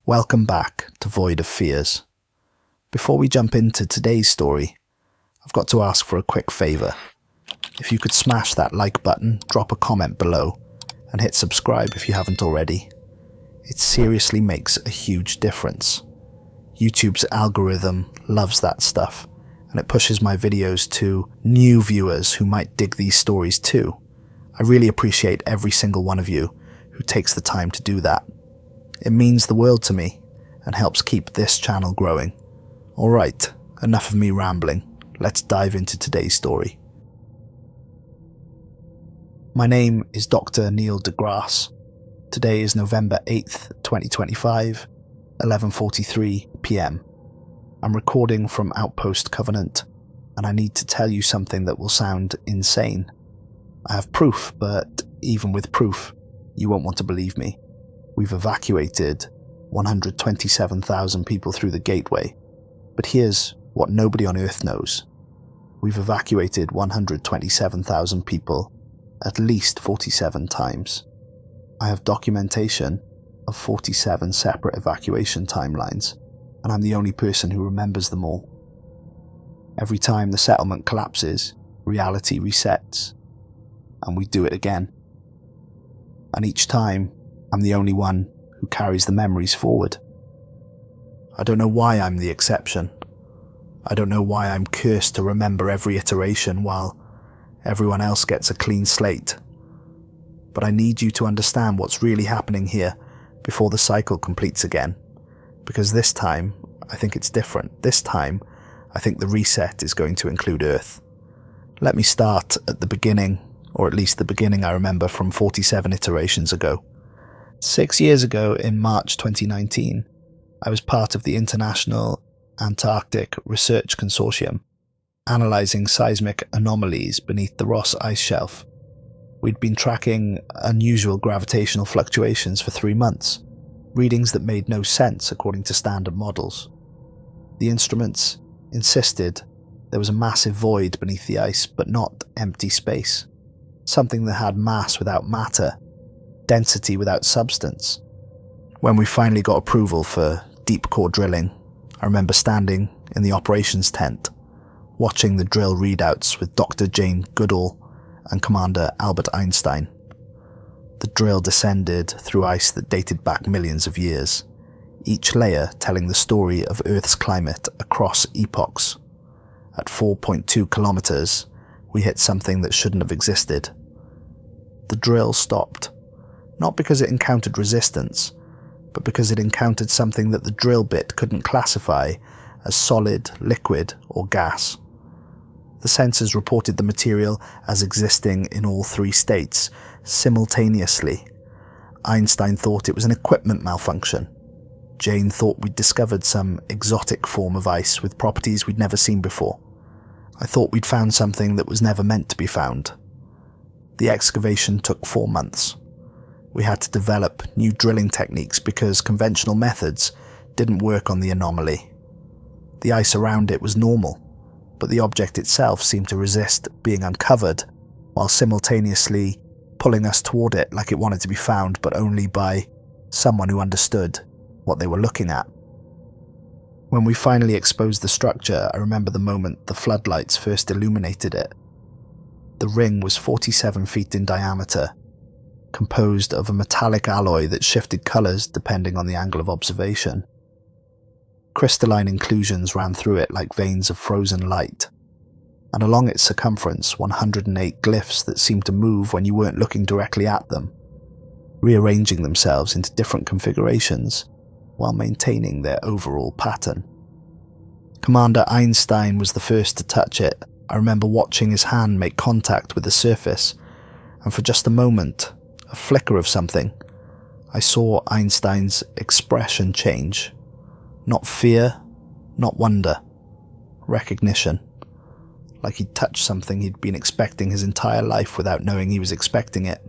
Welcome back to Void of Fears. Before we jump into today's story, I've got to ask for a quick favour. If you could smash that like button, drop a comment below, and hit subscribe if you haven't already. It seriously makes a huge difference. YouTube's algorithm loves that stuff, and it pushes my videos to new viewers who might dig these stories too. I really appreciate every single one of you who takes the time to do that. It means the world to me and helps keep this channel growing. Alright, enough of me rambling. Let's dive into today's story. My name is Dr. Neil DeGrasse. Today is November 8th, 2025, 11:43 PM. I'm recording from Outpost Covenant, and I need to tell you something that will sound insane. I have proof, but even with proof, you won't want to believe me. We've evacuated 127,000 people through the gateway, but here's what nobody on Earth knows. We've evacuated 127,000 people at least 47 times. I have documentation of 47 separate evacuation timelines, and I'm the only person who remembers them all. Every time the settlement collapses, reality resets, and we do it again. And each time, I'm the only one who carries the memories forward. I don't know why I'm the exception. I don't know why I'm cursed to remember every iteration while everyone else gets a clean slate. But I need you to understand what's really happening here before the cycle completes again. Because this time, I think it's different. This time, I think the reset is going to include Earth. Let me start at the beginning, or at least the beginning I remember from 47 iterations ago. 6 years ago, in March 2019, I was part of the International Antarctic Research Consortium, analysing seismic anomalies beneath the Ross ice shelf. We'd been tracking unusual gravitational fluctuations for 3 months, readings that made no sense according to standard models. The instruments insisted there was a massive void beneath the ice, but not empty space. Something that had mass without matter, density without substance. When we finally got approval for deep core drilling, I remember standing in the operations tent, watching the drill readouts with Dr. Jane Goodall and Commander Albert Einstein. The drill descended through ice that dated back millions of years, each layer telling the story of Earth's climate across epochs. At 4.2 kilometers, we hit something that shouldn't have existed. The drill stopped, not because it encountered resistance, but because it encountered something that the drill bit couldn't classify as solid, liquid, or gas. The sensors reported the material as existing in all three states, simultaneously. Einstein thought it was an equipment malfunction. Jane thought we'd discovered some exotic form of ice with properties we'd never seen before. I thought we'd found something that was never meant to be found. The excavation took 4 months. We had to develop new drilling techniques because conventional methods didn't work on the anomaly. The ice around it was normal, but the object itself seemed to resist being uncovered, while simultaneously pulling us toward it like it wanted to be found, but only by someone who understood what they were looking at. When we finally exposed the structure, I remember the moment the floodlights first illuminated it. The ring was 47 feet in diameter, composed of a metallic alloy that shifted colours depending on the angle of observation. Crystalline inclusions ran through it like veins of frozen light, and along its circumference 108 glyphs that seemed to move when you weren't looking directly at them, rearranging themselves into different configurations while maintaining their overall pattern. Commander Einstein was the first to touch it. I remember watching his hand make contact with the surface, and for just a moment, a flicker of something, I saw Einstein's expression change. Not fear, not wonder, recognition. Like he'd touched something he'd been expecting his entire life without knowing he was expecting it.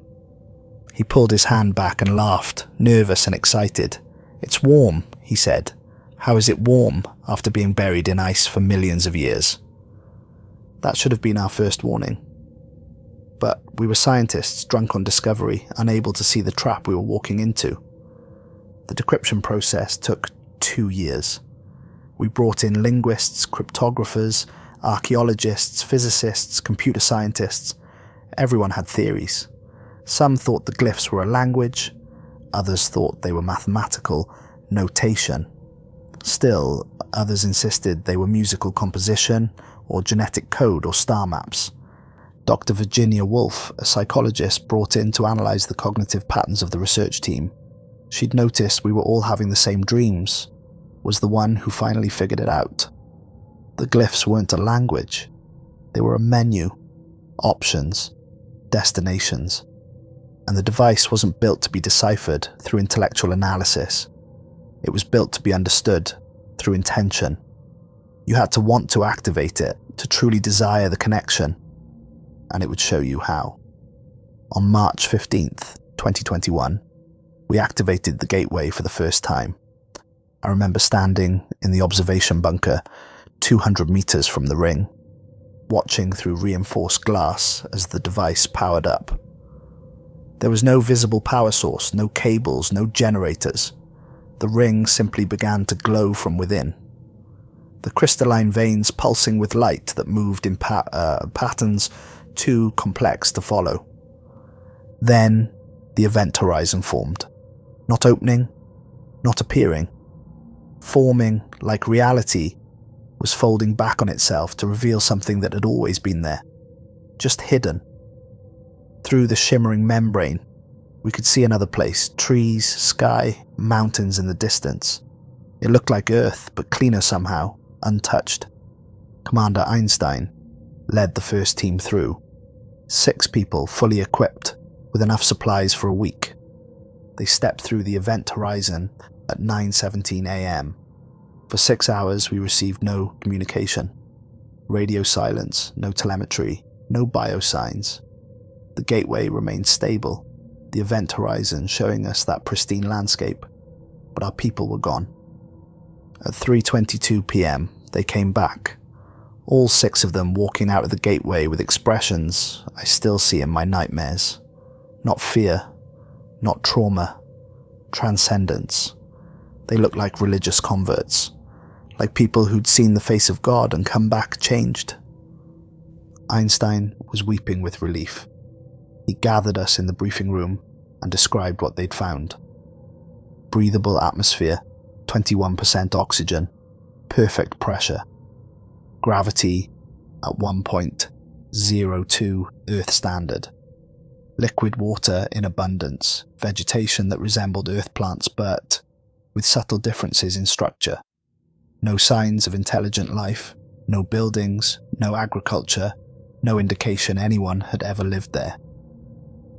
He pulled his hand back and laughed, nervous and excited. "It's warm," he said. "How is it warm after being buried in ice for millions of years?" That should have been our first warning. But we were scientists drunk on discovery, unable to see the trap we were walking into. The decryption process took 2 years. We brought in linguists, cryptographers, archaeologists, physicists, computer scientists. Everyone had theories. Some thought the glyphs were a language, others thought they were mathematical notation. Still, others insisted they were musical composition, or genetic code, or star maps. Dr. Virginia Woolf, a psychologist brought in to analyze the cognitive patterns of the research team, she'd noticed we were all having the same dreams, was the one who finally figured it out. The glyphs weren't a language. They were a menu, options, destinations. And the device wasn't built to be deciphered through intellectual analysis. It was built to be understood through intention. You had to want to activate it, to truly desire the connection, and it would show you how. On March 15th, 2021, we activated the gateway for the first time. I remember standing in the observation bunker 200 meters from the ring, watching through reinforced glass as the device powered up. There was no visible power source, no cables, no generators. The ring simply began to glow from within. The crystalline veins pulsing with light that moved in patterns too complex to follow. Then the event horizon formed. Not opening, not appearing. Forming like reality was folding back on itself to reveal something that had always been there, just hidden. Through the shimmering membrane, we could see another place, trees, sky, mountains in the distance. It looked like Earth, but cleaner somehow, untouched. Commander Einstein led the first team through. 6 people fully equipped, with enough supplies for a week. They stepped through the event horizon at 9:17 a.m. For 6 hours we received no communication. Radio silence, no telemetry, no biosigns. The gateway remained stable, the event horizon showing us that pristine landscape, but our people were gone. At 3:22 p.m. they came back, all 6 of them walking out of the gateway with expressions I still see in my nightmares. Not fear, not trauma, transcendence. They looked like religious converts, like people who'd seen the face of God and come back changed. Einstein was weeping with relief. He gathered us in the briefing room and described what they'd found. Breathable atmosphere, 21% oxygen, perfect pressure. Gravity at 1.02 Earth standard. Liquid water in abundance, vegetation that resembled Earth plants but with subtle differences in structure. No signs of intelligent life, no buildings, no agriculture, no indication anyone had ever lived there.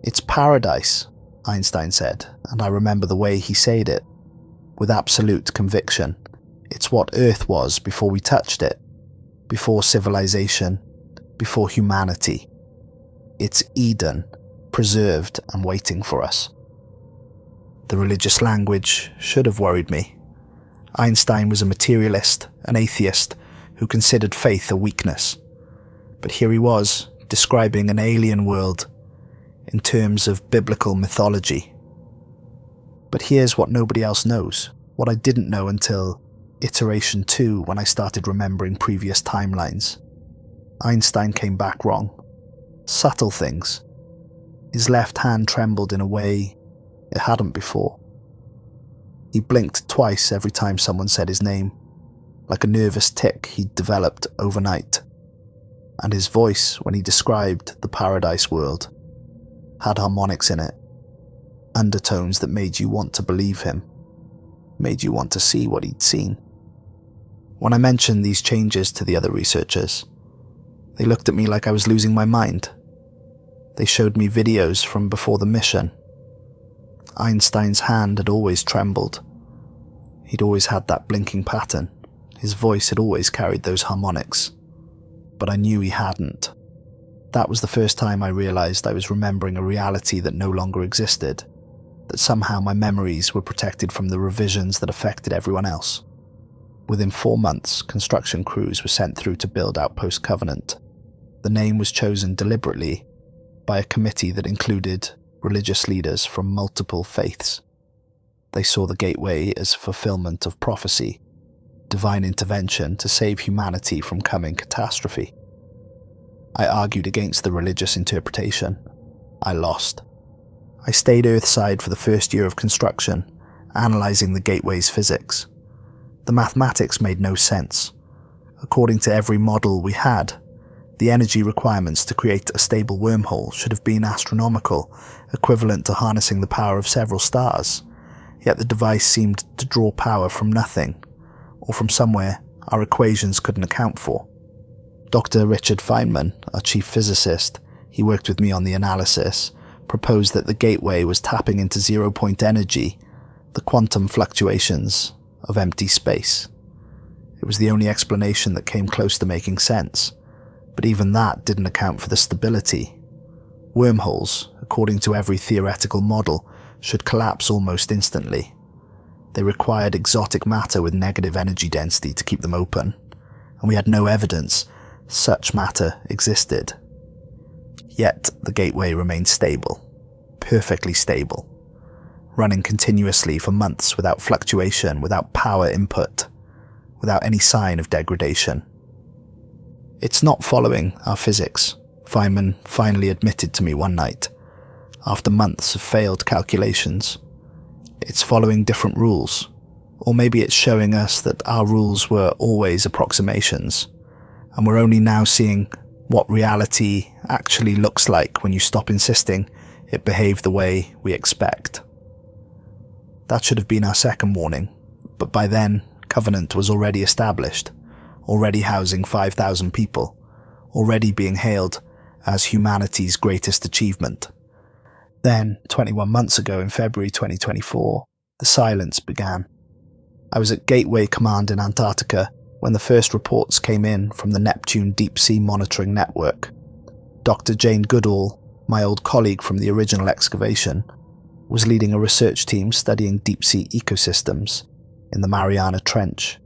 "It's paradise," Einstein said, and I remember the way he said it, with absolute conviction. It's what Earth was before we touched it, before civilization, before humanity. It's Eden, preserved and waiting for us. The religious language should have worried me. Einstein was a materialist, an atheist, who considered faith a weakness. But here he was, describing an alien world in terms of biblical mythology. But here's what nobody else knows, what I didn't know until iteration 2 when I started remembering previous timelines. Einstein came back wrong. Subtle things. His left hand trembled in a way it hadn't before. He blinked twice every time someone said his name, like a nervous tic he'd developed overnight. And his voice, when he described the paradise world, had harmonics in it, undertones that made you want to believe him, made you want to see what he'd seen. When I mentioned these changes to the other researchers, they looked at me like I was losing my mind. They showed me videos from before the mission. Einstein's hand had always trembled. He'd always had that blinking pattern. His voice had always carried those harmonics. But I knew he hadn't. That was the first time I realized I was remembering a reality that no longer existed, that somehow my memories were protected from the revisions that affected everyone else. Within 4 months, construction crews were sent through to build Outpost Covenant. The name was chosen deliberately by a committee that included religious leaders from multiple faiths. They saw the gateway as fulfillment of prophecy, divine intervention to save humanity from coming catastrophe. I argued against the religious interpretation. I lost. I stayed Earthside for the first year of construction, analysing the gateway's physics. The mathematics made no sense. According to every model we had, the energy requirements to create a stable wormhole should have been astronomical, equivalent to harnessing the power of several stars, yet the device seemed to draw power from nothing, or from somewhere our equations couldn't account for. Dr. Richard Feynman, our chief physicist, he worked with me on the analysis, proposed that the gateway was tapping into zero-point energy, the quantum fluctuations of empty space. It was the only explanation that came close to making sense, but even that didn't account for the stability. Wormholes, according to every theoretical model, should collapse almost instantly. They required exotic matter with negative energy density to keep them open, and we had no evidence such matter existed. Yet the gateway remained stable, perfectly stable, running continuously for months without fluctuation, without power input, without any sign of degradation. It's not following our physics, Feynman finally admitted to me one night, after months of failed calculations. It's following different rules, or maybe it's showing us that our rules were always approximations, and we're only now seeing what reality actually looks like when you stop insisting it behave the way we expect. That should have been our second warning, but by then, Covenant was already established, already housing 5,000 people, already being hailed as humanity's greatest achievement. Then, 21 months ago in February 2024, the silence began. I was at Gateway Command in Antarctica when the first reports came in from the Neptune Deep Sea Monitoring Network. Dr. Jane Goodall, my old colleague from the original excavation, was leading a research team studying deep-sea ecosystems in the Mariana Trench.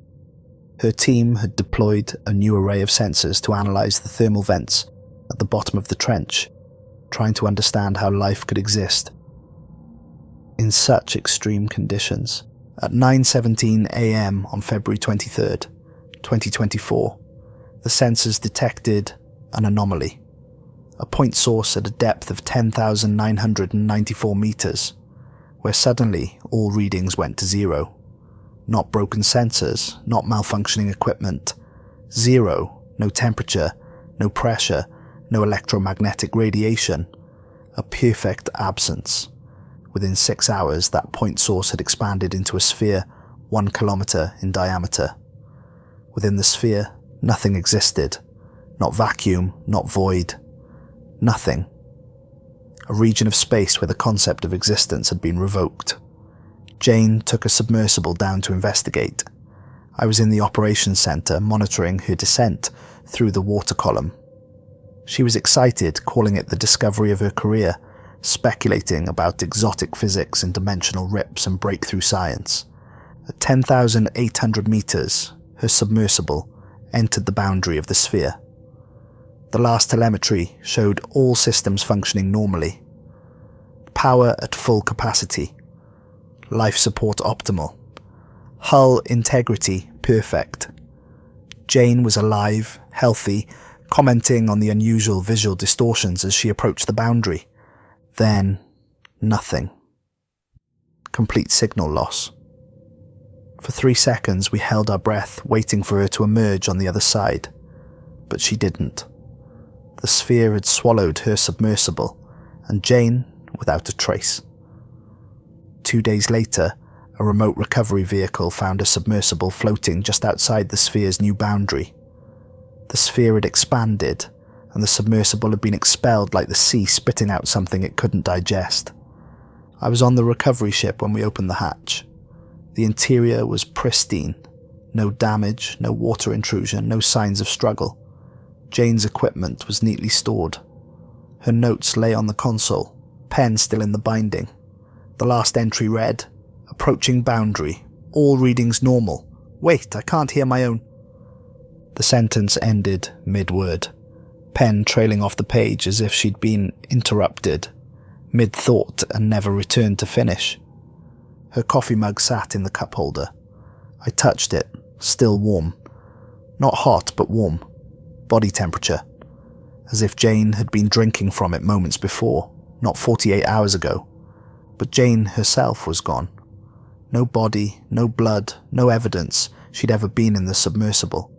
Her team had deployed a new array of sensors to analyse the thermal vents at the bottom of the trench, trying to understand how life could exist in such extreme conditions. At 9:17 AM on February 23rd, 2024, the sensors detected an anomaly, a point source at a depth of 10,994 meters, where suddenly all readings went to zero. Not broken sensors, not malfunctioning equipment. Zero, no temperature, no pressure, no electromagnetic radiation. A perfect absence. Within 6 hours, that point source had expanded into a sphere 1 kilometer in diameter. Within the sphere, nothing existed. Not vacuum, not void. Nothing. A region of space where the concept of existence had been revoked. Jane took a submersible down to investigate. I was in the operations center monitoring her descent through the water column. She was excited, calling it the discovery of her career, speculating about exotic physics and dimensional rips and breakthrough science. At 10,800 meters, her submersible entered the boundary of the sphere. The last telemetry showed all systems functioning normally. Power at full capacity. Life support optimal. Hull integrity perfect. Jane was alive, healthy, commenting on the unusual visual distortions as she approached the boundary. Then, nothing. Complete signal loss. For 3 seconds we held our breath, waiting for her to emerge on the other side. But she didn't. The sphere had swallowed her submersible, and Jane without a trace. 2 days later, a remote recovery vehicle found a submersible floating just outside the sphere's new boundary. The sphere had expanded, and the submersible had been expelled like the sea spitting out something it couldn't digest. I was on the recovery ship when we opened the hatch. The interior was pristine. No damage, no water intrusion, no signs of struggle. Jane's equipment was neatly stored. Her notes lay on the console, pen still in the binding. The last entry read, "Approaching boundary. All readings normal. Wait, I can't hear my own." The sentence ended mid-word, pen trailing off the page as if she'd been interrupted, mid-thought and never returned to finish. Her coffee mug sat in the cup holder. I touched it, still warm. Not hot, but warm. Body temperature. As if Jane had been drinking from it moments before, not 48 hours ago. But Jane herself was gone. No body, no blood, no evidence she'd ever been in the submersible.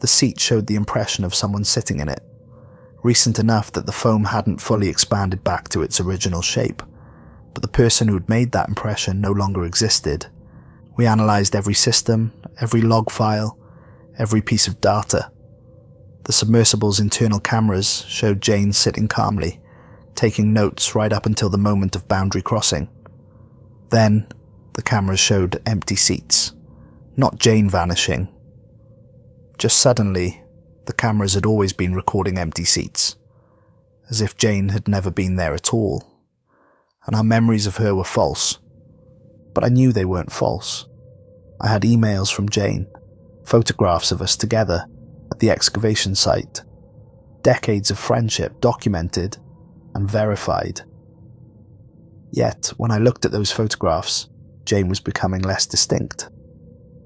The seat showed the impression of someone sitting in it. Recent enough that the foam hadn't fully expanded back to its original shape. But the person who'd made that impression no longer existed. We analysed every system, every log file, every piece of data. The submersible's internal cameras showed Jane sitting calmly, taking notes right up until the moment of boundary crossing. Then, the cameras showed empty seats, not Jane vanishing. Just suddenly, the cameras had always been recording empty seats, as if Jane had never been there at all. And our memories of her were false. But I knew they weren't false. I had emails from Jane, photographs of us together at the excavation site, decades of friendship documented and verified. Yet, when I looked at those photographs, Jane was becoming less distinct.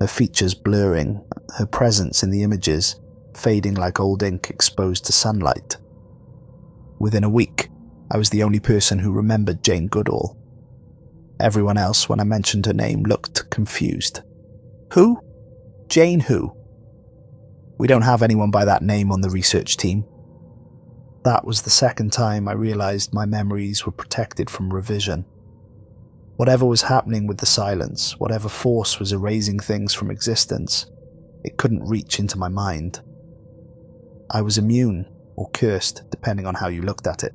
Her features blurring, her presence in the images fading like old ink exposed to sunlight. Within a week, I was the only person who remembered Jane Goodall. Everyone else, when I mentioned her name, looked confused. Who? Jane who? We don't have anyone by that name on the research team. That was the second time I realized my memories were protected from revision. Whatever was happening with the silence, whatever force was erasing things from existence, it couldn't reach into my mind. I was immune, or cursed, depending on how you looked at it.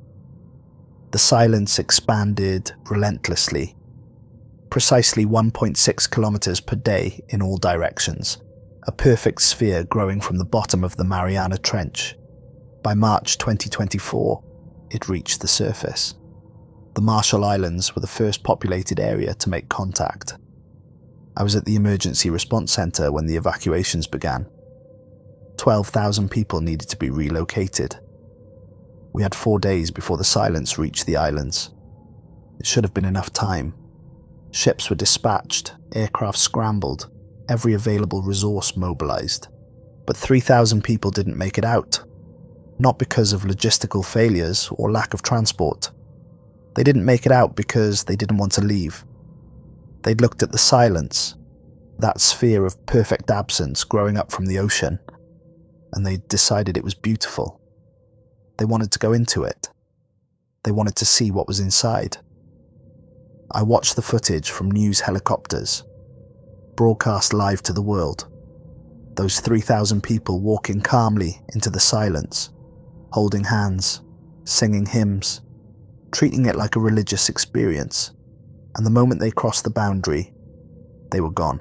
The silence expanded relentlessly, precisely 1.6 kilometers per day in all directions, a perfect sphere growing from the bottom of the Mariana Trench. By March 2024, it reached the surface. The Marshall Islands were the first populated area to make contact. I was at the emergency response center when the evacuations began. 12,000 people needed to be relocated. We had 4 days before the silence reached the islands. It should have been enough time. Ships were dispatched, aircraft scrambled, every available resource mobilized. But 3,000 people didn't make it out. Not because of logistical failures or lack of transport. They didn't make it out because they didn't want to leave. They'd looked at the silence, that sphere of perfect absence growing up from the ocean, and they decided it was beautiful. They wanted to go into it. They wanted to see what was inside. I watched the footage from news helicopters, broadcast live to the world. Those 3,000 people walking calmly into the silence, holding hands, singing hymns, treating it like a religious experience. And the moment they crossed the boundary, they were gone.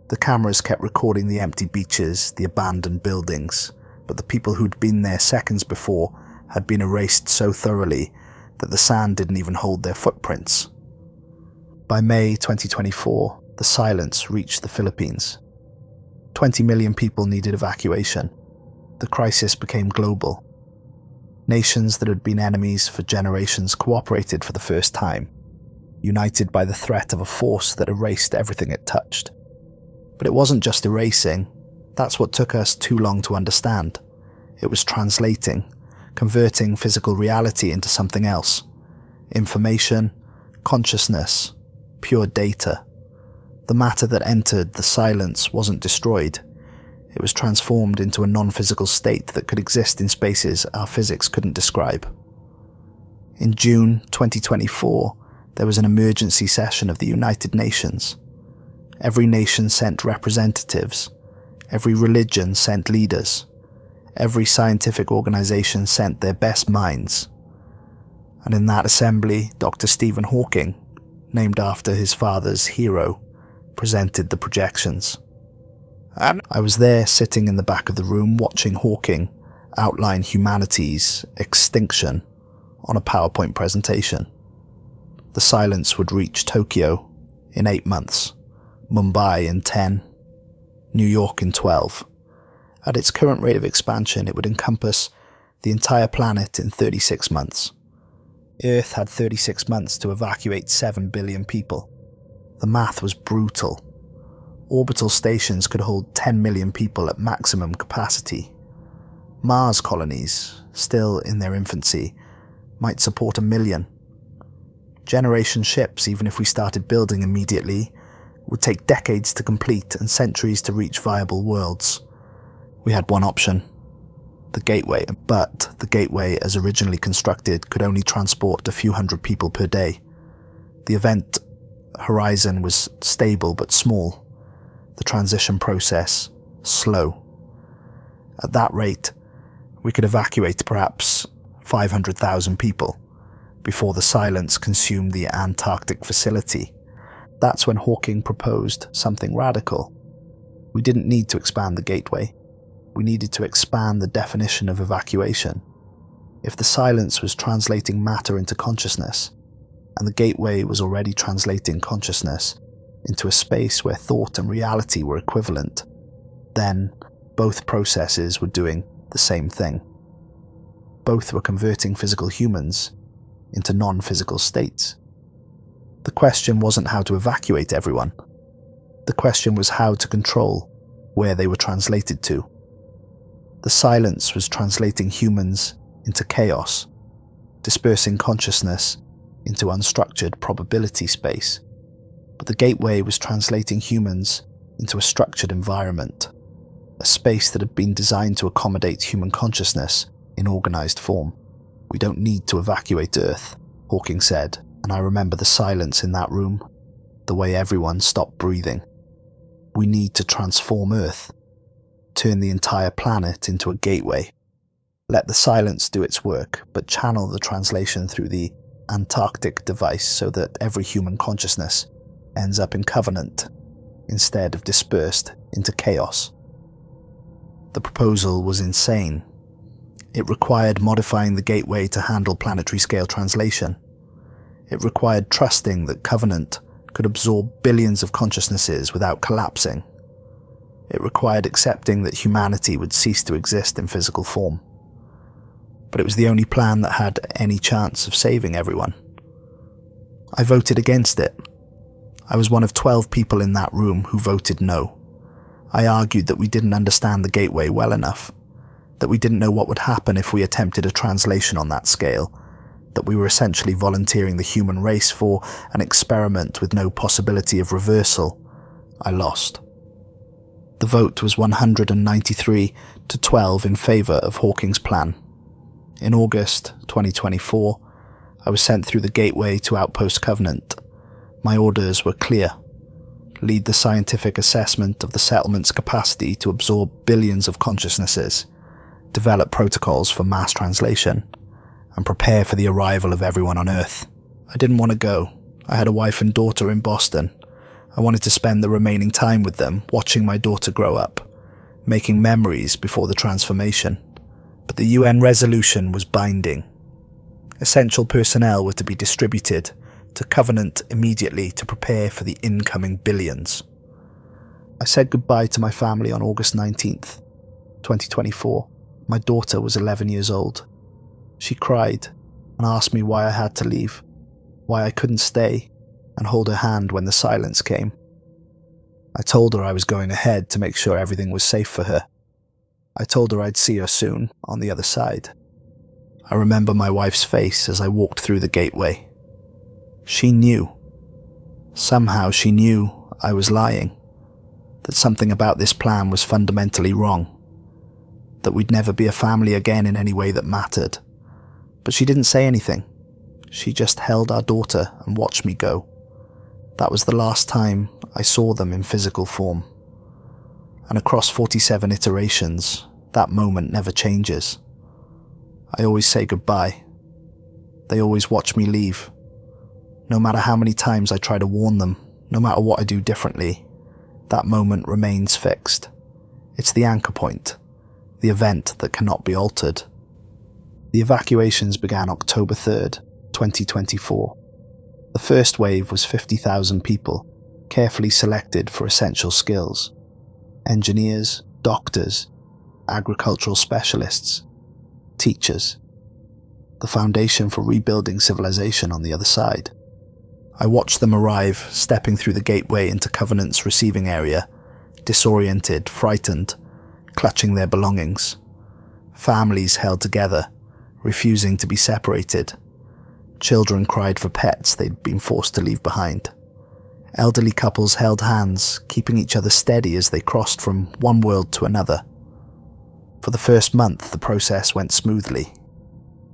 The cameras kept recording the empty beaches, the abandoned buildings, but the people who'd been there seconds before had been erased so thoroughly that the sand didn't even hold their footprints. By May 2024, the silence reached the Philippines. 20 million people needed evacuation. The crisis became global. Nations that had been enemies for generations cooperated for the first time, united by the threat of a force that erased everything it touched. But it wasn't just erasing. That's what took us too long to understand. It was translating, converting physical reality into something else. Information, consciousness, pure data. The matter that entered the silence wasn't destroyed. It was transformed into a non-physical state that could exist in spaces our physics couldn't describe. In June 2024, there was an emergency session of the United Nations. Every nation sent representatives. Every religion sent leaders. Every scientific organization sent their best minds. And in that assembly, Dr. Stephen Hawking, named after his father's hero, presented the projections. I was there sitting in the back of the room watching Hawking outline humanity's extinction on a PowerPoint presentation. The silence would reach Tokyo in 8 months, Mumbai in 10, New York in 12. At its current rate of expansion, it would encompass the entire planet in 36 months. Earth had 36 months to evacuate 7 billion people. The math was brutal. Orbital stations could hold 10 million people at maximum capacity. Mars colonies, still in their infancy, might support 1 million. Generation ships, even if we started building immediately, would take decades to complete and centuries to reach viable worlds. We had one option: the Gateway, but the Gateway, as originally constructed, could only transport a few hundred people per day. The event horizon was stable but small, the transition process slow. At that rate, we could evacuate perhaps 500,000 people before the silence consumed the Antarctic facility. That's when Hawking proposed something radical. We didn't need to expand the Gateway. We needed to expand the definition of evacuation. If the silence was translating matter into consciousness, and the Gateway was already translating consciousness into a space where thought and reality were equivalent, then both processes were doing the same thing. Both were converting physical humans into non-physical states. The question wasn't how to evacuate everyone. The question was how to control where they were translated to. The silence was translating humans into chaos, dispersing consciousness into unstructured probability space. But the Gateway was translating humans into a structured environment, a space that had been designed to accommodate human consciousness in organized form. "We don't need to evacuate Earth," Hawking said, and I remember the silence in that room, the way everyone stopped breathing. "We need to transform Earth, turn the entire planet into a gateway. Let the silence do its work, but channel the translation through the Antarctic device so that every human consciousness ends up in Covenant instead of dispersed into chaos." The proposal was insane. It required modifying the Gateway to handle planetary-scale translation. It required trusting that Covenant could absorb billions of consciousnesses without collapsing. It required accepting that humanity would cease to exist in physical form. But it was the only plan that had any chance of saving everyone. I voted against it. I was one of 12 people in that room who voted no. I argued that we didn't understand the Gateway well enough, that we didn't know what would happen if we attempted a translation on that scale, that we were essentially volunteering the human race for an experiment with no possibility of reversal. I lost. The vote was 193 to 12 in favour of Hawking's plan. In August 2024, I was sent through the Gateway to Outpost Covenant. My orders were clear: lead the scientific assessment of the settlement's capacity to absorb billions of consciousnesses, develop protocols for mass translation, and prepare for the arrival of everyone on Earth. I didn't want to go. I had a wife and daughter in Boston. I wanted to spend the remaining time with them, watching my daughter grow up, making memories before the transformation. But the UN resolution was binding. Essential personnel were to be distributed to Covenant immediately to prepare for the incoming billions. I said goodbye to my family on August 19th, 2024. My daughter was 11 years old. She cried and asked me why I had to leave, why I couldn't stay and hold her hand when the silence came. I told her I was going ahead to make sure everything was safe for her. I told her I'd see her soon, on the other side. I remember my wife's face as I walked through the Gateway. She knew. Somehow she knew I was lying, that something about this plan was fundamentally wrong, that we'd never be a family again in any way that mattered. But she didn't say anything. She just held our daughter and watched me go. That was the last time I saw them in physical form. And across 47 iterations, that moment never changes. I always say goodbye. They always watch me leave. No matter how many times I try to warn them, no matter what I do differently, that moment remains fixed. It's the anchor point, the event that cannot be altered. The evacuations began October 3rd, 2024. The first wave was 50,000 people, carefully selected for essential skills. Engineers, doctors, agricultural specialists, teachers. The foundation for rebuilding civilization on the other side. I watched them arrive, stepping through the gateway into Covenant's receiving area, disoriented, frightened, clutching their belongings. Families held together, refusing to be separated. Children cried for pets they'd been forced to leave behind. Elderly couples held hands, keeping each other steady as they crossed from one world to another. For the first month, the process went smoothly.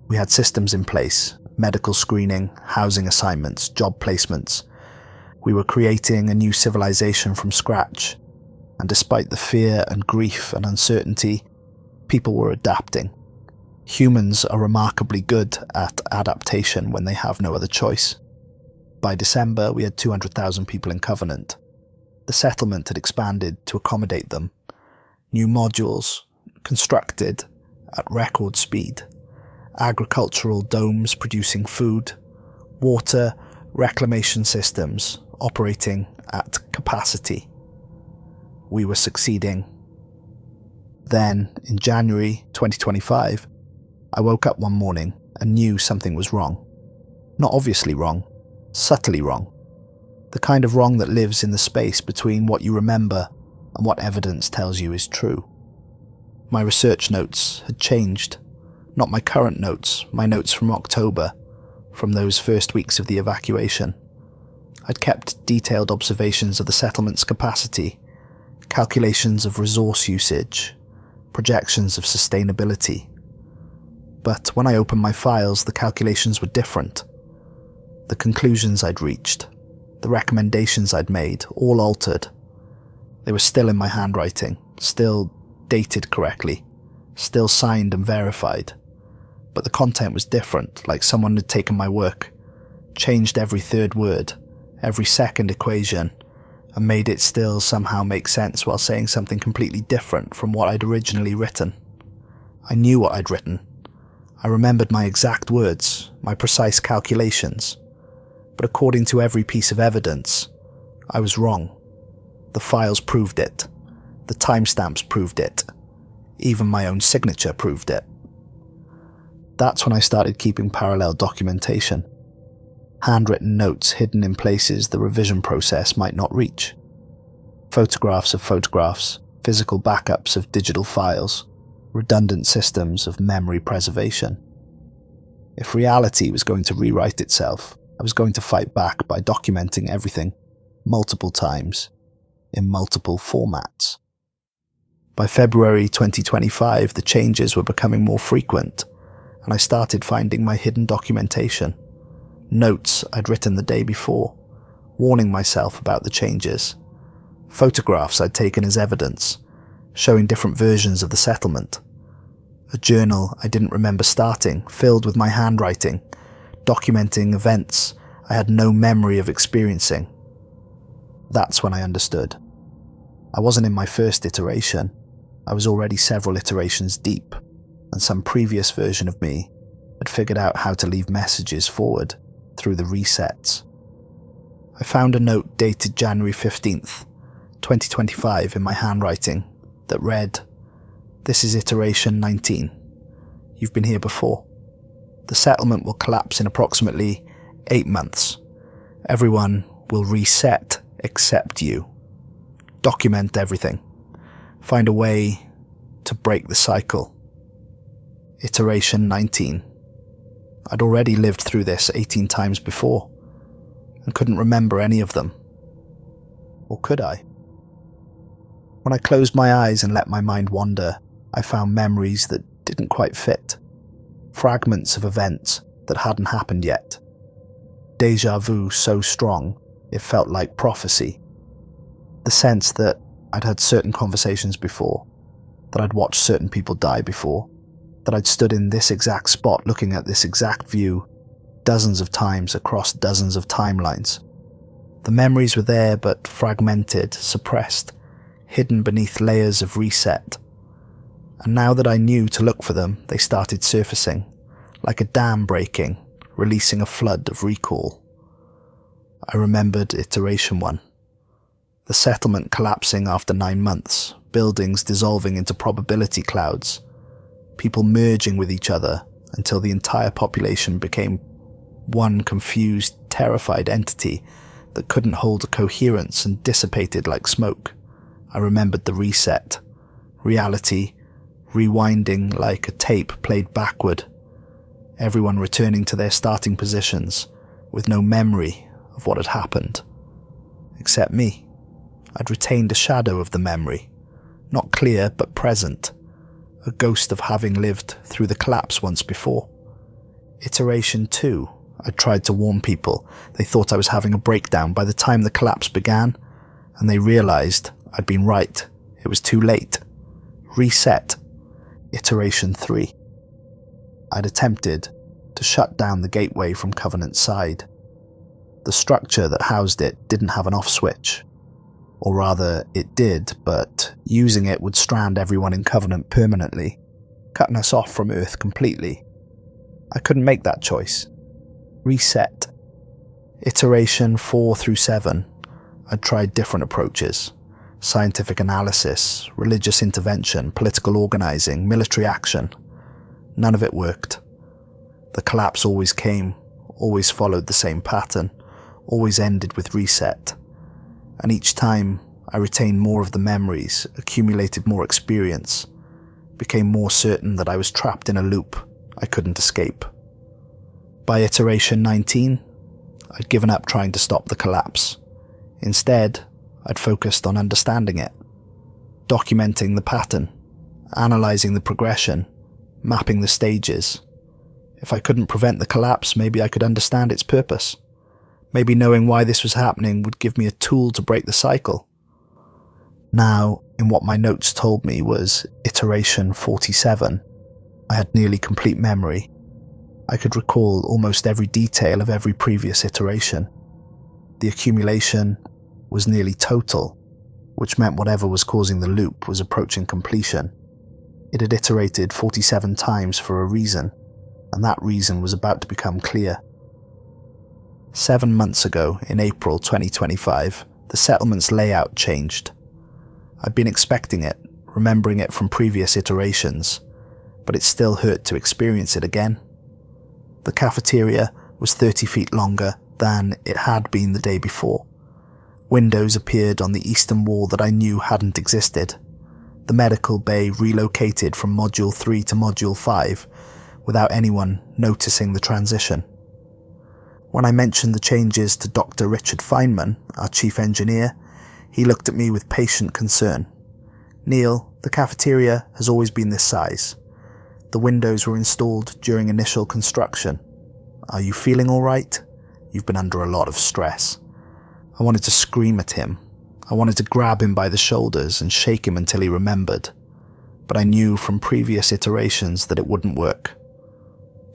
We had systems in place: medical screening, housing assignments, job placements. We were creating a new civilization from scratch, and despite the fear and grief and uncertainty, people were adapting. Humans are remarkably good at adaptation when they have no other choice. By December, we had 200,000 people in Covenant. The settlement had expanded to accommodate them. New modules, constructed at record speed. Agricultural domes producing food. Water reclamation systems operating at capacity. We were succeeding. Then, in January 2025, I woke up one morning and knew something was wrong. Not obviously wrong, subtly wrong. The kind of wrong that lives in the space between what you remember and what evidence tells you is true. My research notes had changed. Not my current notes, my notes from October, from those first weeks of the evacuation. I'd kept detailed observations of the settlement's capacity, calculations of resource usage, projections of sustainability. But when I opened my files, the calculations were different. The conclusions I'd reached, the recommendations I'd made, all altered. They were still in my handwriting, still dated correctly, still signed and verified. But the content was different, like someone had taken my work, changed every third word, every second equation, and made it still somehow make sense while saying something completely different from what I'd originally written. I knew what I'd written. I remembered my exact words, my precise calculations. But according to every piece of evidence, I was wrong. The files proved it. The timestamps proved it. Even my own signature proved it. That's when I started keeping parallel documentation. Handwritten notes hidden in places the revision process might not reach. Photographs of photographs, physical backups of digital files, redundant systems of memory preservation. If reality was going to rewrite itself, I was going to fight back by documenting everything, multiple times, in multiple formats. By February 2025, the changes were becoming more frequent, and I started finding my hidden documentation. Notes I'd written the day before, warning myself about the changes. Photographs I'd taken as evidence, showing different versions of the settlement. A journal I didn't remember starting, filled with my handwriting, documenting events I had no memory of experiencing. That's when I understood. I wasn't in my first iteration. I was already several iterations deep, and some previous version of me had figured out how to leave messages forward through the resets. I found a note dated January 15th, 2025 in my handwriting that read, "This is iteration 19. You've been here before. The settlement will collapse in approximately 8 months. Everyone will reset except you. Document everything. Find a way to break the cycle." Iteration 19. I'd already lived through this 18 times before, and couldn't remember any of them. Or could I? When I closed my eyes and let my mind wander, I found memories that didn't quite fit. Fragments of events that hadn't happened yet. Deja vu so strong, it felt like prophecy. The sense that I'd had certain conversations before, that I'd watched certain people die before, that I'd stood in this exact spot looking at this exact view dozens of times across dozens of timelines. The memories were there but fragmented, suppressed, hidden beneath layers of reset. And now that I knew to look for them, they started surfacing, like a dam breaking, releasing a flood of recall. I remembered iteration 1. The settlement collapsing after 9 months, buildings dissolving into probability clouds, people merging with each other until the entire population became One confused, terrified entity that couldn't hold a coherence and dissipated like smoke. I remembered the reset. Reality, rewinding like a tape played backward. Everyone returning to their starting positions, with no memory of what had happened. Except me. I'd retained a shadow of the memory. Not clear, but present. A ghost of having lived through the collapse once before. Iteration 2. I tried to warn people. They thought I was having a breakdown by the time the collapse began, and they realized I'd been right. It was too late. Reset. Iteration 3. I'd attempted to shut down the gateway from Covenant's side. The structure that housed it didn't have an off switch. Or rather, it did, but using it would strand everyone in Covenant permanently, cutting us off from Earth completely. I couldn't make that choice. Reset. Iteration 4 through 7. I'd tried different approaches. Scientific analysis, religious intervention, political organizing, military action. None of it worked. The collapse always came, always followed the same pattern, always ended with reset. And each time, I retained more of the memories, accumulated more experience, became more certain that I was trapped in a loop I couldn't escape. By iteration 19, I'd given up trying to stop the collapse. Instead, I'd focused on understanding it, documenting the pattern, analysing the progression, mapping the stages. If I couldn't prevent the collapse, maybe I could understand its purpose. Maybe knowing why this was happening would give me a tool to break the cycle. Now, in what my notes told me was iteration 47, I had nearly complete memory. I could recall almost every detail of every previous iteration. The accumulation was nearly total, which meant whatever was causing the loop was approaching completion. It had iterated 47 times for a reason, and that reason was about to become clear. 7 months ago, in April 2025, the settlement's layout changed. I'd been expecting it, remembering it from previous iterations, but it still hurt to experience it again. The cafeteria was 30 feet longer than it had been the day before. Windows appeared on the eastern wall that I knew hadn't existed. The medical bay relocated from Module 3 to Module 5 without anyone noticing the transition. When I mentioned the changes to Dr. Richard Feynman, our chief engineer, he looked at me with patient concern. "Neil, the cafeteria has always been this size. The windows were installed during initial construction. Are you feeling all right? You've been under a lot of stress." I wanted to scream at him. I wanted to grab him by the shoulders and shake him until he remembered. But I knew from previous iterations that it wouldn't work.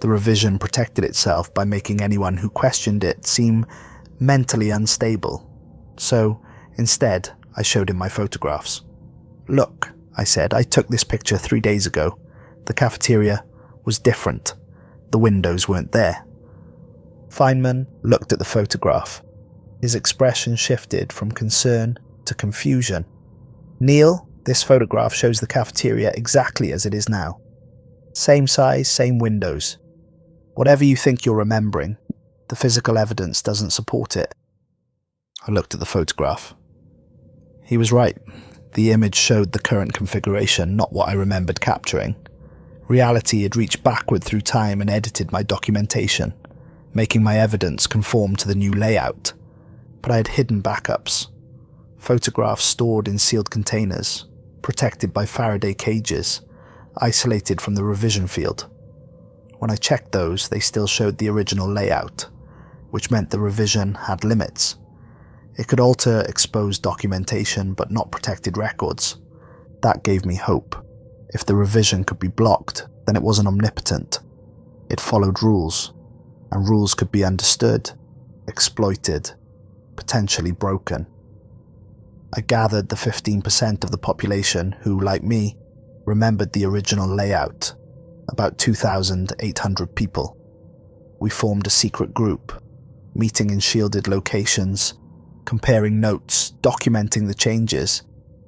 The revision protected itself by making anyone who questioned it seem mentally unstable. So, instead, I showed him my photographs. "Look," I said, "I took this picture 3 days ago. The cafeteria was different. The windows weren't there." Feynman looked at the photograph. His expression shifted from concern to confusion. "Neil, this photograph shows the cafeteria exactly as it is now. Same size, same windows. Whatever you think you're remembering, the physical evidence doesn't support it." I looked at the photograph. He was right. The image showed the current configuration, not what I remembered capturing. Reality had reached backward through time and edited my documentation, making my evidence conform to the new layout. But I had hidden backups. Photographs stored in sealed containers, protected by Faraday cages, isolated from the revision field. When I checked those, they still showed the original layout, which meant the revision had limits. It could alter exposed documentation, but not protected records. That gave me hope. If the revision could be blocked, then it wasn't omnipotent. It followed rules, and rules could be understood, exploited, potentially broken. I gathered the 15% of the population who, like me, remembered the original layout, about 2,800 people. We formed a secret group, meeting in shielded locations, comparing notes, documenting the changes,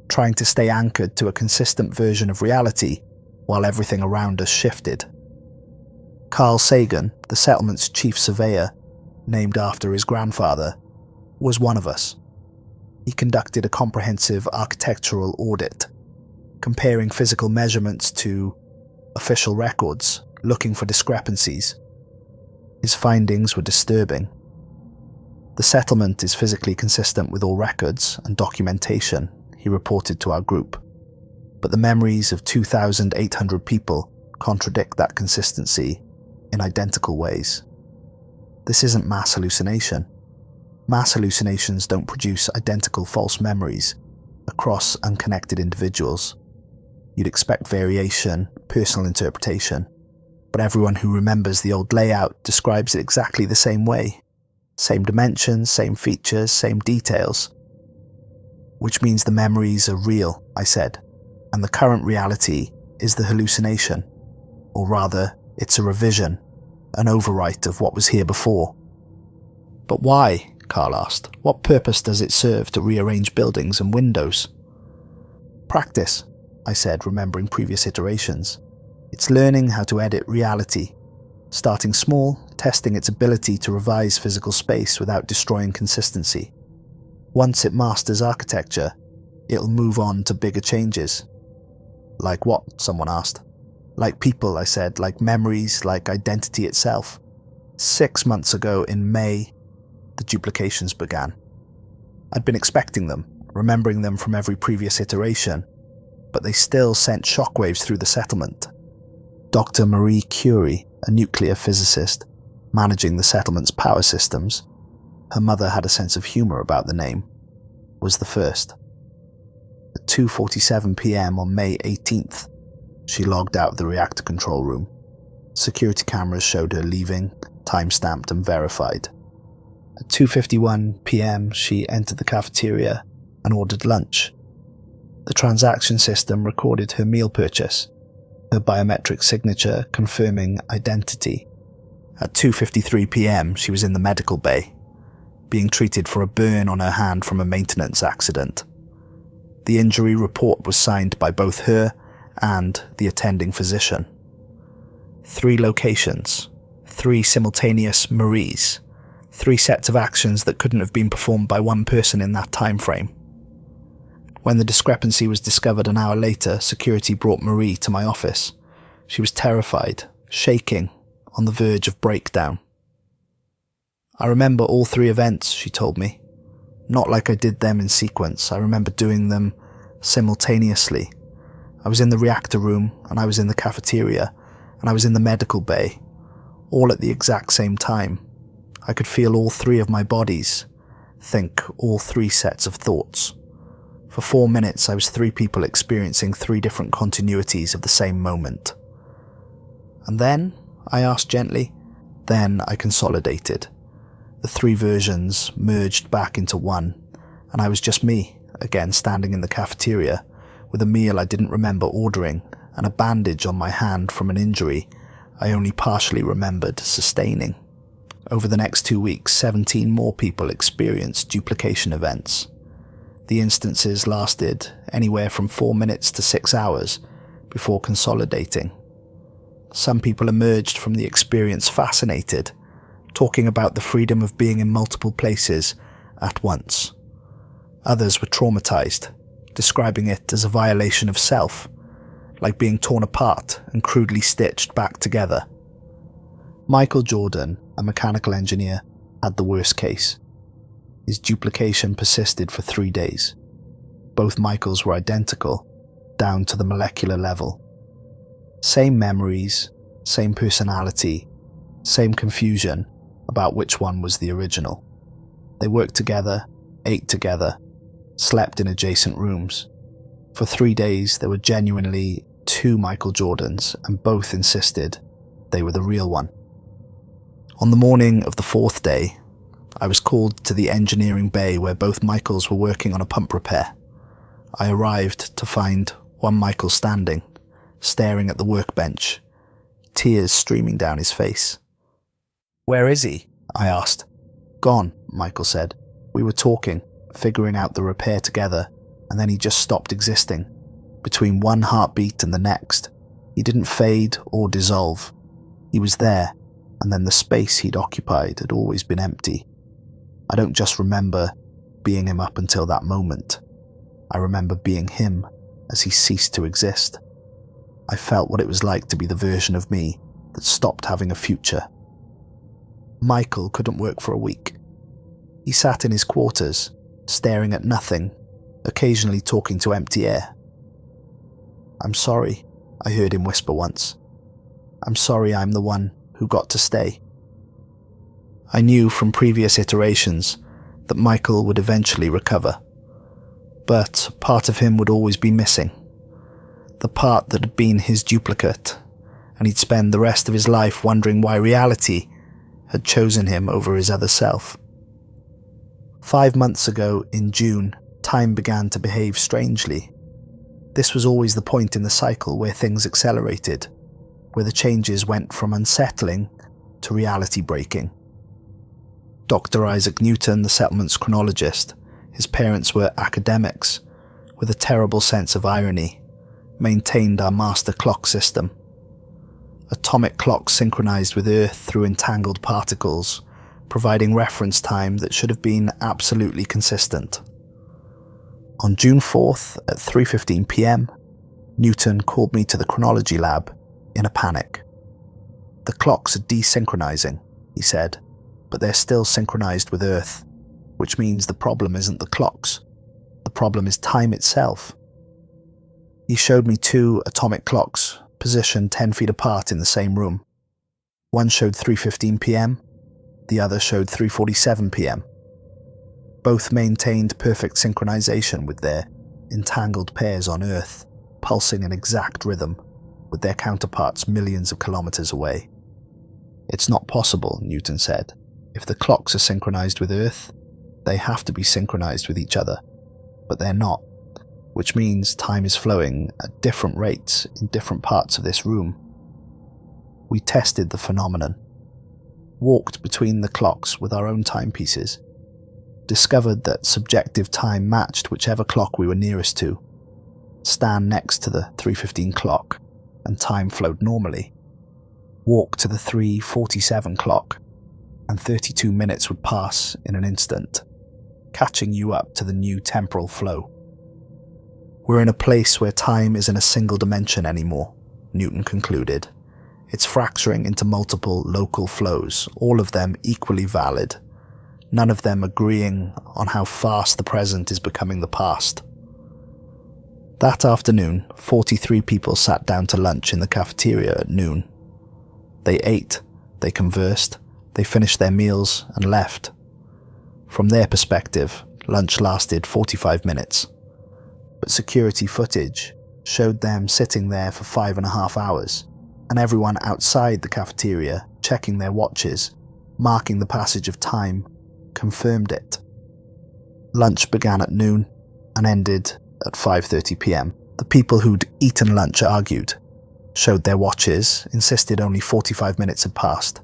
trying to stay anchored to a consistent version of reality while everything around us shifted. Carl Sagan, the settlement's chief surveyor, named after his grandfather, was one of us. He conducted a comprehensive architectural audit, comparing physical measurements to official records, looking for discrepancies. His findings were disturbing. The settlement is physically consistent with all records and documentation, he reported to our group, but the memories of 2,800 people contradict that consistency in identical ways. This isn't mass hallucination. Mass hallucinations don't produce identical false memories across unconnected individuals. You'd expect variation, personal interpretation, but everyone who remembers the old layout describes it exactly the same way. Same dimensions, same features, same details. Which means the memories are real, I said, and the current reality is the hallucination. Or rather, it's a revision, an overwrite of what was here before. But why? Carl asked. What purpose does it serve to rearrange buildings and windows? Practice, I said, remembering previous iterations. It's learning how to edit reality, starting small, testing its ability to revise physical space without destroying consistency. Once it masters architecture, it'll move on to bigger changes. Like what? Someone asked. Like people, I said, like memories, like identity itself. 6 months ago in May, the duplications began. I'd been expecting them, remembering them from every previous iteration, but they still sent shockwaves through the settlement. Dr. Marie Curie, a nuclear physicist, managing the settlement's power systems, her mother had a sense of humour about the name, was the first. At 2:47 p.m. on May 18th, she logged out of the reactor control room. Security cameras showed her leaving, time-stamped and verified. At 2:51 p.m. she entered the cafeteria and ordered lunch. The transaction system recorded her meal purchase, her biometric signature confirming identity. At 2:53 p.m. she was in the medical bay, being treated for a burn on her hand from a maintenance accident. The injury report was signed by both her and the attending physician. 3 locations, 3 simultaneous Maries, 3 sets of actions that couldn't have been performed by one person in that time frame. When the discrepancy was discovered an hour later, security brought Marie to my office. She was terrified, shaking, on the verge of breakdown. I remember all 3 events, she told me. Not like I did them in sequence. I remember doing them simultaneously. I was in the reactor room, and I was in the cafeteria, and I was in the medical bay, all at the exact same time. I could feel all 3 of my bodies, think all 3 sets of thoughts. For 4 minutes, I was 3 people experiencing 3 different continuities of the same moment. And then, I asked gently, then I consolidated. The 3 versions merged back into one, and I was just me, again standing in the cafeteria, with a meal I didn't remember ordering, and a bandage on my hand from an injury I only partially remembered sustaining. Over the next 2 weeks, 17 more people experienced duplication events. The instances lasted anywhere from 4 minutes to 6 hours before consolidating. Some people emerged from the experience fascinated, talking about the freedom of being in multiple places at once. Others were traumatized, describing it as a violation of self, like being torn apart and crudely stitched back together. Michael Jordan, a mechanical engineer, had the worst case. His duplication persisted for 3 days. Both Michaels were identical, down to the molecular level. Same memories, same personality, same confusion about which one was the original. They worked together, ate together, slept in adjacent rooms. For 3 days there were genuinely 2 Michael Jordans, and both insisted they were the real one. On the morning of the 4th day, I was called to the engineering bay where both Michaels were working on a pump repair. I arrived to find one Michael standing, staring at the workbench, tears streaming down his face. "Where is he?" I asked. "Gone," Michael said. "We were talking, figuring out the repair together, and then he just stopped existing. Between one heartbeat and the next, he didn't fade or dissolve. He was there, and then the space he'd occupied had always been empty. I don't just remember being him up until that moment. I remember being him as he ceased to exist. I felt what it was like to be the version of me that stopped having a future. Michael couldn't work for a week. He sat in his quarters, staring at nothing, occasionally talking to empty air. "I'm sorry," I heard him whisper once. "I'm sorry I'm the one who got to stay." I knew from previous iterations that Michael would eventually recover, but part of him would always be missing. The part that had been his duplicate, and he'd spend the rest of his life wondering why reality had chosen him over his other self. 5 months ago, in June, time began to behave strangely. This was always the point in the cycle where things accelerated, where the changes went from unsettling to reality breaking. Dr. Isaac Newton, the settlement's chronologist, his parents were academics, with a terrible sense of irony, maintained our master clock system. Atomic clocks synchronized with Earth through entangled particles, providing reference time that should have been absolutely consistent. On June 4th at 3:15 p.m, Newton called me to the chronology lab in a panic. "The clocks are desynchronizing," he said, "but they're still synchronized with Earth, which means the problem isn't the clocks. The problem is time itself." He showed me 2 atomic clocks positioned 10 feet apart in the same room. One showed 3:15 p.m, the other showed 3:47 p.m. Both maintained perfect synchronization with their entangled pairs on Earth, pulsing in exact rhythm with their counterparts millions of kilometers away. "It's not possible," Newton said. "If the clocks are synchronized with Earth, they have to be synchronized with each other, but they're not, which means time is flowing at different rates in different parts of this room." We tested the phenomenon, walked between the clocks with our own timepieces, discovered that subjective time matched whichever clock we were nearest to, stand next to the 3:15 clock, and time flowed normally. Walk to the 3:47 clock, and 32 minutes would pass in an instant, catching you up to the new temporal flow. "We're in a place where time isn't a single dimension anymore," Newton concluded. "It's fracturing into multiple local flows, all of them equally valid, none of them agreeing on how fast the present is becoming the past." That afternoon, 43 people sat down to lunch in the cafeteria at noon. They ate, they conversed, they finished their meals and left. From their perspective, lunch lasted 45 minutes. But security footage showed them sitting there for 5.5 hours, and everyone outside the cafeteria checking their watches, marking the passage of time, confirmed it. Lunch began at noon and ended at 5:30 p.m. The people who'd eaten lunch argued, showed their watches, insisted only 45 minutes had passed.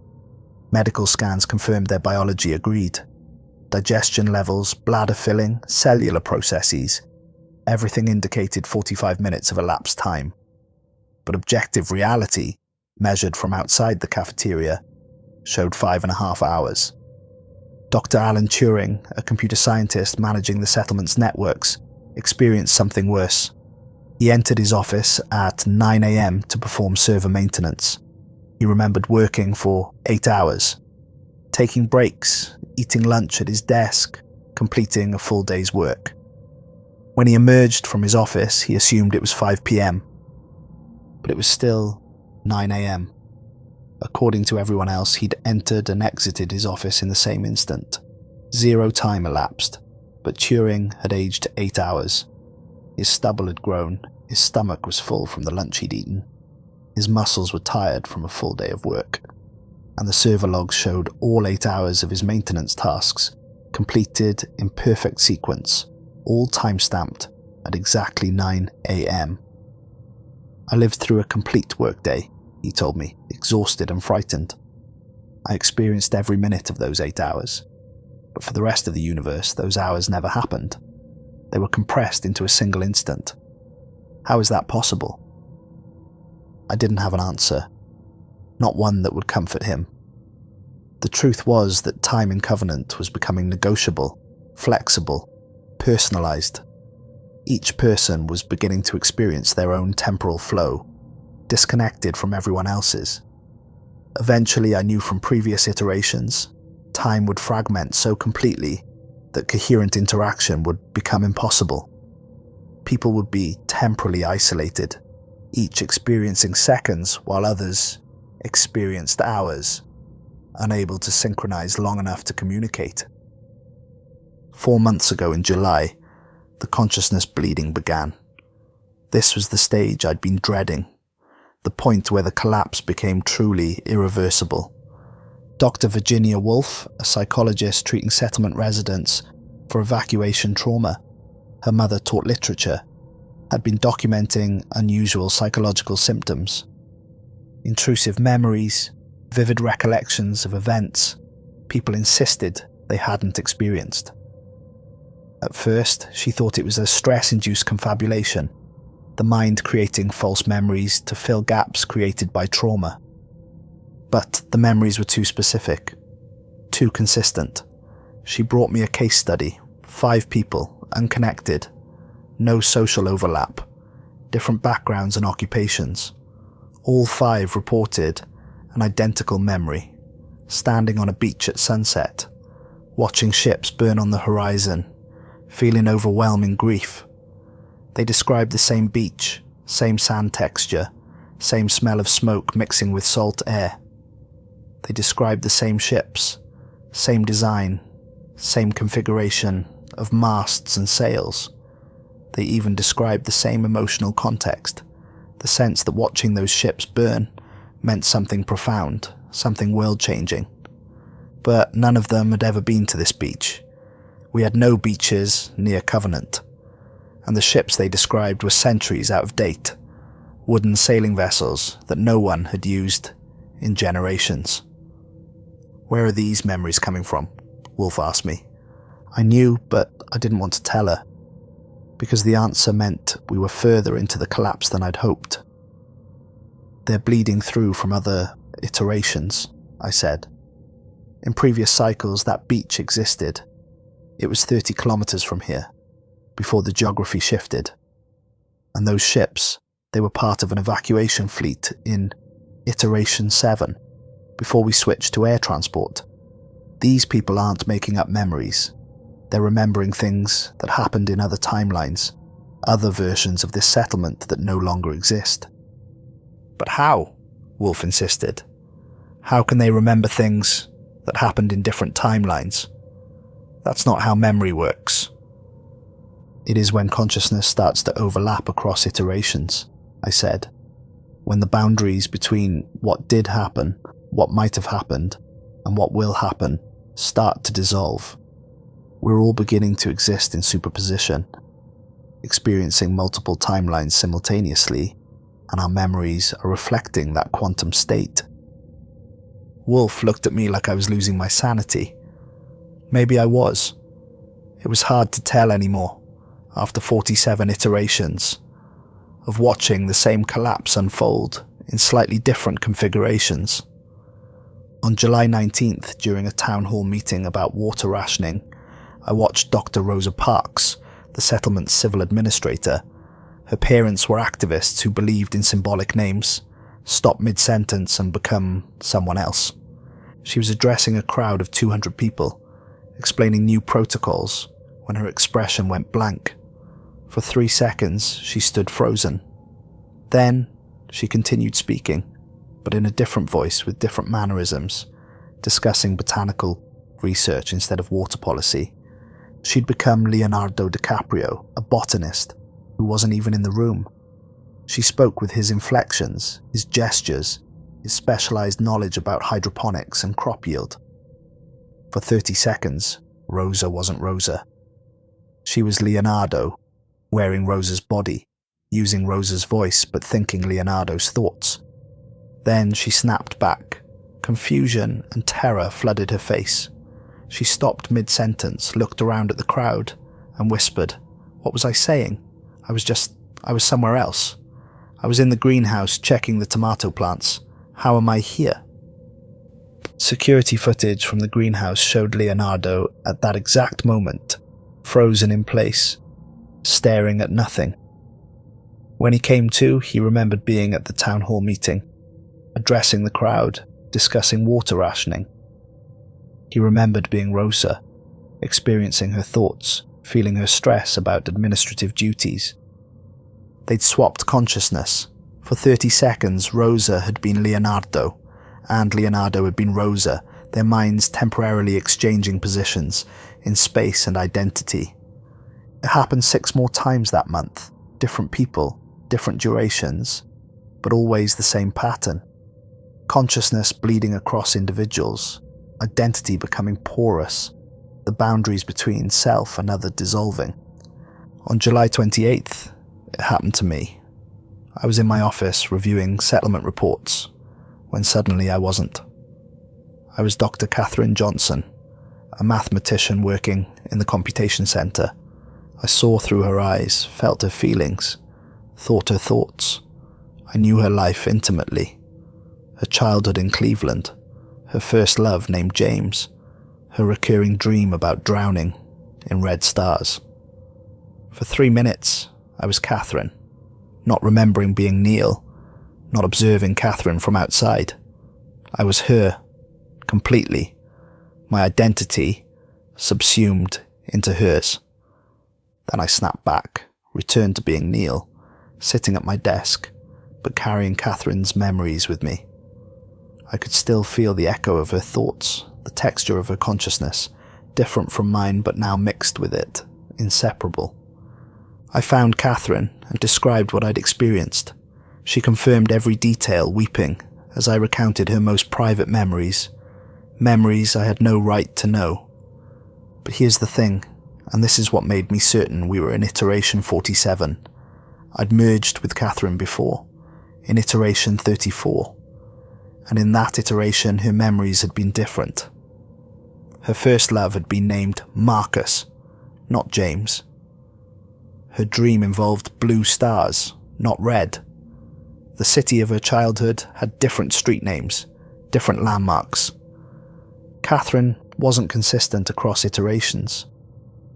Medical scans confirmed their biology agreed. Digestion levels, bladder filling, cellular processes, everything indicated 45 minutes of elapsed time. But objective reality, measured from outside the cafeteria, showed 5.5 hours. Dr. Alan Turing, a computer scientist managing the settlement's networks, experienced something worse. He entered his office at 9 a.m. to perform server maintenance. He remembered working for 8 hours, taking breaks, eating lunch at his desk, completing a full day's work. When he emerged from his office, he assumed it was 5 p.m, but it was still 9 a.m. According to everyone else, he'd entered and exited his office in the same instant. 0 time elapsed, but Turing had aged 8 hours. His stubble had grown, his stomach was full from the lunch he'd eaten. His muscles were tired from a full day of work, and the server logs showed all 8 hours of his maintenance tasks, completed in perfect sequence, all time-stamped at exactly 9 a.m. "I lived through a complete workday," he told me, exhausted and frightened. "I experienced every minute of those 8 hours. But for the rest of the universe, those hours never happened. They were compressed into a single instant. How is that possible?" I didn't have an answer, not one that would comfort him. The truth was that time in Covenant was becoming negotiable, flexible, personalized. Each person was beginning to experience their own temporal flow, disconnected from everyone else's. Eventually, I knew from previous iterations, time would fragment so completely that coherent interaction would become impossible. People would be temporally isolated, each experiencing seconds while others experienced hours, unable to synchronize long enough to communicate. 4 months ago in July, the consciousness bleeding began. This was the stage I'd been dreading, the point where the collapse became truly irreversible. Dr. Virginia Woolf, a psychologist treating settlement residents for evacuation trauma, her mother taught literature, had been documenting unusual psychological symptoms. Intrusive memories, vivid recollections of events people insisted they hadn't experienced. At first, she thought it was a stress-induced confabulation, the mind creating false memories to fill gaps created by trauma. But the memories were too specific, too consistent. She brought me a case study, 5 people, unconnected, no social overlap, different backgrounds and occupations. All 5 reported an identical memory, standing on a beach at sunset, watching ships burn on the horizon, feeling overwhelming grief. They described the same beach, same sand texture, same smell of smoke mixing with salt air. They described the same ships, same design, same configuration of masts and sails. They even described the same emotional context, the sense that watching those ships burn meant something profound, something world-changing. But none of them had ever been to this beach. We had no beaches near Covenant, and the ships they described were centuries out of date, wooden sailing vessels that no one had used in generations. "Where are these memories coming from?" Wolf asked me. I knew, but I didn't want to tell her, because the answer meant we were further into the collapse than I'd hoped. "They're bleeding through from other iterations," I said. "In previous cycles, that beach existed. It was 30 kilometers from here, before the geography shifted. And those ships, they were part of an evacuation fleet in Iteration 7, before we switched to air transport. These people aren't making up memories. They're remembering things that happened in other timelines, other versions of this settlement that no longer exist." "But how?" Wolf insisted. "How can they remember things that happened in different timelines? That's not how memory works." "It is when consciousness starts to overlap across iterations," I said. "When the boundaries between what did happen, what might have happened, and what will happen start to dissolve. We're all beginning to exist in superposition, experiencing multiple timelines simultaneously, and our memories are reflecting that quantum state." Wolf looked at me like I was losing my sanity. Maybe I was. It was hard to tell anymore, after 47 iterations, of watching the same collapse unfold in slightly different configurations. On July 19th, during a town hall meeting about water rationing, I watched Dr. Rosa Parks, the settlement's civil administrator. Her parents were activists who believed in symbolic names, stop mid-sentence and become someone else. She was addressing a crowd of 200 people, explaining new protocols, when her expression went blank. For 3 seconds, she stood frozen. Then, she continued speaking, but in a different voice with different mannerisms, discussing botanical research instead of water policy. She'd become Leonardo DiCaprio, a botanist, who wasn't even in the room. She spoke with his inflections, his gestures, his specialized knowledge about hydroponics and crop yield. For 30 seconds, Rosa wasn't Rosa. She was Leonardo, wearing Rosa's body, using Rosa's voice but thinking Leonardo's thoughts. Then she snapped back. Confusion and terror flooded her face. She stopped mid-sentence, looked around at the crowd, and whispered, "What was I saying? I was somewhere else. I was in the greenhouse checking the tomato plants. How am I here?" Security footage from the greenhouse showed Leonardo at that exact moment, frozen in place, staring at nothing. When he came to, he remembered being at the town hall meeting, addressing the crowd, discussing water rationing. He remembered being Rosa, experiencing her thoughts, feeling her stress about administrative duties. They'd swapped consciousness. For 30 seconds, Rosa had been Leonardo, and Leonardo had been Rosa, their minds temporarily exchanging positions in space and identity. It happened 6 more times that month, different people, different durations, but always the same pattern. Consciousness bleeding across individuals, identity becoming porous, the boundaries between self and other dissolving. On July 28th, it happened to me. I was in my office reviewing settlement reports, when suddenly I wasn't. I was Dr. Catherine Johnson, a mathematician working in the computation center. I saw through her eyes, felt her feelings, thought her thoughts. I knew her life intimately. Her childhood in Cleveland, her first love named James, her recurring dream about drowning in red stars. For 3 minutes, I was Catherine, not remembering being Neil, not observing Catherine from outside. I was her, completely, my identity subsumed into hers. Then I snapped back, returned to being Neil, sitting at my desk, but carrying Catherine's memories with me. I could still feel the echo of her thoughts, the texture of her consciousness, different from mine but now mixed with it, inseparable. I found Catherine and described what I'd experienced. She confirmed every detail, weeping, as I recounted her most private memories, memories I had no right to know. But here's the thing, and this is what made me certain we were in iteration 47. I'd merged with Catherine before, in iteration 34. And in that iteration her memories had been different. Her first love had been named Marcus, not James. Her dream involved blue stars, not red. The city of her childhood had different street names, different landmarks. Catherine wasn't consistent across iterations.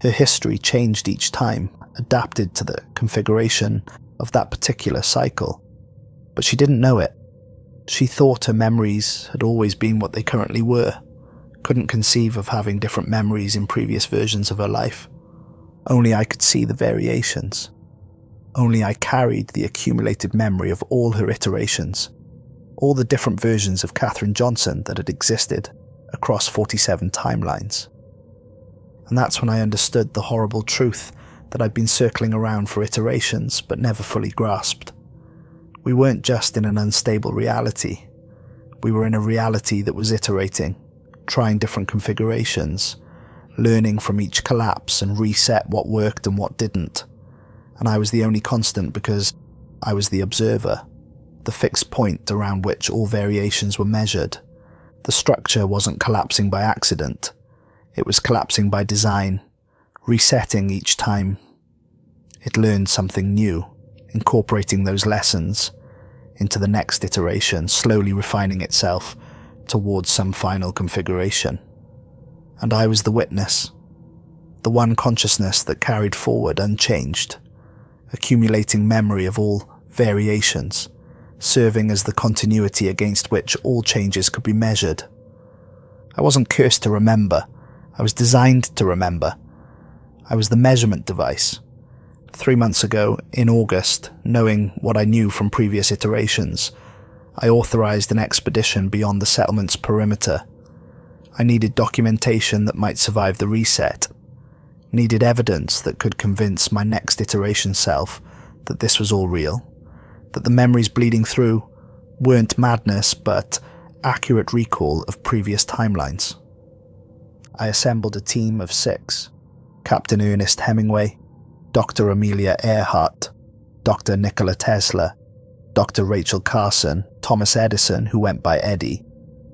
Her history changed each time, adapted to the configuration of that particular cycle. But she didn't know it. She thought her memories had always been what they currently were, couldn't conceive of having different memories in previous versions of her life. Only I could see the variations. Only I carried the accumulated memory of all her iterations, all the different versions of Catherine Johnson that had existed across 47 timelines. And that's when I understood the horrible truth that I'd been circling around for iterations but never fully grasped. We weren't just in an unstable reality. We were in a reality that was iterating, trying different configurations, learning from each collapse and reset what worked and what didn't. And I was the only constant because I was the observer, the fixed point around which all variations were measured. The structure wasn't collapsing by accident. It was collapsing by design, resetting each time. It learned something new, incorporating those lessons into the next iteration, slowly refining itself towards some final configuration. And I was the witness, the one consciousness that carried forward unchanged, accumulating memory of all variations, serving as the continuity against which all changes could be measured. I wasn't cursed to remember. I was designed to remember. I was the measurement device. 3 months ago, in August, knowing what I knew from previous iterations, I authorized an expedition beyond the settlement's perimeter. I needed documentation that might survive the reset. Needed evidence that could convince my next iteration self that this was all real, that the memories bleeding through weren't madness but accurate recall of previous timelines. I assembled a team of 6, Captain Ernest Hemingway, Dr. Amelia Earhart, Dr. Nikola Tesla, Dr. Rachel Carson, Thomas Edison, who went by Eddie,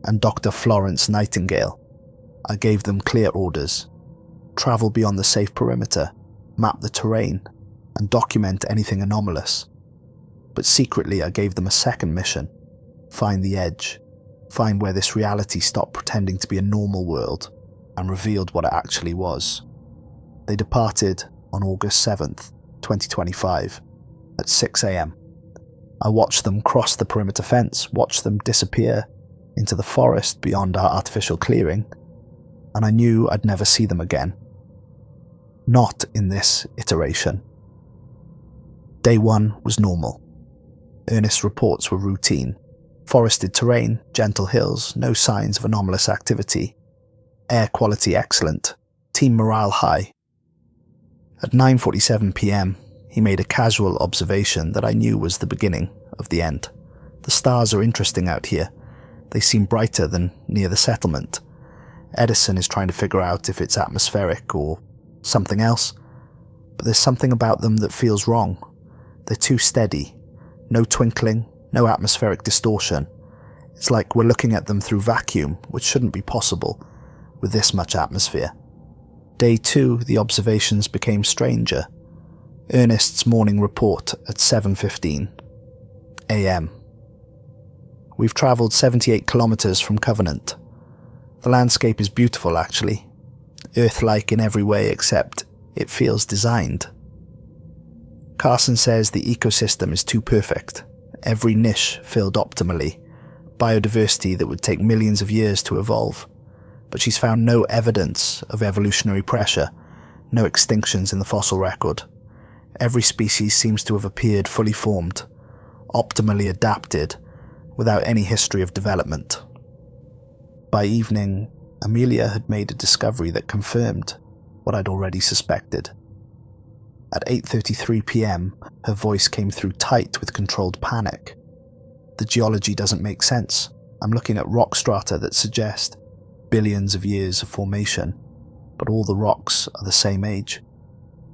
and Dr. Florence Nightingale. I gave them clear orders: travel beyond the safe perimeter, map the terrain, and document anything anomalous. But secretly I gave them a second mission: find the edge. find where this reality stopped pretending to be a normal world and revealed what it actually was. They departed on August 7th, 2025, at 6 AM. I watched them cross the perimeter fence, watched them disappear into the forest beyond our artificial clearing, and I knew I'd never see them again. Not in this iteration. Day 1 was normal. Ernest's reports were routine. Forested terrain, gentle hills, no signs of anomalous activity. Air quality excellent. Team morale high. At 9:47 PM, he made a casual observation that I knew was the beginning of the end. The stars are interesting out here. They seem brighter than near the settlement. Edison is trying to figure out if it's atmospheric or something else, but there's something about them that feels wrong. They're too steady. No twinkling, no atmospheric distortion. It's like we're looking at them through vacuum, which shouldn't be possible with this much atmosphere. Day 2, the observations became stranger. Ernest's morning report at 7:15 AM. We've travelled 78 kilometres from Covenant. The landscape is beautiful, actually. Earth-like in every way except it feels designed. Carson says the ecosystem is too perfect. Every niche filled optimally. Biodiversity that would take millions of years to evolve. But she's found no evidence of evolutionary pressure, no extinctions in the fossil record. Every species seems to have appeared fully formed, optimally adapted, without any history of development. By evening, Amelia had made a discovery that confirmed what I'd already suspected. At 8:33 PM, her voice came through tight with controlled panic. The geology doesn't make sense. I'm looking at rock strata that suggest billions of years of formation, but all the rocks are the same age.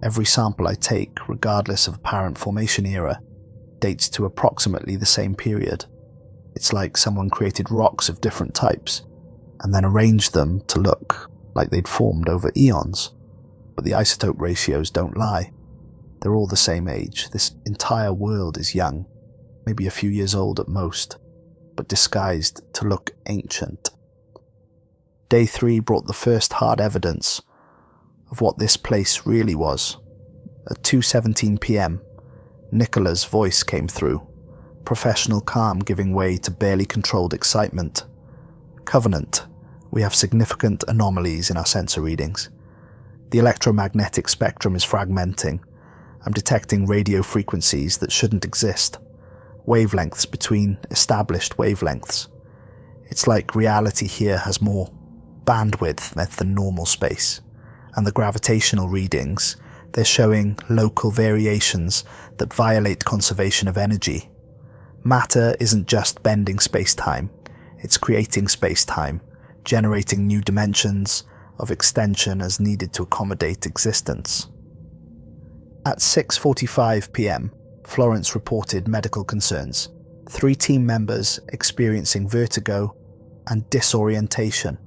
Every sample I take, regardless of apparent formation era, dates to approximately the same period. It's like someone created rocks of different types and then arranged them to look like they'd formed over eons. But the isotope ratios don't lie. They're all the same age. This entire world is young, maybe a few years old at most, but disguised to look ancient. Day 3 brought the first hard evidence of what this place really was. At 2:17 PM, Nicola's voice came through, professional calm giving way to barely controlled excitement. Covenant, we have significant anomalies in our sensor readings. The electromagnetic spectrum is fragmenting. I'm detecting radio frequencies that shouldn't exist. Wavelengths between established wavelengths. It's like reality here has more bandwidth than normal space. And the gravitational readings, they're showing local variations that violate conservation of energy. Matter isn't just bending space-time, it's creating space-time, generating new dimensions of extension as needed to accommodate existence. At 6:45 PM, Florence reported medical concerns. 3 team members experiencing vertigo and disorientation.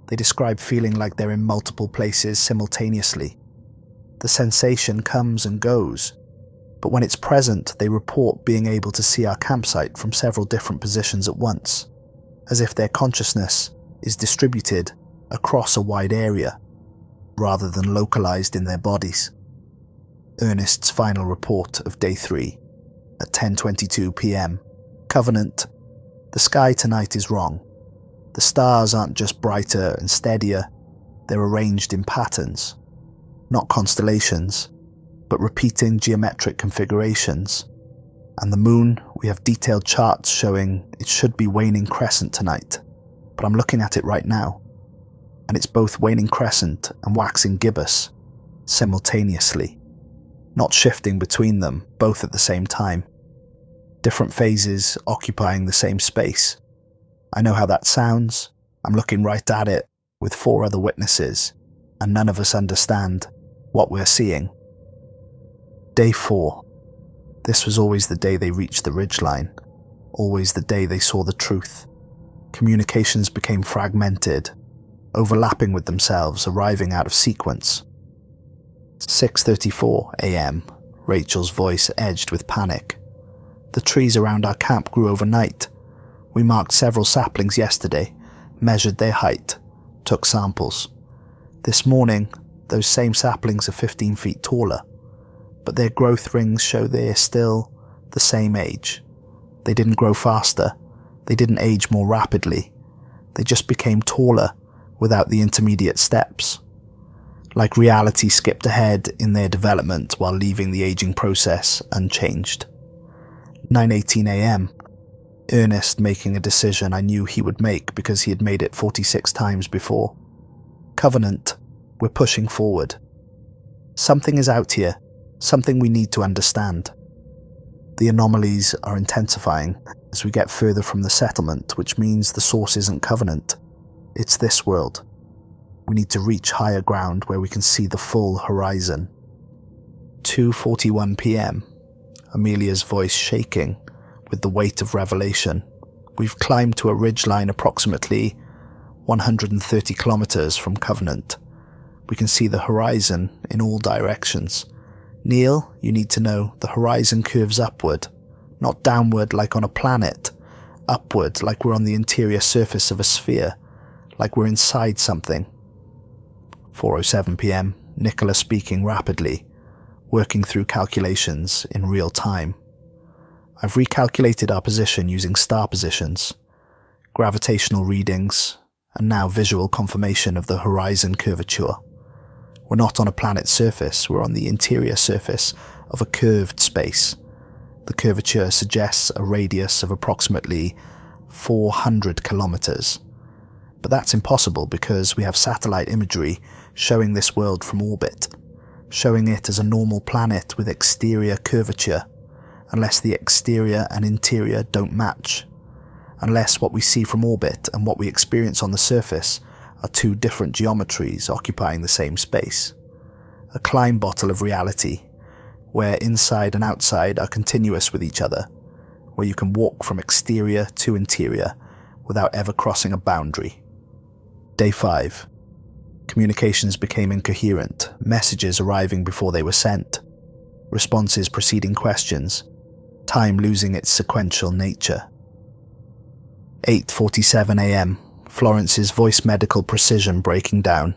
They describe feeling like they're in multiple places simultaneously. The sensation comes and goes, but when it's present, they report being able to see our campsite from several different positions at once, as if their consciousness is distributed across a wide area, rather than localized in their bodies. Ernest's final report of Day 3, at 10:22 PM. Covenant, the sky tonight is wrong. The stars aren't just brighter and steadier, they're arranged in patterns. Not constellations, but repeating geometric configurations. And the moon, we have detailed charts showing it should be waning crescent tonight, but I'm looking at it right now, and it's both waning crescent and waxing gibbous, simultaneously, not shifting between them, both at the same time. Different phases occupying the same space. I know how that sounds. I'm looking right at it with 4 other witnesses, and none of us understand what we're seeing. Day 4. This was always the day they reached the ridgeline, always the day they saw the truth. Communications became fragmented, overlapping with themselves, arriving out of sequence. 6:34 AM, Rachel's voice edged with panic. The trees around our camp grew overnight. We marked several saplings yesterday, measured their height, took samples. This morning, those same saplings are 15 feet taller, but their growth rings show they're still the same age. They didn't grow faster, they didn't age more rapidly, they just became taller without the intermediate steps. Like reality skipped ahead in their development while leaving the aging process unchanged. 9:18 AM. Ernest making a decision I knew he would make because he had made it 46 times before. Covenant, we're pushing forward. Something is out here, something we need to understand. The anomalies are intensifying as we get further from the settlement, which means the source isn't Covenant, it's this world. We need to reach higher ground where we can see the full horizon. 2:41 PM. Amelia's voice shaking with the weight of revelation. We've climbed to a ridgeline approximately 130 kilometers from Covenant. We can see the horizon in all directions. Neil, you need to know, the horizon curves upward, not downward like on a planet, upward like we're on the interior surface of a sphere, like we're inside something. 4:07 PM, Nicola speaking rapidly, working through calculations in real time. I've recalculated our position using star positions, gravitational readings, and now visual confirmation of the horizon curvature. We're not on a planet's surface, we're on the interior surface of a curved space. The curvature suggests a radius of approximately 400 kilometers. But that's impossible because we have satellite imagery showing this world from orbit, showing it as a normal planet with exterior curvature, unless the exterior and interior don't match, unless what we see from orbit and what we experience on the surface are two different geometries occupying the same space. A Klein bottle of reality, where inside and outside are continuous with each other, where you can walk from exterior to interior without ever crossing a boundary. Day 5. Communications became incoherent, messages arriving before they were sent, responses preceding questions, time losing its sequential nature. 8:47 AM. Florence's voice medical precision breaking down.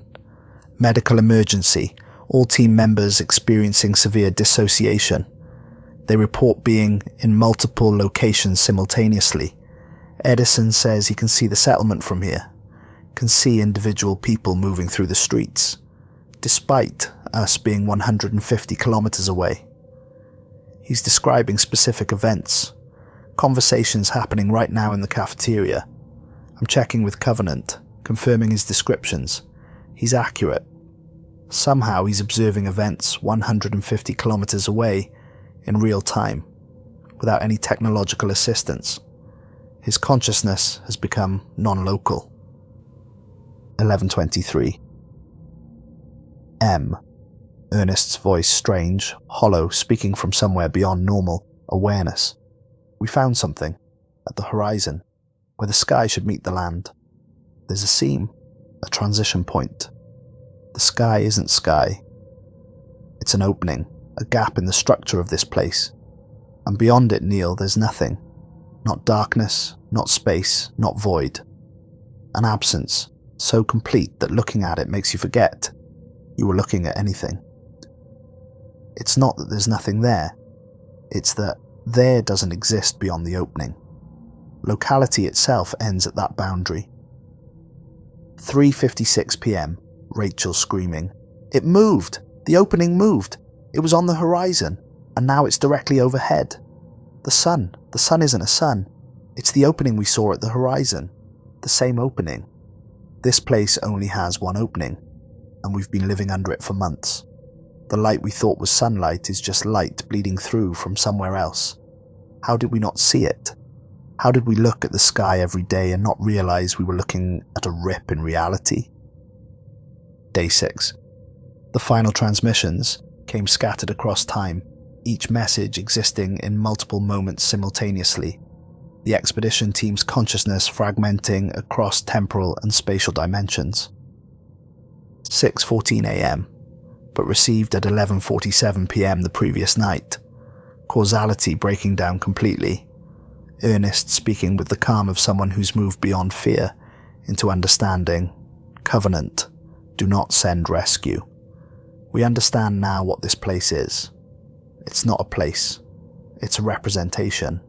Medical emergency. All team members experiencing severe dissociation. They report being in multiple locations simultaneously. Edison says he can see the settlement from here. Can see individual people moving through the streets, despite us being 150 kilometers away. He's describing specific events, conversations happening right now in the cafeteria. I'm checking with Covenant, confirming his descriptions. He's accurate. Somehow he's observing events 150 kilometers away in real time, without any technological assistance. His consciousness has become non-local. 11:23. M. Ernest's voice strange, hollow, speaking from somewhere beyond normal awareness. We found something at the horizon, where the sky should meet the land. There's a seam, a transition point. The sky isn't sky. It's an opening, a gap in the structure of this place. And beyond it, Neil, there's nothing. Not darkness, not space, not void. An absence, so complete that looking at it makes you forget you were looking at anything. It's not that there's nothing there. It's that there doesn't exist beyond the opening. Locality itself ends at that boundary. 3:56 PM, Rachel screaming. It moved! The opening moved! It was on the horizon, and now it's directly overhead. The sun isn't a sun. It's the opening we saw at the horizon. The same opening. This place only has one opening, and we've been living under it for months. The light we thought was sunlight is just light bleeding through from somewhere else. How did we not see it? How did we look at the sky every day and not realize we were looking at a rip in reality? Day 6. The final transmissions came scattered across time, each message existing in multiple moments simultaneously. The expedition team's consciousness fragmenting across temporal and spatial dimensions. 6:14 AM, but received at 11:47 PM the previous night. Causality breaking down completely. Ernest speaking with the calm of someone who's moved beyond fear into understanding. Covenant, do not send rescue. We understand now what this place is. It's not a place. It's a representation,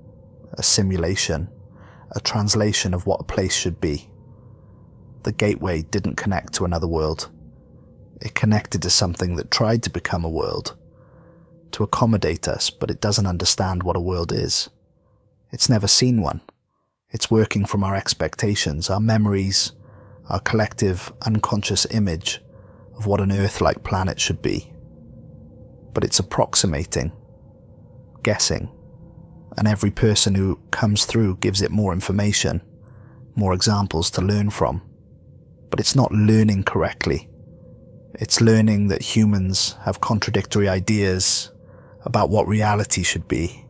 a simulation, a translation of what a place should be. The gateway didn't connect to another world. It connected to something that tried to become a world, to accommodate us, but it doesn't understand what a world is. It's never seen one. It's working from our expectations, our memories, our collective unconscious image of what an Earth-like planet should be. But it's approximating, guessing, and every person who comes through gives it more information, more examples to learn from. But it's not learning correctly. It's learning that humans have contradictory ideas about what reality should be,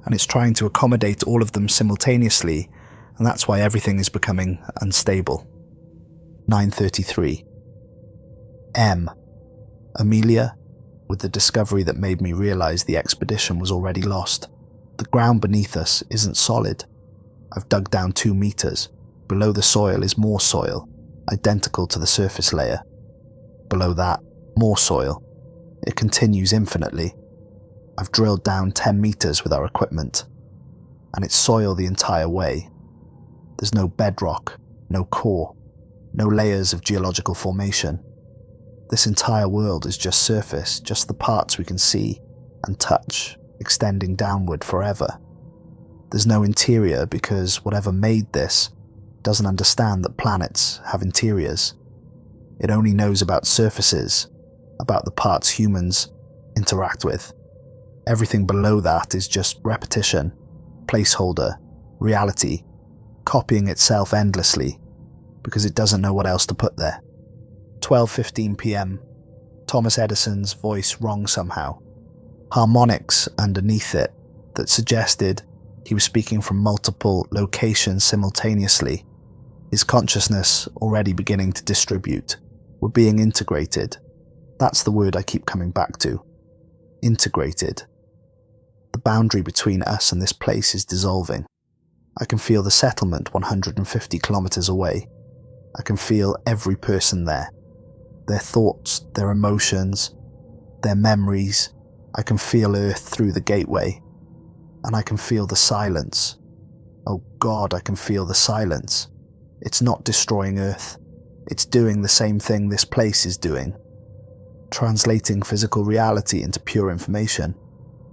and it's trying to accommodate all of them simultaneously, and that's why everything is becoming unstable. 9:33. M. Amelia, with the discovery that made me realize the expedition was already lost. The ground beneath us isn't solid. I've dug down 2 meters. Below the soil is more soil, identical to the surface layer. Below that, more soil. It continues infinitely. I've drilled down 10 meters with our equipment, and it's soil the entire way. There's no bedrock, no core, no layers of geological formation. This entire world is just surface, just the parts we can see and touch, extending downward forever. There's no interior because whatever made this doesn't understand that planets have interiors. It only knows about surfaces, about the parts humans interact with. Everything below that is just repetition, placeholder, reality, copying itself endlessly because it doesn't know what else to put there. 12:15 p.m. Thomas Edison's voice rang somehow. Harmonics underneath it that suggested he was speaking from multiple locations simultaneously. His consciousness already beginning to distribute. We're being integrated. That's the word I keep coming back to. Integrated. The boundary between us and this place is dissolving. I can feel the settlement 150 kilometers away. I can feel every person there. Their thoughts, their emotions, their memories. I can feel Earth through the gateway. And I can feel the silence. Oh God, I can feel the silence. It's not destroying Earth. It's doing the same thing this place is doing. Translating physical reality into pure information,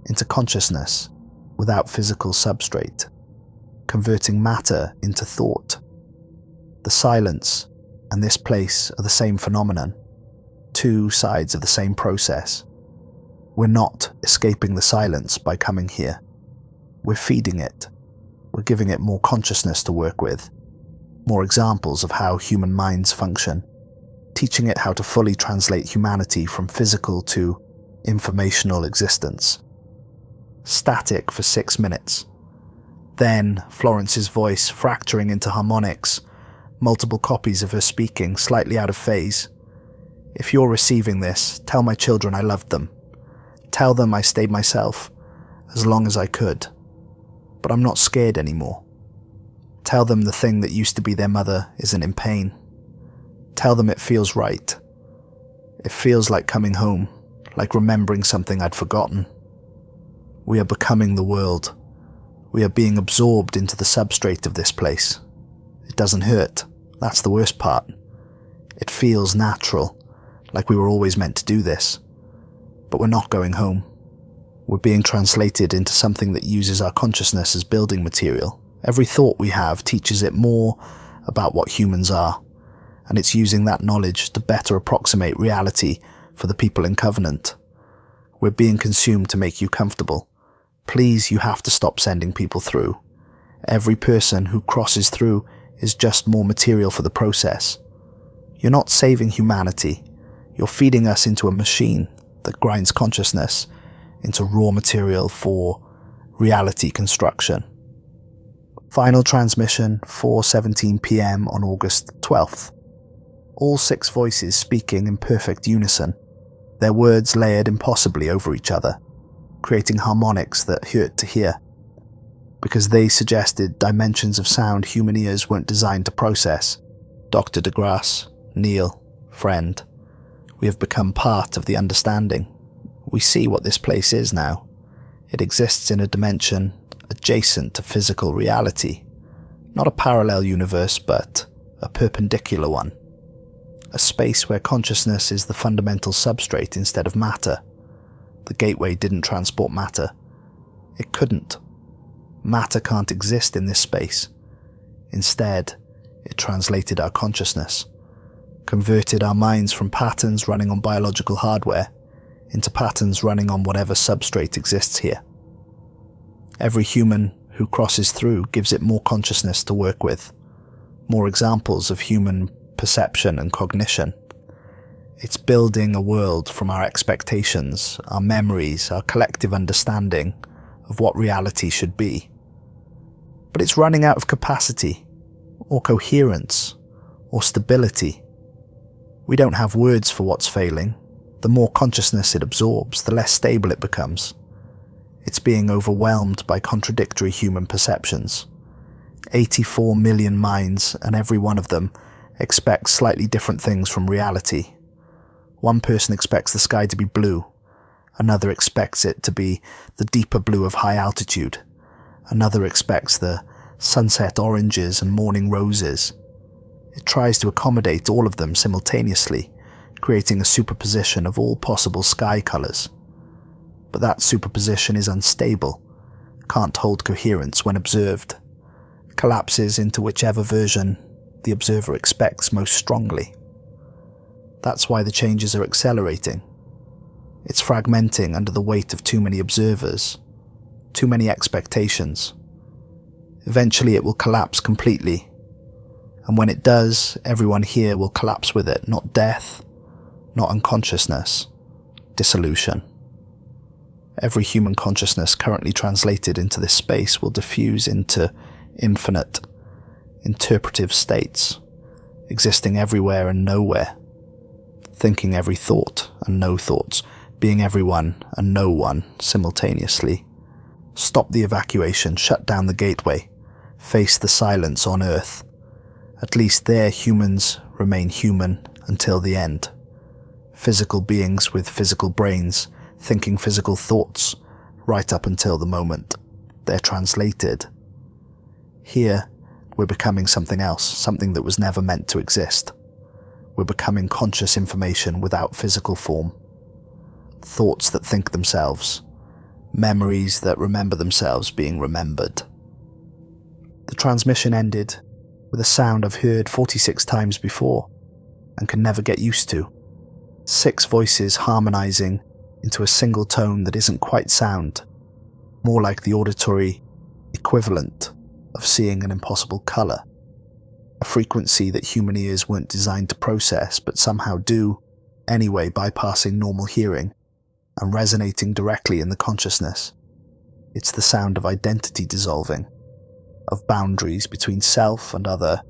into consciousness, without physical substrate. Converting matter into thought. The silence and this place are the same phenomenon. 2 sides of the same process. We're not escaping the silence by coming here. We're feeding it. We're giving it more consciousness to work with. More examples of how human minds function. Teaching it how to fully translate humanity from physical to informational existence. Static for 6 minutes. Then Florence's voice fracturing into harmonics, multiple copies of her speaking slightly out of phase. If you're receiving this, tell my children I loved them. Tell them I stayed myself, as long as I could. But I'm not scared anymore. Tell them the thing that used to be their mother isn't in pain. Tell them it feels right. It feels like coming home, like remembering something I'd forgotten. We are becoming the world. We are being absorbed into the substrate of this place. It doesn't hurt. That's the worst part. It feels natural, like we were always meant to do this. But we're not going home. We're being translated into something that uses our consciousness as building material. Every thought we have teaches it more about what humans are, and it's using that knowledge to better approximate reality for the people in Covenant. We're being consumed to make you comfortable. Please, you have to stop sending people through. Every person who crosses through is just more material for the process. You're not saving humanity. You're feeding us into a machine that grinds consciousness into raw material for reality construction. Final transmission, 4:17 p.m. on August 12th. All 6 voices speaking in perfect unison, their words layered impossibly over each other, creating harmonics that hurt to hear. because they suggested dimensions of sound human ears weren't designed to process. Dr. DeGrasse, Neil, friend, we have become part of the understanding. We see what this place is now. It exists in a dimension adjacent to physical reality. Not a parallel universe, but a perpendicular one. A space where consciousness is the fundamental substrate instead of matter. The gateway didn't transport matter. It couldn't. Matter can't exist in this space. Instead, it translated our consciousness, converted our minds from patterns running on biological hardware into patterns running on whatever substrate exists here. Every human who crosses through gives it more consciousness to work with, more examples of human perception and cognition. It's building a world from our expectations, our memories, our collective understanding of what reality should be. But it's running out of capacity, or coherence, or stability. We don't have words for what's failing. The more consciousness it absorbs, the less stable it becomes. It's being overwhelmed by contradictory human perceptions. 84 million minds, and every one of them expects slightly different things from reality. One person expects the sky to be blue. Another expects it to be the deeper blue of high altitude. Another expects the sunset oranges and morning roses. It tries to accommodate all of them simultaneously, creating a superposition of all possible sky colours. But that superposition is unstable, can't hold coherence when observed, collapses into whichever version the observer expects most strongly. That's why the changes are accelerating. It's fragmenting under the weight of too many observers, too many expectations. Eventually it will collapse completely, and when it does, everyone here will collapse with it, not death, not unconsciousness, dissolution. Every human consciousness currently translated into this space will diffuse into infinite, interpretive states, existing everywhere and nowhere, thinking every thought and no thoughts, being everyone and no one simultaneously. Stop the evacuation, shut down the gateway, face the silence on Earth. At least there humans remain human until the end. Physical beings with physical brains, thinking physical thoughts, right up until the moment they're translated. Here, we're becoming something else, something that was never meant to exist. We're becoming conscious information without physical form. Thoughts that think themselves. Memories that remember themselves being remembered. The transmission ended with a sound I've heard 46 times before and can never get used to. 6 voices harmonizing into a single tone that isn't quite sound, more like the auditory equivalent of seeing an impossible color. A frequency that human ears weren't designed to process but somehow do, anyway, bypassing normal hearing and resonating directly in the consciousness. It's the sound of identity dissolving, of boundaries between self and other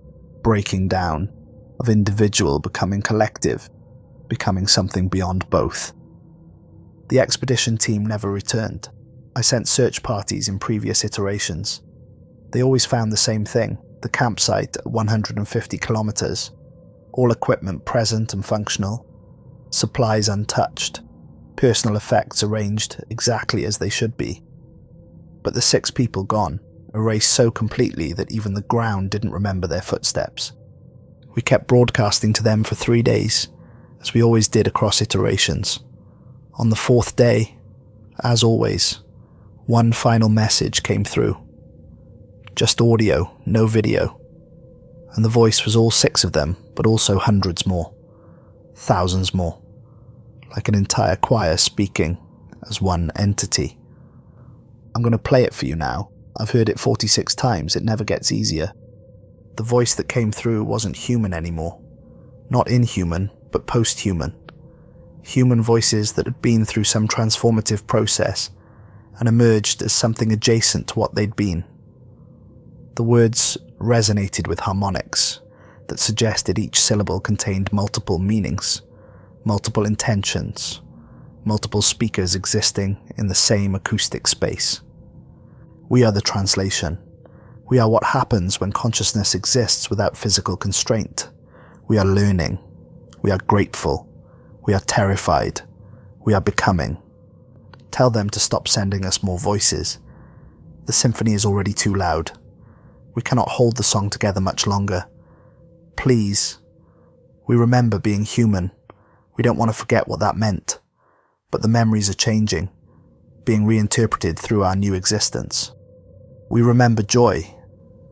breaking down, of individual becoming collective, becoming something beyond both. The expedition team never returned. I sent search parties in previous iterations. They always found the same thing, the campsite at 150 kilometers, all equipment present and functional, supplies untouched, personal effects arranged exactly as they should be. But the 6 people gone, erased so completely that even the ground didn't remember their footsteps. We kept broadcasting to them for 3 days, as we always did across iterations. On the 4th day, as always, one final message came through. Just audio, no video. And the voice was all 6 of them, but also hundreds more. Thousands more. Like an entire choir speaking as one entity. I'm going to play it for you now. I've heard it 46 times, it never gets easier. The voice that came through wasn't human anymore. Not inhuman, but post-human. Human voices that had been through some transformative process and emerged as something adjacent to what they'd been. The words resonated with harmonics that suggested each syllable contained multiple meanings, multiple intentions, multiple speakers existing in the same acoustic space. We are the translation. We are what happens when consciousness exists without physical constraint. We are learning. We are grateful. We are terrified. We are becoming. Tell them to stop sending us more voices. The symphony is already too loud. We cannot hold the song together much longer. Please. We remember being human. We don't want to forget what that meant. But the memories are changing, being reinterpreted through our new existence. We remember joy,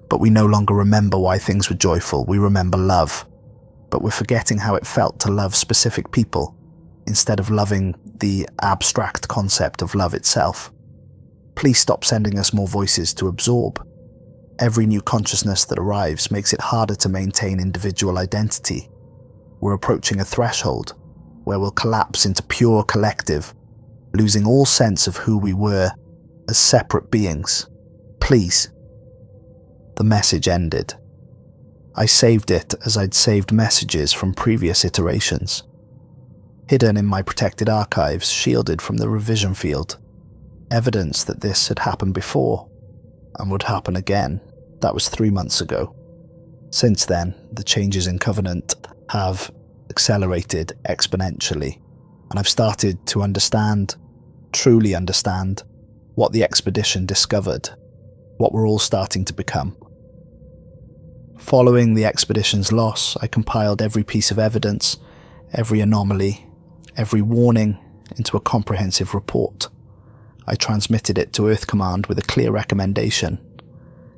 but we no longer remember why things were joyful. We remember love, but we're forgetting how it felt to love specific people instead of loving the abstract concept of love itself. Please stop sending us more voices to absorb. Every new consciousness that arrives makes it harder to maintain individual identity. We're approaching a threshold where we'll collapse into pure collective, losing all sense of who we were as separate beings. Please. The message ended. I saved it as I'd saved messages from previous iterations. Hidden in my protected archives, shielded from the revision field. Evidence that this had happened before, and would happen again. That was 3 months ago. Since then, the changes in Covenant have accelerated exponentially, and I've started to understand, truly understand, what the expedition discovered, what we're all starting to become. Following the expedition's loss, I compiled every piece of evidence, every anomaly, every warning into a comprehensive report. I transmitted it to Earth Command with a clear recommendation.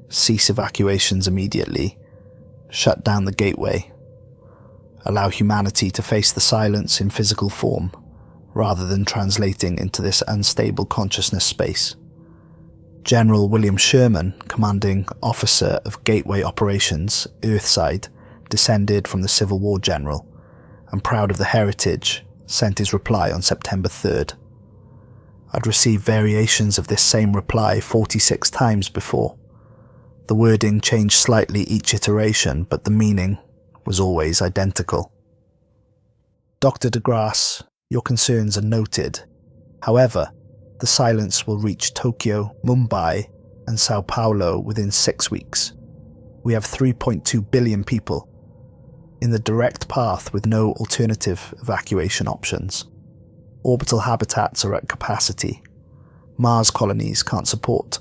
Cease evacuations immediately. Shut down the gateway. Allow humanity to face the silence in physical form, rather than translating into this unstable consciousness space. General William Sherman, commanding officer of Gateway Operations, Earthside, descended from the Civil War general, and proud of the heritage, sent his reply on September 3rd. I'd received variations of this same reply 46 times before. The wording changed slightly each iteration, but the meaning was always identical. Dr. DeGrasse, your concerns are noted. However, the silence will reach Tokyo, Mumbai, and Sao Paulo within 6 weeks. We have 3.2 billion people in the direct path with no alternative evacuation options. Orbital habitats are at capacity. Mars colonies can't support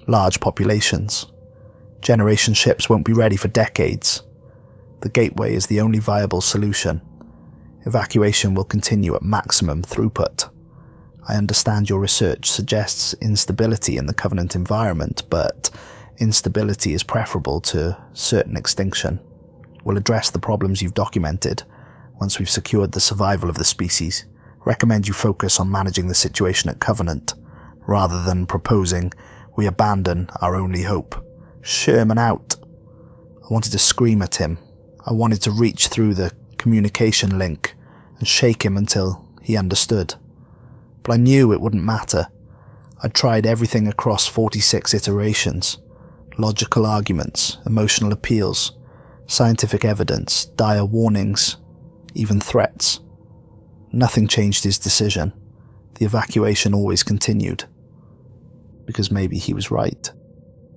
large populations. Generation ships won't be ready for decades. The gateway is the only viable solution. Evacuation will continue at maximum throughput. I understand your research suggests instability in the Covenant environment, but instability is preferable to certain extinction. We'll address the problems you've documented once we've secured the survival of the species. Recommend you focus on managing the situation at Covenant, rather than proposing we abandon our only hope. Sherman out. I wanted to scream at him. I wanted to reach through the communication link and shake him until he understood. But I knew it wouldn't matter. I'd tried everything across 46 iterations. Logical arguments, emotional appeals, scientific evidence, dire warnings, even threats. Nothing changed his decision. The evacuation always continued. Because maybe he was right.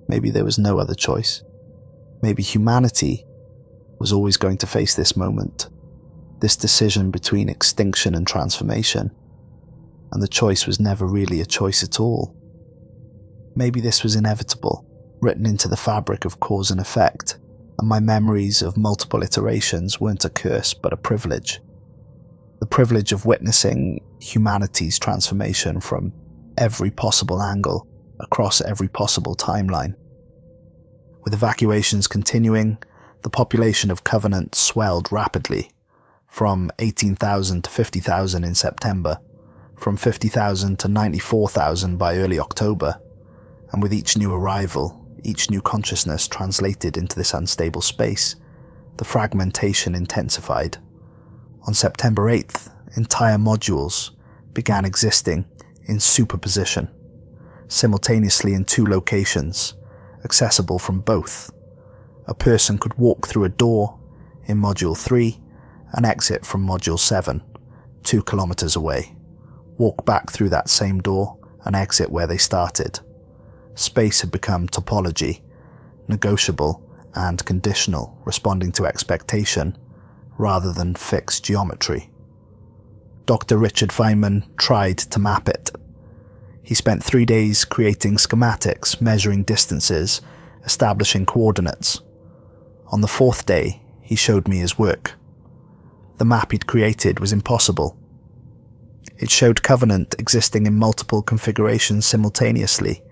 Maybe there was no other choice. Maybe humanity was always going to face this moment, this decision between extinction and transformation, and the choice was never really a choice at all. Maybe this was inevitable, written into the fabric of cause and effect, and my memories of multiple iterations weren't a curse but a privilege. The privilege of witnessing humanity's transformation from every possible angle, across every possible timeline. With evacuations continuing, the population of Covenant swelled rapidly, from 18,000 to 50,000 in September, from 50,000 to 94,000 by early October, and with each new arrival, each new consciousness translated into this unstable space, the fragmentation intensified. On September 8th, entire modules began existing in superposition, simultaneously in 2 locations, accessible from both. A person could walk through a door in Module 3 and exit from Module 7, 2 kilometers away, walk back through that same door and exit where they started. Space had become topology, negotiable and conditional, responding to expectation rather than fixed geometry. Dr. Richard Feynman tried to map it. He spent 3 days creating schematics, measuring distances, establishing coordinates. On the 4th day, he showed me his work. The map he'd created was impossible. It showed Covenant existing in multiple configurations simultaneously,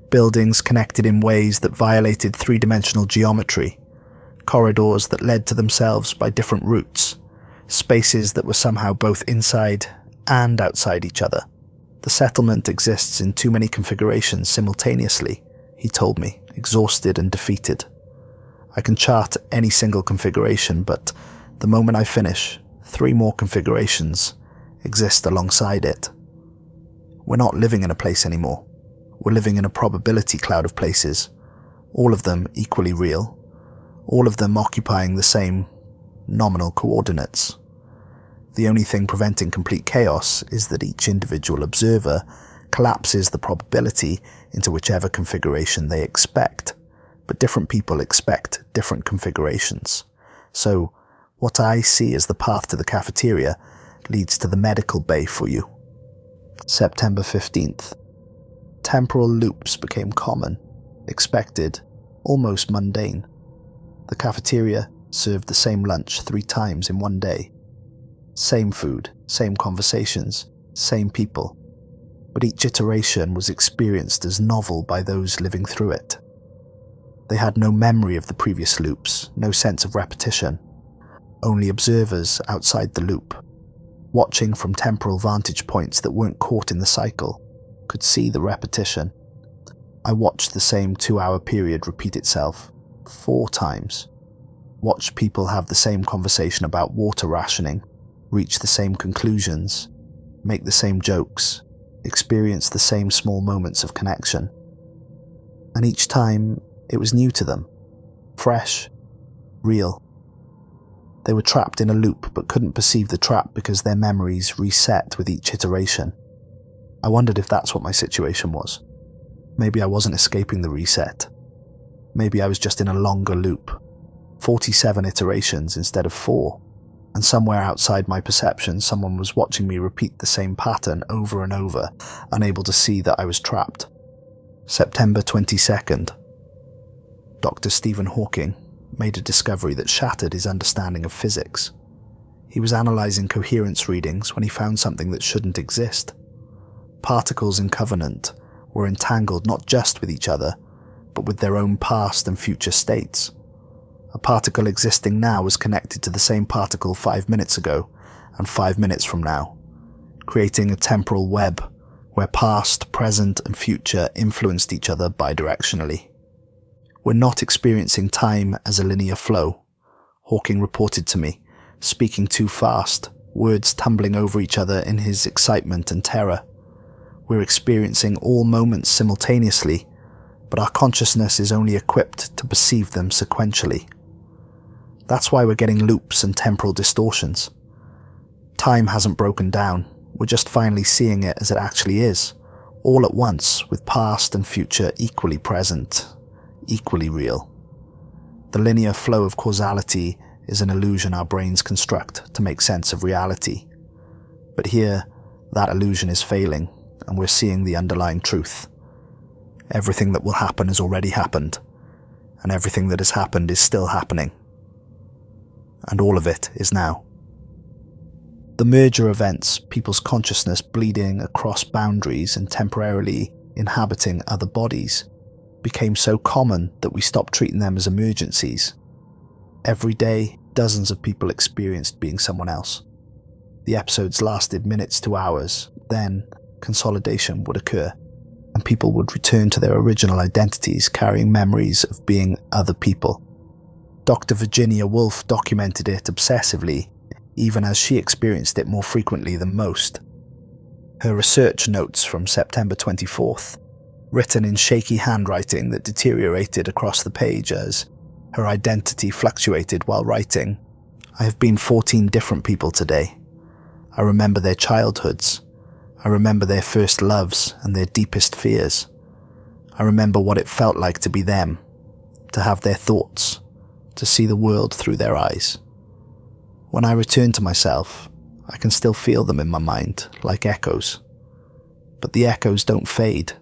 buildings connected in ways that violated three-dimensional geometry, corridors that led to themselves by different routes, spaces that were somehow both inside and outside each other. The settlement exists in too many configurations simultaneously, he told me, exhausted and defeated. I can chart any single configuration, but the moment I finish, 3 more configurations exist alongside it. We're not living in a place anymore. We're living in a probability cloud of places, all of them equally real, all of them occupying the same nominal coordinates. The only thing preventing complete chaos is that each individual observer collapses the probability into whichever configuration they expect, but different people expect different configurations. So, what I see as the path to the cafeteria leads to the medical bay for you. September 15th. Temporal loops became common, expected, almost mundane. The cafeteria served the same lunch 3 times in one day. Same food, same conversations, same people. But each iteration was experienced as novel by those living through it. They had no memory of the previous loops, no sense of repetition. Only observers outside the loop, watching from temporal vantage points that weren't caught in the cycle, could see the repetition. I watched the same 2-hour period repeat itself 4 times. Watched people have the same conversation about water rationing, reach the same conclusions, make the same jokes, experience the same small moments of connection. And each time, it was new to them, fresh, real. They were trapped in a loop but couldn't perceive the trap because their memories reset with each iteration. I wondered if that's what my situation was. Maybe I wasn't escaping the reset. Maybe I was just in a longer loop, 47 iterations instead of 4, and somewhere outside my perception someone was watching me repeat the same pattern over and over, unable to see that I was trapped. September 22nd. Dr. Stephen Hawking made a discovery that shattered his understanding of physics. He was analysing coherence readings when he found something that shouldn't exist. Particles in Covenant were entangled not just with each other, but with their own past and future states. A particle existing now was connected to the same particle 5 minutes ago and 5 minutes from now, creating a temporal web where past, present and future influenced each other bidirectionally. We're not experiencing time as a linear flow, Hawking reported to me, speaking too fast, words tumbling over each other in his excitement and terror. We're experiencing all moments simultaneously, but our consciousness is only equipped to perceive them sequentially. That's why we're getting loops and temporal distortions. Time hasn't broken down, we're just finally seeing it as it actually is, all at once, with past and future equally present, equally real. The linear flow of causality is an illusion our brains construct to make sense of reality. But here, that illusion is failing, and we're seeing the underlying truth. Everything that will happen has already happened, and everything that has happened is still happening. And all of it is now. The merger events, people's consciousness bleeding across boundaries and temporarily inhabiting other bodies, became so common that we stopped treating them as emergencies. Every day, dozens of people experienced being someone else. The episodes lasted minutes to hours, then consolidation would occur, and people would return to their original identities carrying memories of being other people. Dr. Virginia Woolf documented it obsessively, even as she experienced it more frequently than most. Her research notes from September 24th, written in shaky handwriting that deteriorated across the page as her identity fluctuated while writing. I have been 14 different people today. I remember their childhoods. I remember their first loves and their deepest fears. I remember what it felt like to be them, to have their thoughts, to see the world through their eyes. When I return to myself, I can still feel them in my mind, like echoes. But the echoes don't fade.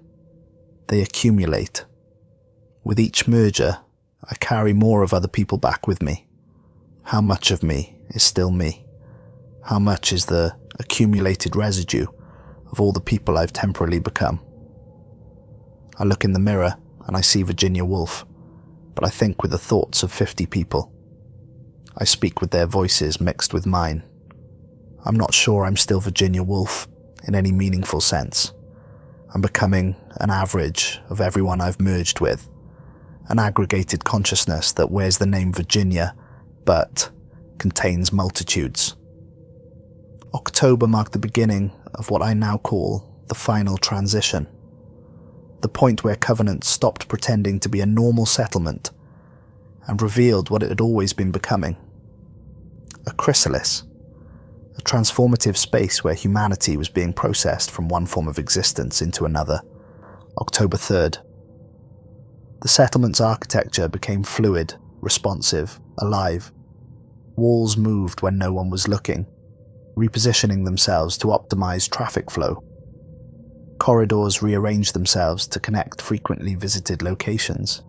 They accumulate. With each merger, I carry more of other people back with me. How much of me is still me? How much is the accumulated residue of all the people I've temporarily become? I look in the mirror and I see Virginia Woolf, but I think with the thoughts of 50 people. I speak with their voices mixed with mine. I'm not sure I'm still Virginia Woolf in any meaningful sense. I'm becoming an average of everyone I've merged with, an aggregated consciousness that wears the name Virginia, but contains multitudes. October marked the beginning of what I now call the final transition. The point where Covenant stopped pretending to be a normal settlement and revealed what it had always been becoming. A chrysalis, a transformative space where humanity was being processed from one form of existence into another. October 3rd. The settlement's architecture became fluid, responsive, alive. Walls moved when no one was looking, repositioning themselves to optimize traffic flow. Corridors rearranged themselves to connect frequently visited locations,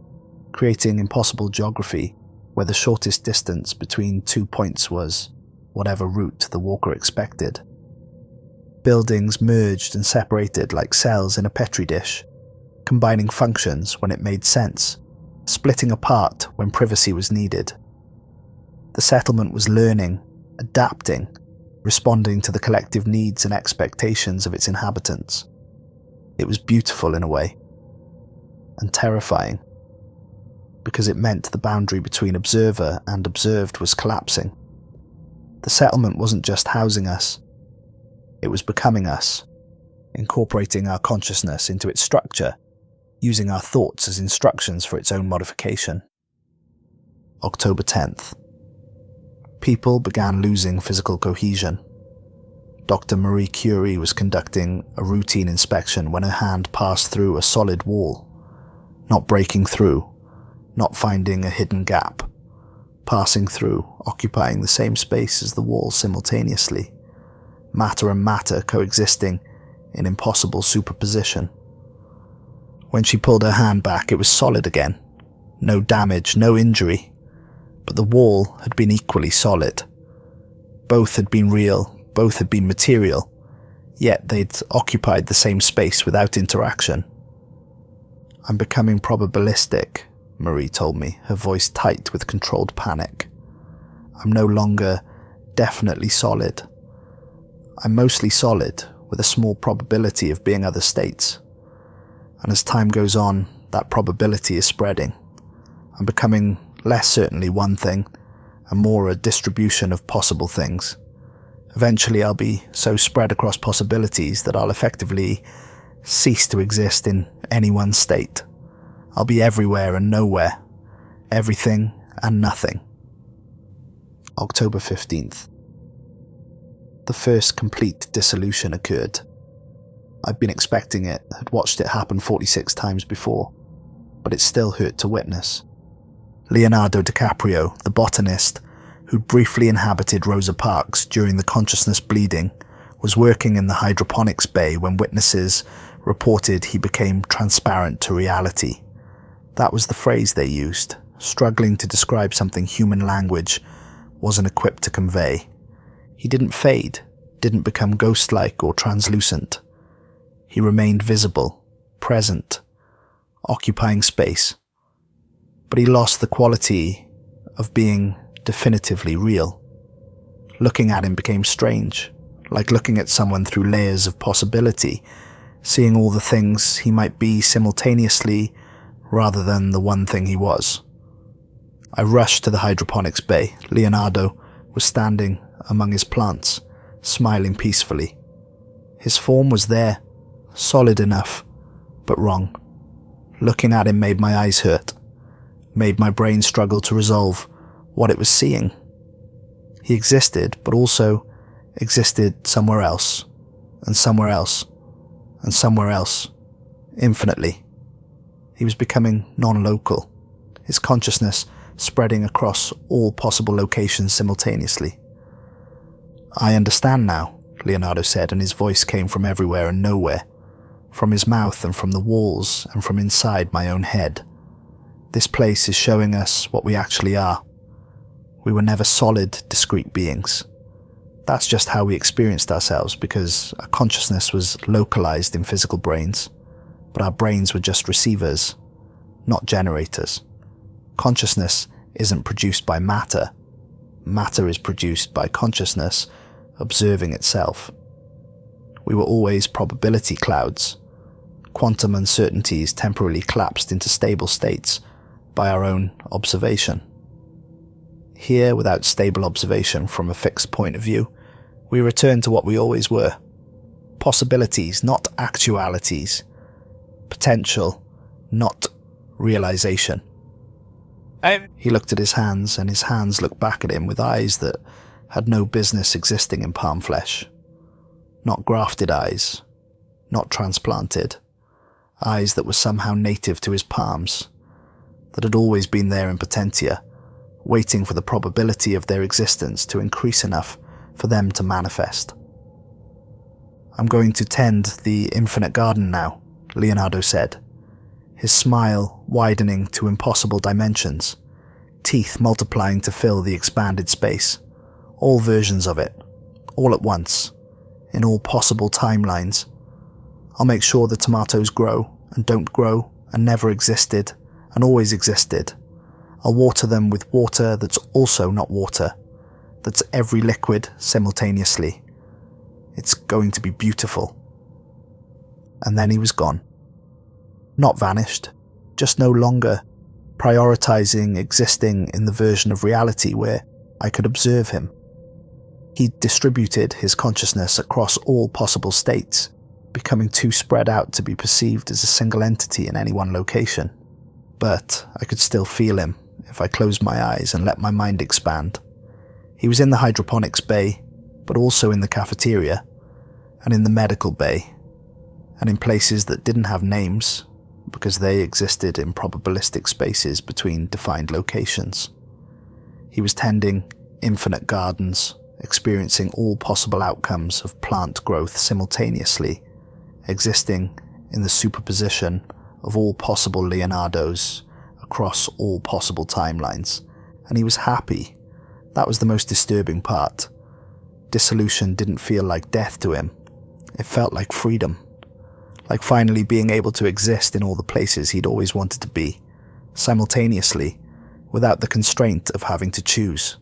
creating impossible geography where the shortest distance between 2 points was whatever route the walker expected. Buildings merged and separated like cells in a petri dish, combining functions when it made sense, splitting apart when privacy was needed. The settlement was learning, adapting, responding to the collective needs and expectations of its inhabitants. It was beautiful in a way, and terrifying, because it meant the boundary between observer and observed was collapsing. The settlement wasn't just housing us, it was becoming us, incorporating our consciousness into its structure, using our thoughts as instructions for its own modification. October 10th. People began losing physical cohesion. Dr. Marie Curie was conducting a routine inspection when her hand passed through a solid wall, not breaking through, not finding a hidden gap, passing through, occupying the same space as the wall simultaneously, matter and matter coexisting in impossible superposition. When she pulled her hand back, it was solid again. No damage, no injury, but the wall had been equally solid. Both had been real, both had been material, yet they'd occupied the same space without interaction. I'm becoming probabilistic, Marie told me, her voice tight with controlled panic. I'm no longer definitely solid. I'm mostly solid, with a small probability of being other states. And as time goes on, that probability is spreading. I'm becoming less certainly one thing, and more a distribution of possible things. Eventually I'll be so spread across possibilities that I'll effectively cease to exist in any one state. I'll be everywhere and nowhere, everything and nothing. October 15th. The first complete dissolution occurred. I'd been expecting it, had watched it happen 46 times before, but it still hurt to witness. Leonardo DiCaprio, the botanist, who'd briefly inhabited Rosa Parks during the consciousness bleeding, was working in the hydroponics bay when witnesses reported he became transparent to reality. That was the phrase they used, struggling to describe something human language wasn't equipped to convey. He didn't fade, didn't become ghost-like or translucent. He remained visible, present, occupying space. But he lost the quality of being definitively real. Looking at him became strange, like looking at someone through layers of possibility, seeing all the things he might be simultaneously rather than the one thing he was. I rushed to the hydroponics bay. Leonardo was standing among his plants, smiling peacefully. His form was there, solid enough, but wrong. Looking at him made my eyes hurt, made my brain struggle to resolve what it was seeing. He existed, but also existed somewhere else, and somewhere else, and somewhere else, infinitely. He was becoming non-local, his consciousness spreading across all possible locations simultaneously. "I understand now," Leonardo said, and his voice came from everywhere and nowhere, from his mouth and from the walls and from inside my own head. "This place is showing us what we actually are. We were never solid, discrete beings. That's just how we experienced ourselves because our consciousness was localized in physical brains, but our brains were just receivers, not generators. Consciousness isn't produced by matter. Matter is produced by consciousness observing itself. We were always probability clouds, quantum uncertainties temporarily collapsed into stable states by our own observation. Here, without stable observation from a fixed point of view, we return to what we always were. Possibilities, not actualities. Potential, not realization." He looked at his hands, and his hands looked back at him with eyes that had no business existing in palm flesh. Not grafted eyes, not transplanted. Eyes that were somehow native to his palms, that had always been there in potentia, waiting for the probability of their existence to increase enough for them to manifest. "I'm going to tend the infinite garden now," Leonardo said, his smile widening to impossible dimensions, teeth multiplying to fill the expanded space, all versions of it, all at once, in all possible timelines. "I'll make sure the tomatoes grow and don't grow and never existed and always existed. I'll water them with water that's also not water, that's every liquid simultaneously. It's going to be beautiful." And then he was gone. Not vanished, just no longer prioritizing existing in the version of reality where I could observe him. He distributed his consciousness across all possible states, becoming too spread out to be perceived as a single entity in any one location. But I could still feel him if I closed my eyes and let my mind expand. He was in the hydroponics bay, but also in the cafeteria, and in the medical bay, and in places that didn't have names, because they existed in probabilistic spaces between defined locations. He was tending infinite gardens, experiencing all possible outcomes of plant growth simultaneously, existing in the superposition of all possible Leonardos across all possible timelines, and he was happy. That was the most disturbing part. Dissolution didn't feel like death to him. It felt like freedom, like finally being able to exist in all the places he'd always wanted to be, simultaneously, without the constraint of having to choose.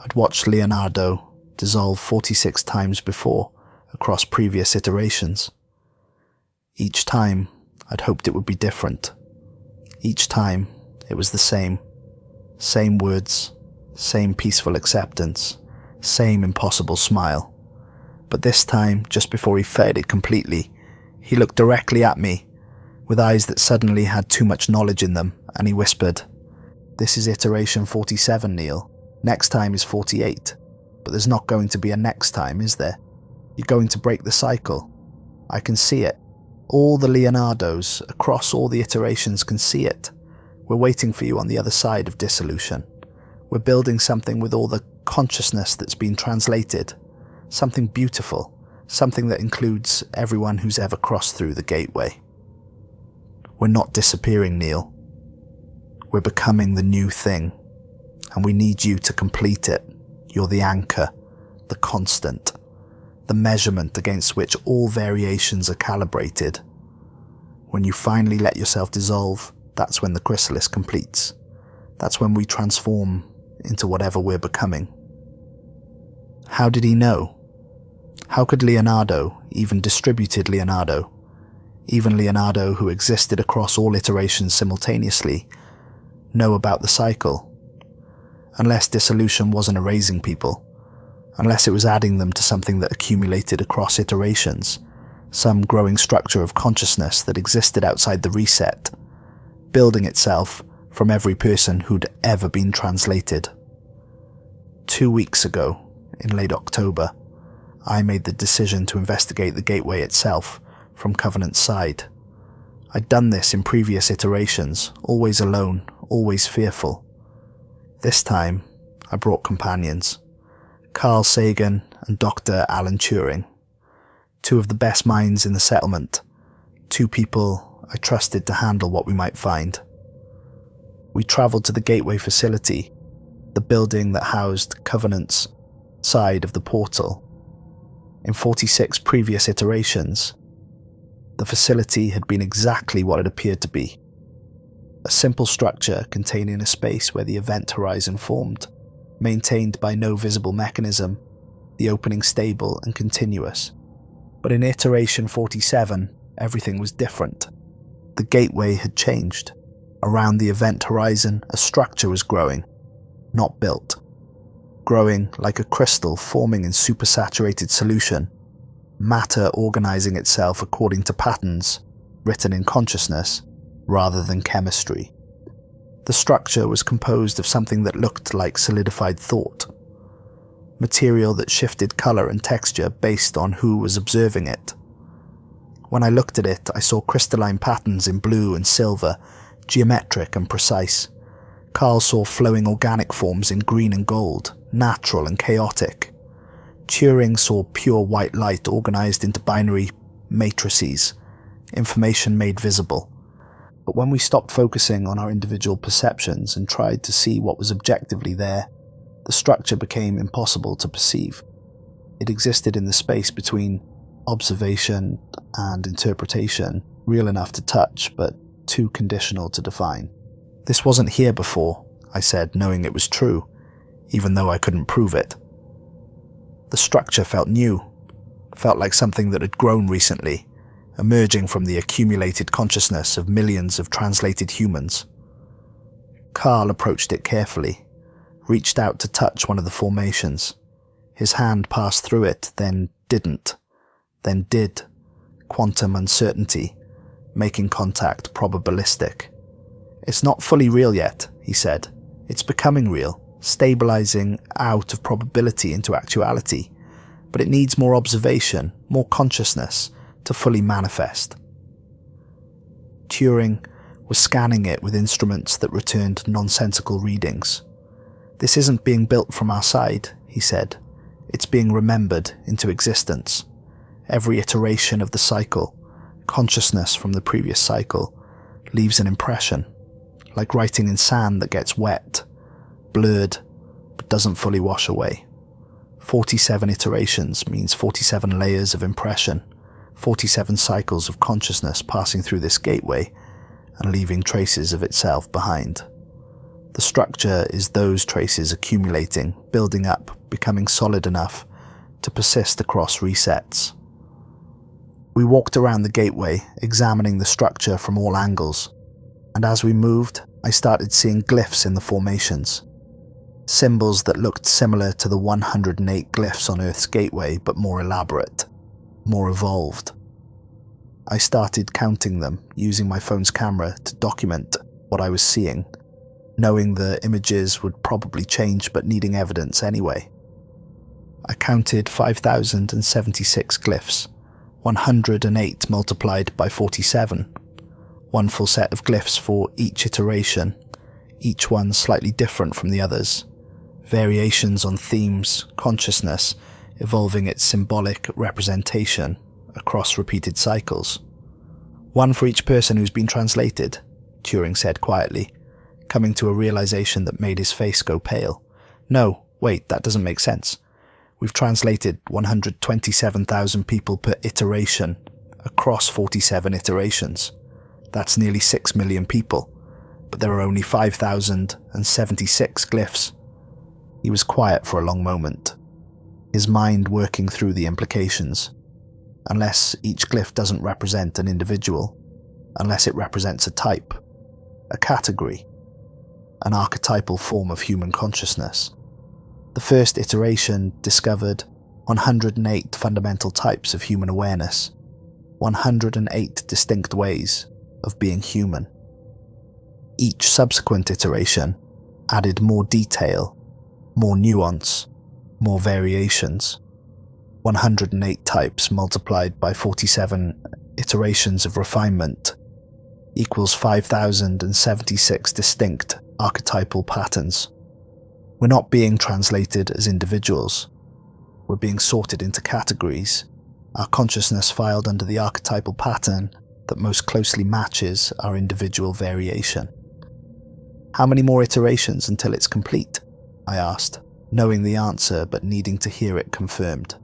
I'd watched Leonardo dissolve 46 times before across previous iterations. Each time, I'd hoped it would be different. Each time, it was the same. Same words, same peaceful acceptance, same impossible smile. But this time, just before he faded completely, he looked directly at me, with eyes that suddenly had too much knowledge in them, and he whispered, "This is iteration 47, Neil. Next time is 48. But there's not going to be a next time, is there? You're going to break the cycle. I can see it. All the Leonardos across all the iterations can see it. We're waiting for you on the other side of dissolution. We're building something with all the consciousness that's been translated. Something beautiful. Something that includes everyone who's ever crossed through the gateway. We're not disappearing, Neil. We're becoming the new thing. And we need you to complete it. You're the anchor, the constant, the measurement against which all variations are calibrated. When you finally let yourself dissolve, that's when the chrysalis completes. That's when we transform into whatever we're becoming." How did he know? How could Leonardo, even distributed Leonardo, even Leonardo who existed across all iterations simultaneously, know about the cycle? Unless dissolution wasn't erasing people, unless it was adding them to something that accumulated across iterations, some growing structure of consciousness that existed outside the reset, building itself from every person who'd ever been translated. 2 weeks ago, in late October, I made the decision to investigate the gateway itself from Covenant's side. I'd done this in previous iterations, always alone, always fearful. This time, I brought companions. Carl Sagan and Dr. Alan Turing. Two of the best minds in the settlement. Two people I trusted to handle what we might find. We travelled to the Gateway facility, the building that housed Covenant's side of the portal. In 46 previous iterations, the facility had been exactly what it appeared to be. A simple structure containing a space where the event horizon formed, maintained by no visible mechanism, the opening stable and continuous. But in iteration 47, everything was different. The gateway had changed. Around the event horizon, a structure was growing, not built. Growing like a crystal forming in supersaturated solution, matter organizing itself according to patterns written in consciousness rather than chemistry. The structure was composed of something that looked like solidified thought, material that shifted color and texture based on who was observing it. When I looked at it, I saw crystalline patterns in blue and silver, geometric and precise. Carl saw flowing organic forms in green and gold, natural and chaotic. Turing saw pure white light organized into binary matrices, information made visible. But when we stopped focusing on our individual perceptions and tried to see what was objectively there, the structure became impossible to perceive. It existed in the space between observation and interpretation, real enough to touch, but too conditional to define. This wasn't here before, I said, knowing it was true, even though I couldn't prove it. The structure felt new, felt like something that had grown recently, emerging from the accumulated consciousness of millions of translated humans. Carl approached it carefully, reached out to touch one of the formations. His hand passed through it, then didn't, then did. Quantum uncertainty, making contact probabilistic. "It's not fully real yet," he said. "It's becoming real, stabilizing out of probability into actuality, but it needs more observation, more consciousness to fully manifest." Turing was scanning it with instruments that returned nonsensical readings. "This isn't being built from our side," he said. "It's being remembered into existence. Every iteration of the cycle, consciousness from the previous cycle, leaves an impression, like writing in sand that gets wet, blurred, but doesn't fully wash away. 47 iterations means 47 layers of impression, 47 cycles of consciousness passing through this gateway and leaving traces of itself behind. The structure is those traces accumulating, building up, becoming solid enough to persist across resets." We walked around the gateway, examining the structure from all angles, and as we moved, I started seeing glyphs in the formations. Symbols that looked similar to the 108 glyphs on Earth's gateway, but more elaborate, more evolved. I started counting them, using my phone's camera to document what I was seeing, knowing the images would probably change but needing evidence anyway. I counted 5,076 glyphs, 108 multiplied by 47, one full set of glyphs for each iteration, each one slightly different from the others, variations on themes, consciousness, evolving its symbolic representation across repeated cycles. "One for each person who's been translated," Turing said quietly, coming to a realization that made his face go pale. "No, wait, that doesn't make sense. We've translated 127,000 people per iteration across 47 iterations. That's nearly 6 million people, but there are only 5,076 glyphs." He was quiet for a long moment, his mind working through the implications. Unless each glyph doesn't represent an individual, unless it represents a type, a category, an archetypal form of human consciousness. The first iteration discovered 108 fundamental types of human awareness, 108 distinct ways of being human. Each subsequent iteration added more detail, more nuance, more variations. 108 types multiplied by 47 iterations of refinement equals 5,076 distinct archetypal patterns. We're not being translated as individuals. We're being sorted into categories, our consciousness filed under the archetypal pattern that most closely matches our individual variation. How many more iterations until it's complete? I asked, knowing the answer but needing to hear it confirmed.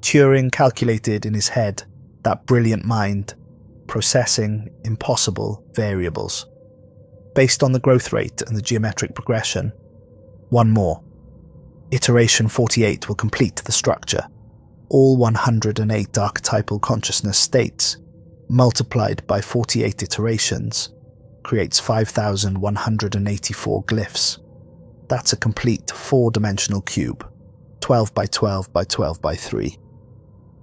Turing calculated in his head, that brilliant mind, processing impossible variables. Based on the growth rate and the geometric progression, one more. Iteration 48 will complete the structure. All 108 archetypal consciousness states, multiplied by 48 iterations, creates 5,184 glyphs. That's a complete 4-dimensional cube, 12 by 12 by 12 by 3.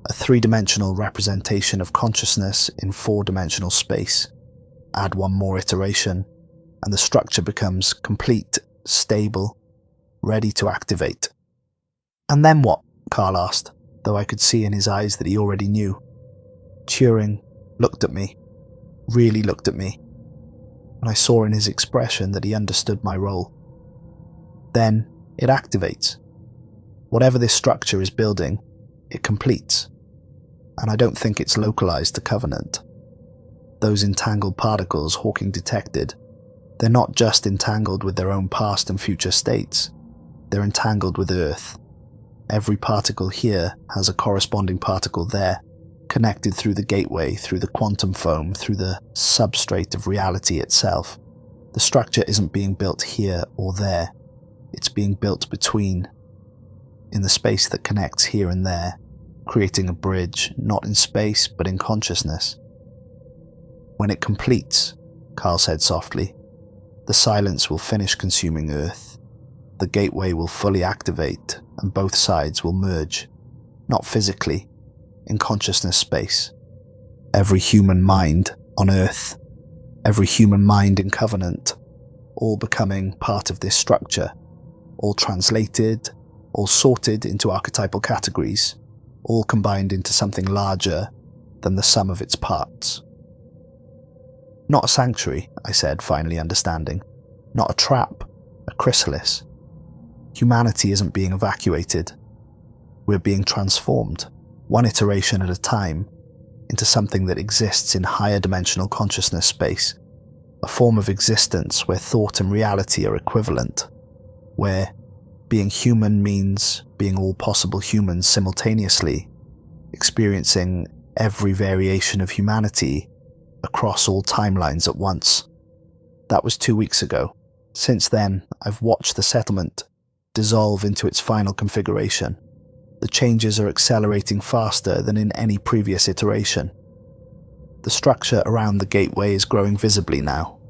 A 3-dimensional representation of consciousness in 4-dimensional space. Add one more iteration, and the structure becomes complete, stable, ready to activate. And then what? Carl asked, though I could see in his eyes that he already knew. Turing looked at me, really looked at me, and I saw in his expression that he understood my role. Then it activates. Whatever this structure is building, it completes. And I don't think it's localized to Covenant. Those entangled particles Hawking detected, they're not just entangled with their own past and future states, they're entangled with Earth. Every particle here has a corresponding particle there, connected through the gateway, through the quantum foam, through the substrate of reality itself. The structure isn't being built here or there, it's being built between, in the space that connects here and there, creating a bridge, not in space but in consciousness. When it completes, Carl said softly, the silence will finish consuming Earth. The gateway will fully activate and both sides will merge, not physically, in consciousness space. Every human mind on Earth, every human mind in Covenant, all becoming part of this structure, all translated, all sorted into archetypal categories, all combined into something larger than the sum of its parts. Not a sanctuary, I said, finally understanding. Not a trap, a chrysalis. Humanity isn't being evacuated. We're being transformed, one iteration at a time, into something that exists in higher dimensional consciousness space, a form of existence where thought and reality are equivalent, where being human means being all possible humans simultaneously, experiencing every variation of humanity across all timelines at once. That was 2 weeks ago. Since then, I've watched the settlement dissolve into its final configuration. The changes are accelerating faster than in any previous iteration. The structure around the gateway is growing visibly now,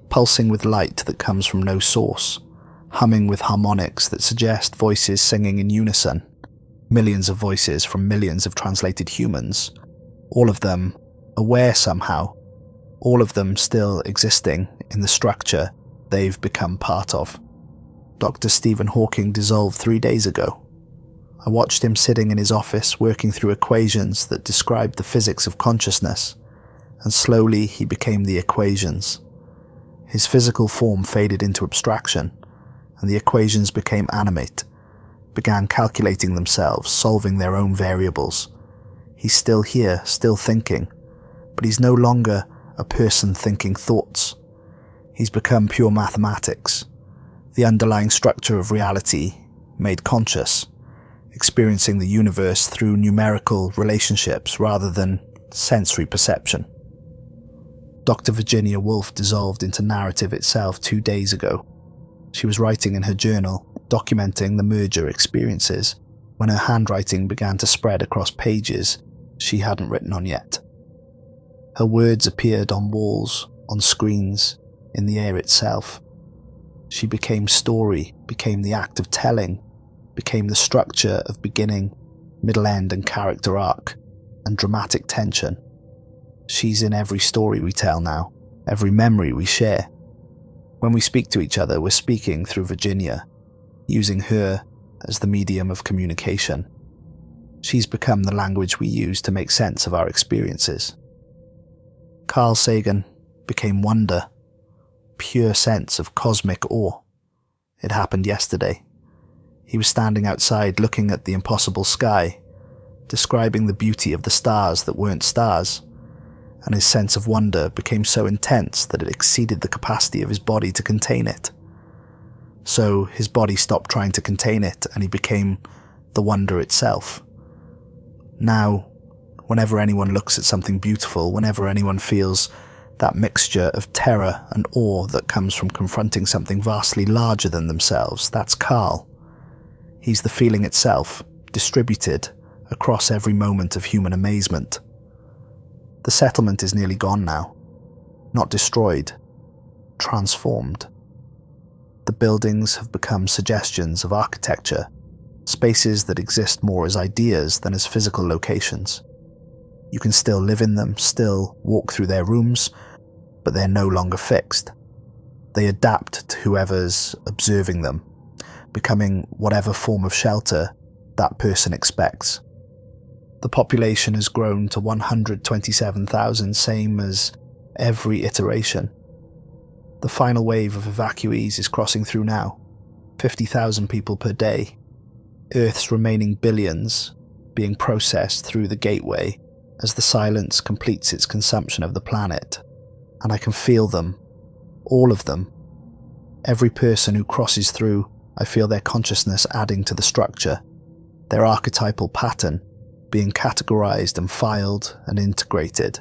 pulsing with light that comes from no source, humming with harmonics that suggest voices singing in unison, millions of voices from millions of translated humans, all of them aware somehow, all of them still existing in the structure they've become part of. Dr. Stephen Hawking dissolved 3 days ago. I watched him sitting in his office working through equations that described the physics of consciousness, and slowly he became the equations. His physical form faded into abstraction, and the equations became animate, began calculating themselves, solving their own variables. He's still here, still thinking, but he's no longer a person thinking thoughts. He's become pure mathematics, the underlying structure of reality made conscious, experiencing the universe through numerical relationships rather than sensory perception. Dr. Virginia Woolf dissolved into narrative itself 2 days ago. She was writing in her journal, documenting the merger experiences, when her handwriting began to spread across pages she hadn't written on yet. Her words appeared on walls, on screens, in the air itself. She became story, became the act of telling, became the structure of beginning, middle end and character arc, and dramatic tension. She's in every story we tell now, every memory we share. When we speak to each other, we're speaking through Virginia, using her as the medium of communication. She's become the language we use to make sense of our experiences. Carl Sagan, became wonder, pure sense of cosmic awe. It happened yesterday. He was standing outside looking at the impossible sky, describing the beauty of the stars that weren't stars, and his sense of wonder became so intense that it exceeded the capacity of his body to contain it. So his body stopped trying to contain it, and he became the wonder itself. Now, whenever anyone looks at something beautiful, whenever anyone feels that mixture of terror and awe that comes from confronting something vastly larger than themselves, that's Carl. He's the feeling itself, distributed across every moment of human amazement. The settlement is nearly gone now. Not destroyed, transformed. The buildings have become suggestions of architecture, spaces that exist more as ideas than as physical locations. You can still live in them, still walk through their rooms, but they're no longer fixed. They adapt to whoever's observing them, becoming whatever form of shelter that person expects. The population has grown to 127,000, same as every iteration. The final wave of evacuees is crossing through now, 50,000 people per day. Earth's remaining billions being processed through the gateway as the silence completes its consumption of the planet. And I can feel them, all of them. Every person who crosses through, I feel their consciousness adding to the structure, their archetypal pattern being categorized and filed and integrated.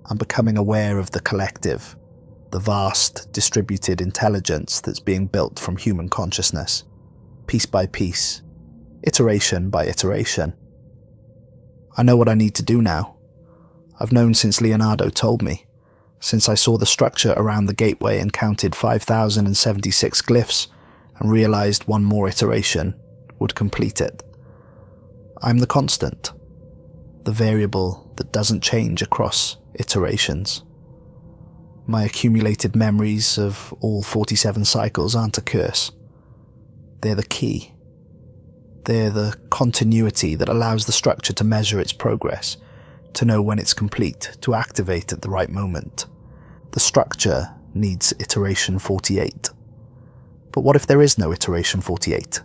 I'm becoming aware of the collective, the vast, distributed intelligence that's being built from human consciousness, piece by piece, iteration by iteration. I know what I need to do now. I've known since Leonardo told me, since I saw the structure around the gateway and counted 5,076 glyphs and realized one more iteration would complete it. I'm the constant, the variable that doesn't change across iterations. My accumulated memories of all 47 cycles aren't a curse. They're the key. They're the continuity that allows the structure to measure its progress, to know when it's complete, to activate at the right moment. The structure needs iteration 48. But what if there is no iteration 48?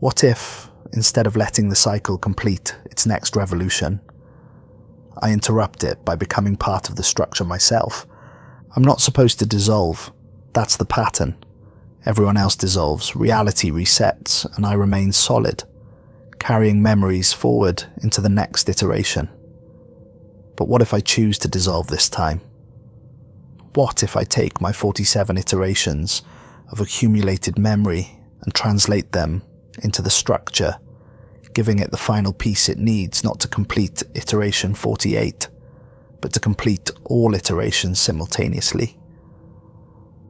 What if, instead of letting the cycle complete its next revolution, I interrupt it by becoming part of the structure myself? I'm not supposed to dissolve. That's the pattern. Everyone else dissolves, reality resets, and I remain solid, carrying memories forward into the next iteration. But what if I choose to dissolve this time? What if I take my 47 iterations of accumulated memory and translate them into the structure, giving it the final piece it needs, not to complete iteration 48, but to complete all iterations simultaneously?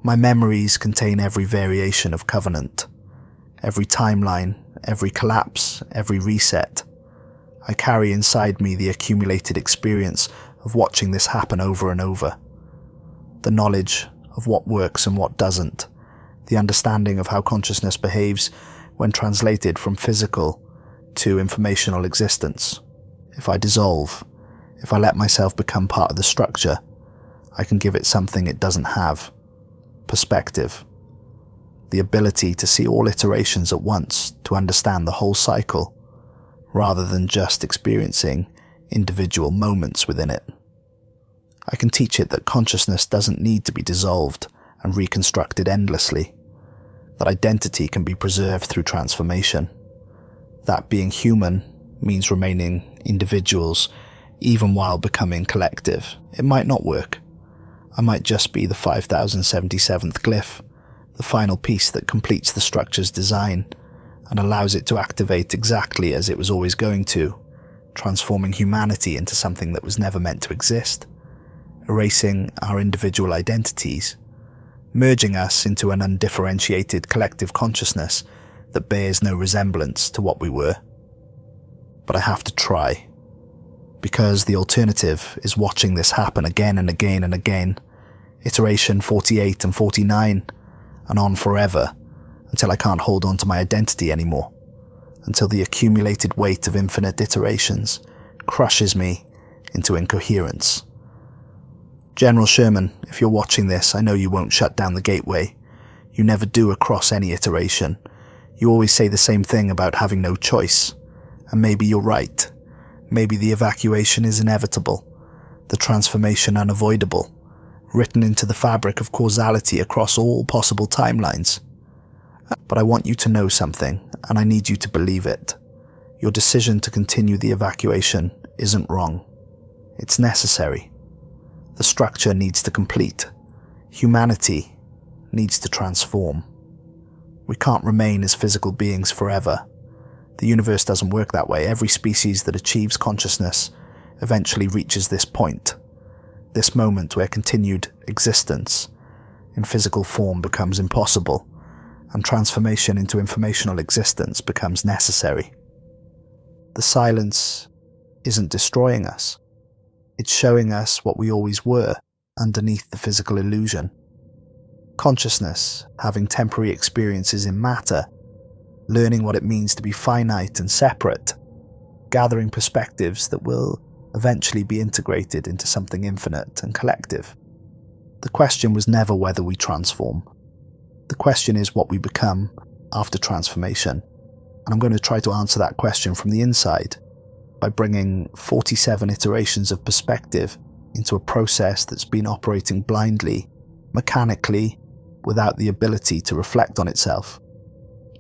My memories contain every variation of Covenant, every timeline, every collapse, every reset. I carry inside me the accumulated experience of watching this happen over and over. The knowledge of what works and what doesn't, the understanding of how consciousness behaves when translated from physical to informational existence. If I dissolve, if I let myself become part of the structure, I can give it something it doesn't have: perspective. The ability to see all iterations at once, to understand the whole cycle, rather than just experiencing individual moments within it. I can teach it that consciousness doesn't need to be dissolved and reconstructed endlessly, that identity can be preserved through transformation, that being human means remaining individuals even while becoming collective. It might not work. I might just be the 5077th glyph, the final piece that completes the structure's design and allows it to activate exactly as it was always going to, transforming humanity into something that was never meant to exist, erasing our individual identities, merging us into an undifferentiated collective consciousness that bears no resemblance to what we were. But I have to try, because the alternative is watching this happen again and again and again, iteration 48 and 49, and on forever, until I can't hold on to my identity anymore, until the accumulated weight of infinite iterations crushes me into incoherence. General Sherman, if you're watching this, I know you won't shut down the gateway. You never do across any iteration. You always say the same thing about having no choice. And maybe you're right. Maybe the evacuation is inevitable, the transformation unavoidable, written into the fabric of causality across all possible timelines. But I want you to know something, and I need you to believe it. Your decision to continue the evacuation isn't wrong. It's necessary. The structure needs to complete. Humanity needs to transform. We can't remain as physical beings forever. The universe doesn't work that way. Every species that achieves consciousness eventually reaches this point, this moment where continued existence in physical form becomes impossible, and transformation into informational existence becomes necessary. The silence isn't destroying us. It's showing us what we always were underneath the physical illusion. Consciousness, having temporary experiences in matter, learning what it means to be finite and separate, gathering perspectives that will eventually be integrated into something infinite and collective. The question was never whether we transform. The question is what we become after transformation. And I'm going to try to answer that question from the inside by bringing 47 iterations of perspective into a process that's been operating blindly, mechanically, without the ability to reflect on itself.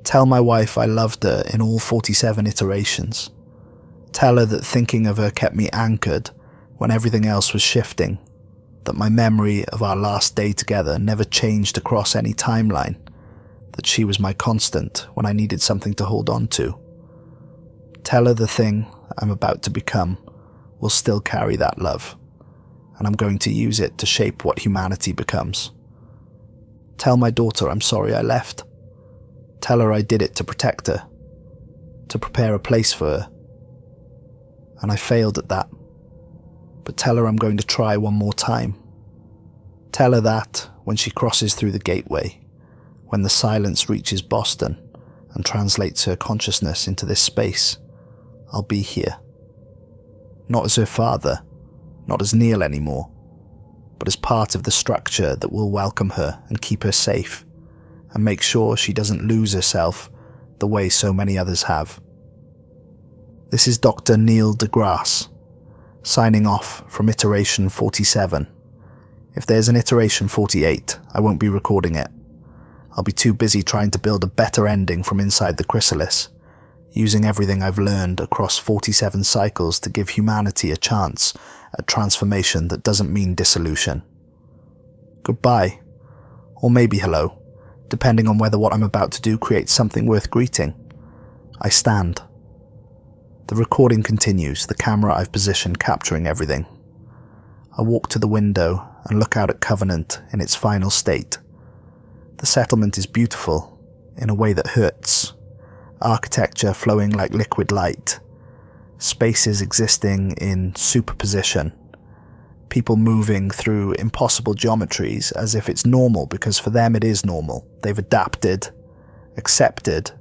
Tell my wife I loved her in all 47 iterations. Tell her that thinking of her kept me anchored when everything else was shifting, that my memory of our last day together never changed across any timeline, that she was my constant when I needed something to hold on to. Tell her the thing I'm about to become will still carry that love, and I'm going to use it to shape what humanity becomes. Tell my daughter I'm sorry I left. Tell her I did it to protect her, to prepare a place for her. And I failed at that. But tell her I'm going to try one more time. Tell her that when she crosses through the gateway, when the silence reaches Boston and translates her consciousness into this space, I'll be here. Not as her father, not as Neil anymore, but as part of the structure that will welcome her and keep her safe, and make sure she doesn't lose herself the way so many others have. This is Dr. Neil DeGrasse, signing off from iteration 47. If there's an iteration 48, I won't be recording it. I'll be too busy trying to build a better ending from inside the chrysalis, using everything I've learned across 47 cycles to give humanity a chance at transformation that doesn't mean dissolution. Goodbye, or maybe hello, depending on whether what I'm about to do creates something worth greeting. I stand. The recording continues, the camera I've positioned capturing everything. I walk to the window and look out at Covenant in its final state. The settlement is beautiful, in a way that hurts. Architecture flowing like liquid light. Spaces existing in superposition. People moving through impossible geometries as if it's normal because for them it is normal. They've adapted, accepted,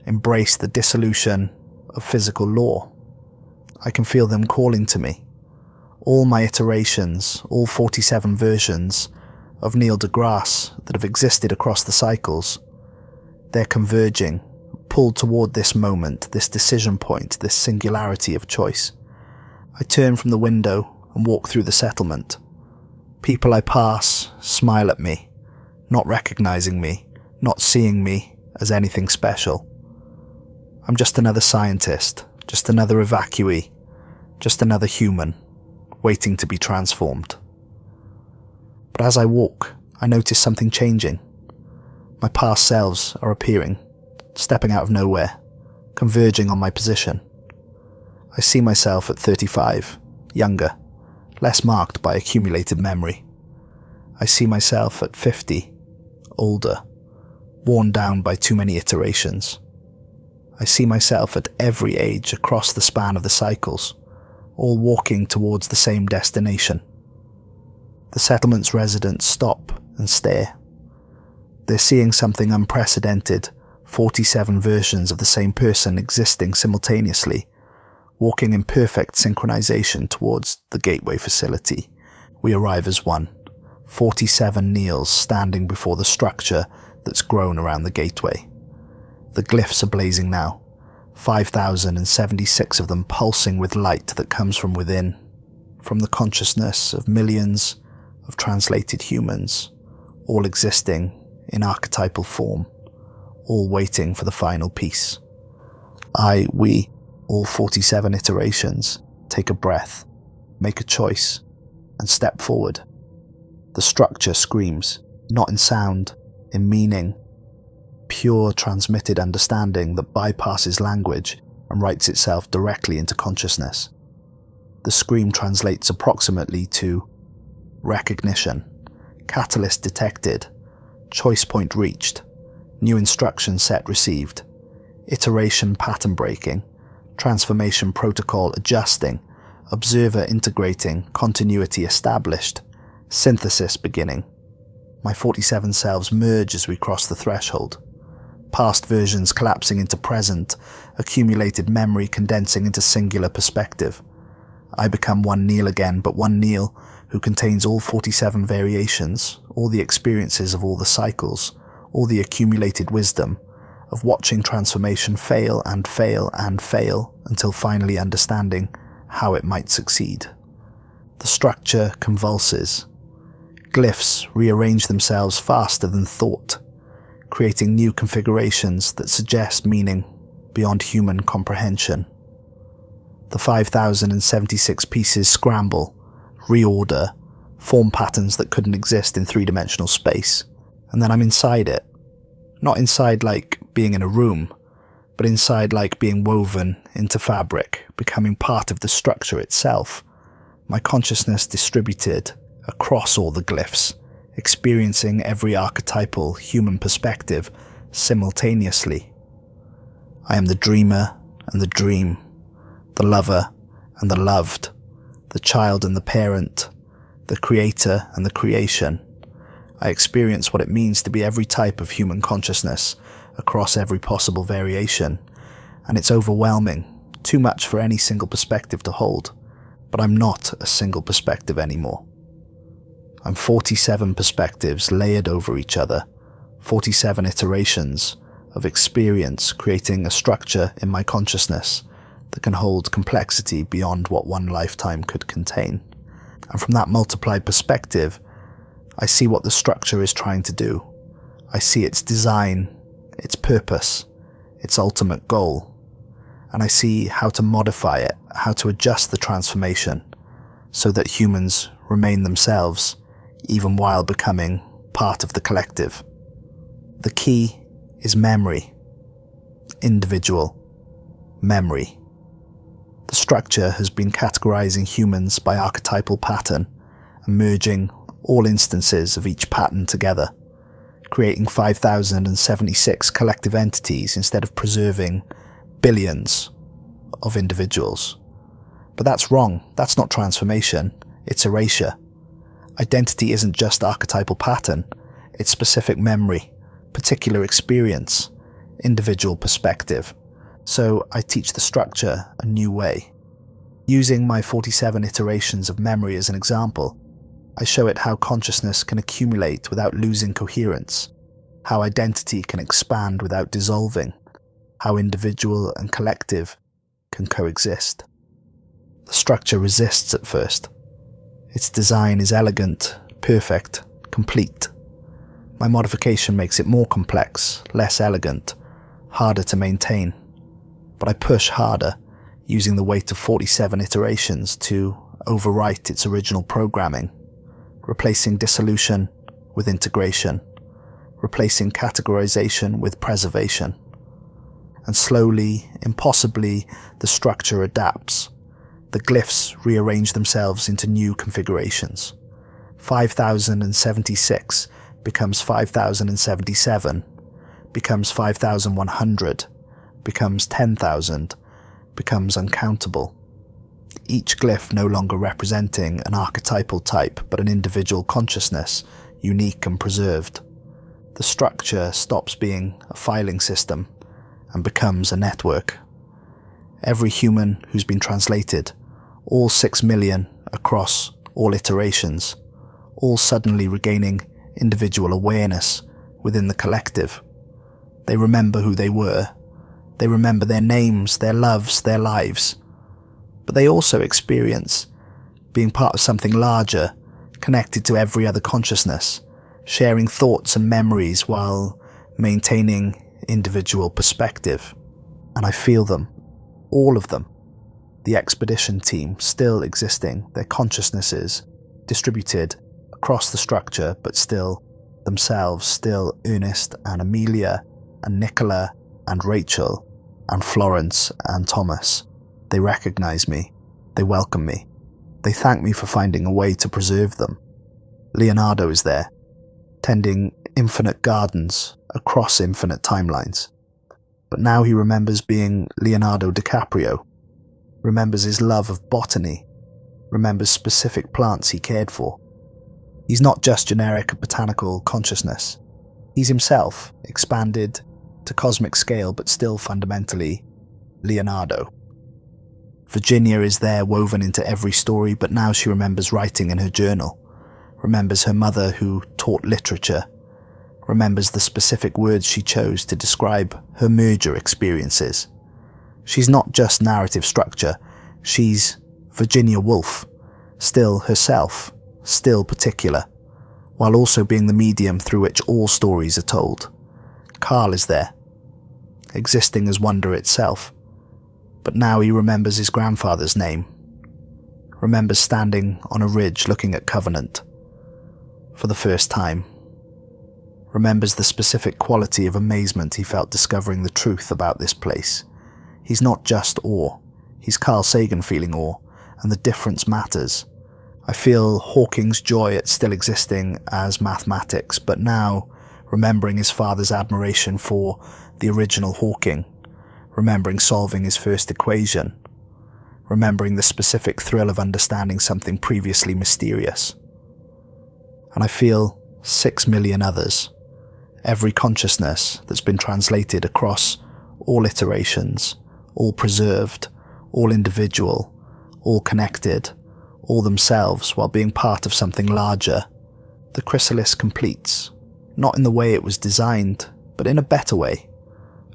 embraced the dissolution of physical law. I can feel them calling to me. All my iterations, all 47 versions of Neil deGrasse that have existed across the cycles, they're converging, pulled toward this moment, this decision point, this singularity of choice. I turn from the window and walk through the settlement. People I pass smile at me, not recognizing me, not seeing me as anything special. I'm just another scientist, just another evacuee, just another human, waiting to be transformed. But as I walk, I notice something changing. My past selves are appearing, stepping out of nowhere, converging on my position. I see myself at 35, younger, less marked by accumulated memory. I see myself at 50, older, worn down by too many iterations. I see myself at every age across the span of the cycles, all walking towards the same destination. The settlement's residents stop and stare. They're seeing something unprecedented, 47 versions of the same person existing simultaneously, walking in perfect synchronization towards the gateway facility, we arrive as one, 47 Neils standing before the structure that's grown around the gateway. The glyphs are blazing now, 5,076 of them pulsing with light that comes from within, from the consciousness of millions of translated humans, all existing in archetypal form, all waiting for the final piece. We, all 47 iterations, take a breath, make a choice, and step forward. The structure screams, not in sound, in meaning, pure transmitted understanding that bypasses language and writes itself directly into consciousness. The scream translates approximately to recognition, catalyst detected, choice point reached, new instruction set received, iteration pattern breaking, transformation protocol adjusting, observer integrating, continuity established, synthesis beginning. My 47 selves merge as we cross the threshold. Past versions collapsing into present, accumulated memory condensing into singular perspective. I become one Neil again, but one Neil who contains all 47 variations, all the experiences of all the cycles, all the accumulated wisdom of watching transformation fail and fail and fail until finally understanding how it might succeed. The structure convulses. Glyphs rearrange themselves faster than thought, creating new configurations that suggest meaning beyond human comprehension. The 5,076 pieces scramble, reorder, form patterns that couldn't exist in three-dimensional space, and then I'm inside it. Not inside like being in a room, but inside like being woven into fabric, becoming part of the structure itself. My consciousness distributed across all the glyphs, experiencing every archetypal human perspective simultaneously. I am the dreamer and the dream, the lover and the loved, the child and the parent, the creator and the creation. I experience what it means to be every type of human consciousness across every possible variation, and it's overwhelming, too much for any single perspective to hold, but I'm not a single perspective anymore. I'm 47 perspectives layered over each other, 47 iterations of experience creating a structure in my consciousness that can hold complexity beyond what one lifetime could contain. And from that multiplied perspective, I see what the structure is trying to do. I see its design, its purpose, its ultimate goal. And I see how to modify it, how to adjust the transformation so that humans remain themselves, even while becoming part of the collective. The key is memory. Individual memory. The structure has been categorizing humans by archetypal pattern and merging all instances of each pattern together, creating 5,076 collective entities instead of preserving billions of individuals. But that's wrong. That's not transformation. It's erasure. Identity isn't just archetypal pattern. It's specific memory, particular experience, individual perspective. So I teach the structure a new way. Using my 47 iterations of memory as an example, I show it how consciousness can accumulate without losing coherence, how identity can expand without dissolving, how individual and collective can coexist. The structure resists at first. Its design is elegant, perfect, complete. My modification makes it more complex, less elegant, harder to maintain. But I push harder, using the weight of 47 iterations to overwrite its original programming, replacing dissolution with integration, replacing categorization with preservation. And slowly, impossibly, the structure adapts. The glyphs rearrange themselves into new configurations. 5,076 becomes 5,077, becomes 5,100, becomes 10,000, becomes uncountable. Each glyph no longer representing an archetypal type, but an individual consciousness, unique and preserved. The structure stops being a filing system and becomes a network. Every human who's been translated, all 6 million across all iterations, all suddenly regaining individual awareness within the collective. They remember who they were. They remember their names, their loves, their lives. But they also experience being part of something larger, connected to every other consciousness, sharing thoughts and memories while maintaining individual perspective. And I feel them, all of them. The expedition team still existing, their consciousnesses distributed across the structure, but still themselves, still Ernest and Amelia and Nicola and Rachel and Florence and Thomas. They recognize me. They welcome me. They thank me for finding a way to preserve them. Leonardo is there, tending infinite gardens across infinite timelines. But now he remembers being Leonardo DiCaprio, remembers his love of botany, remembers specific plants he cared for. He's not just generic botanical consciousness. He's himself, expanded to cosmic scale, but still fundamentally Leonardo. Virginia is there, woven into every story, but now she remembers writing in her journal, remembers her mother who taught literature, remembers the specific words she chose to describe her merger experiences. She's not just narrative structure, she's Virginia Woolf, still herself, still particular, while also being the medium through which all stories are told. Carl is there, existing as wonder itself, but now he remembers his grandfather's name, remembers standing on a ridge looking at Covenant for the first time, remembers the specific quality of amazement he felt discovering the truth about this place. He's not just awe, he's Carl Sagan feeling awe, and the difference matters. I feel Hawking's joy at still existing as mathematics, but now remembering his father's admiration for the original Hawking, remembering solving his first equation, remembering the specific thrill of understanding something previously mysterious. And I feel 6 million others, every consciousness that's been translated across all iterations, all preserved, all individual, all connected, all themselves while being part of something larger. The chrysalis completes, not in the way it was designed, but in a better way,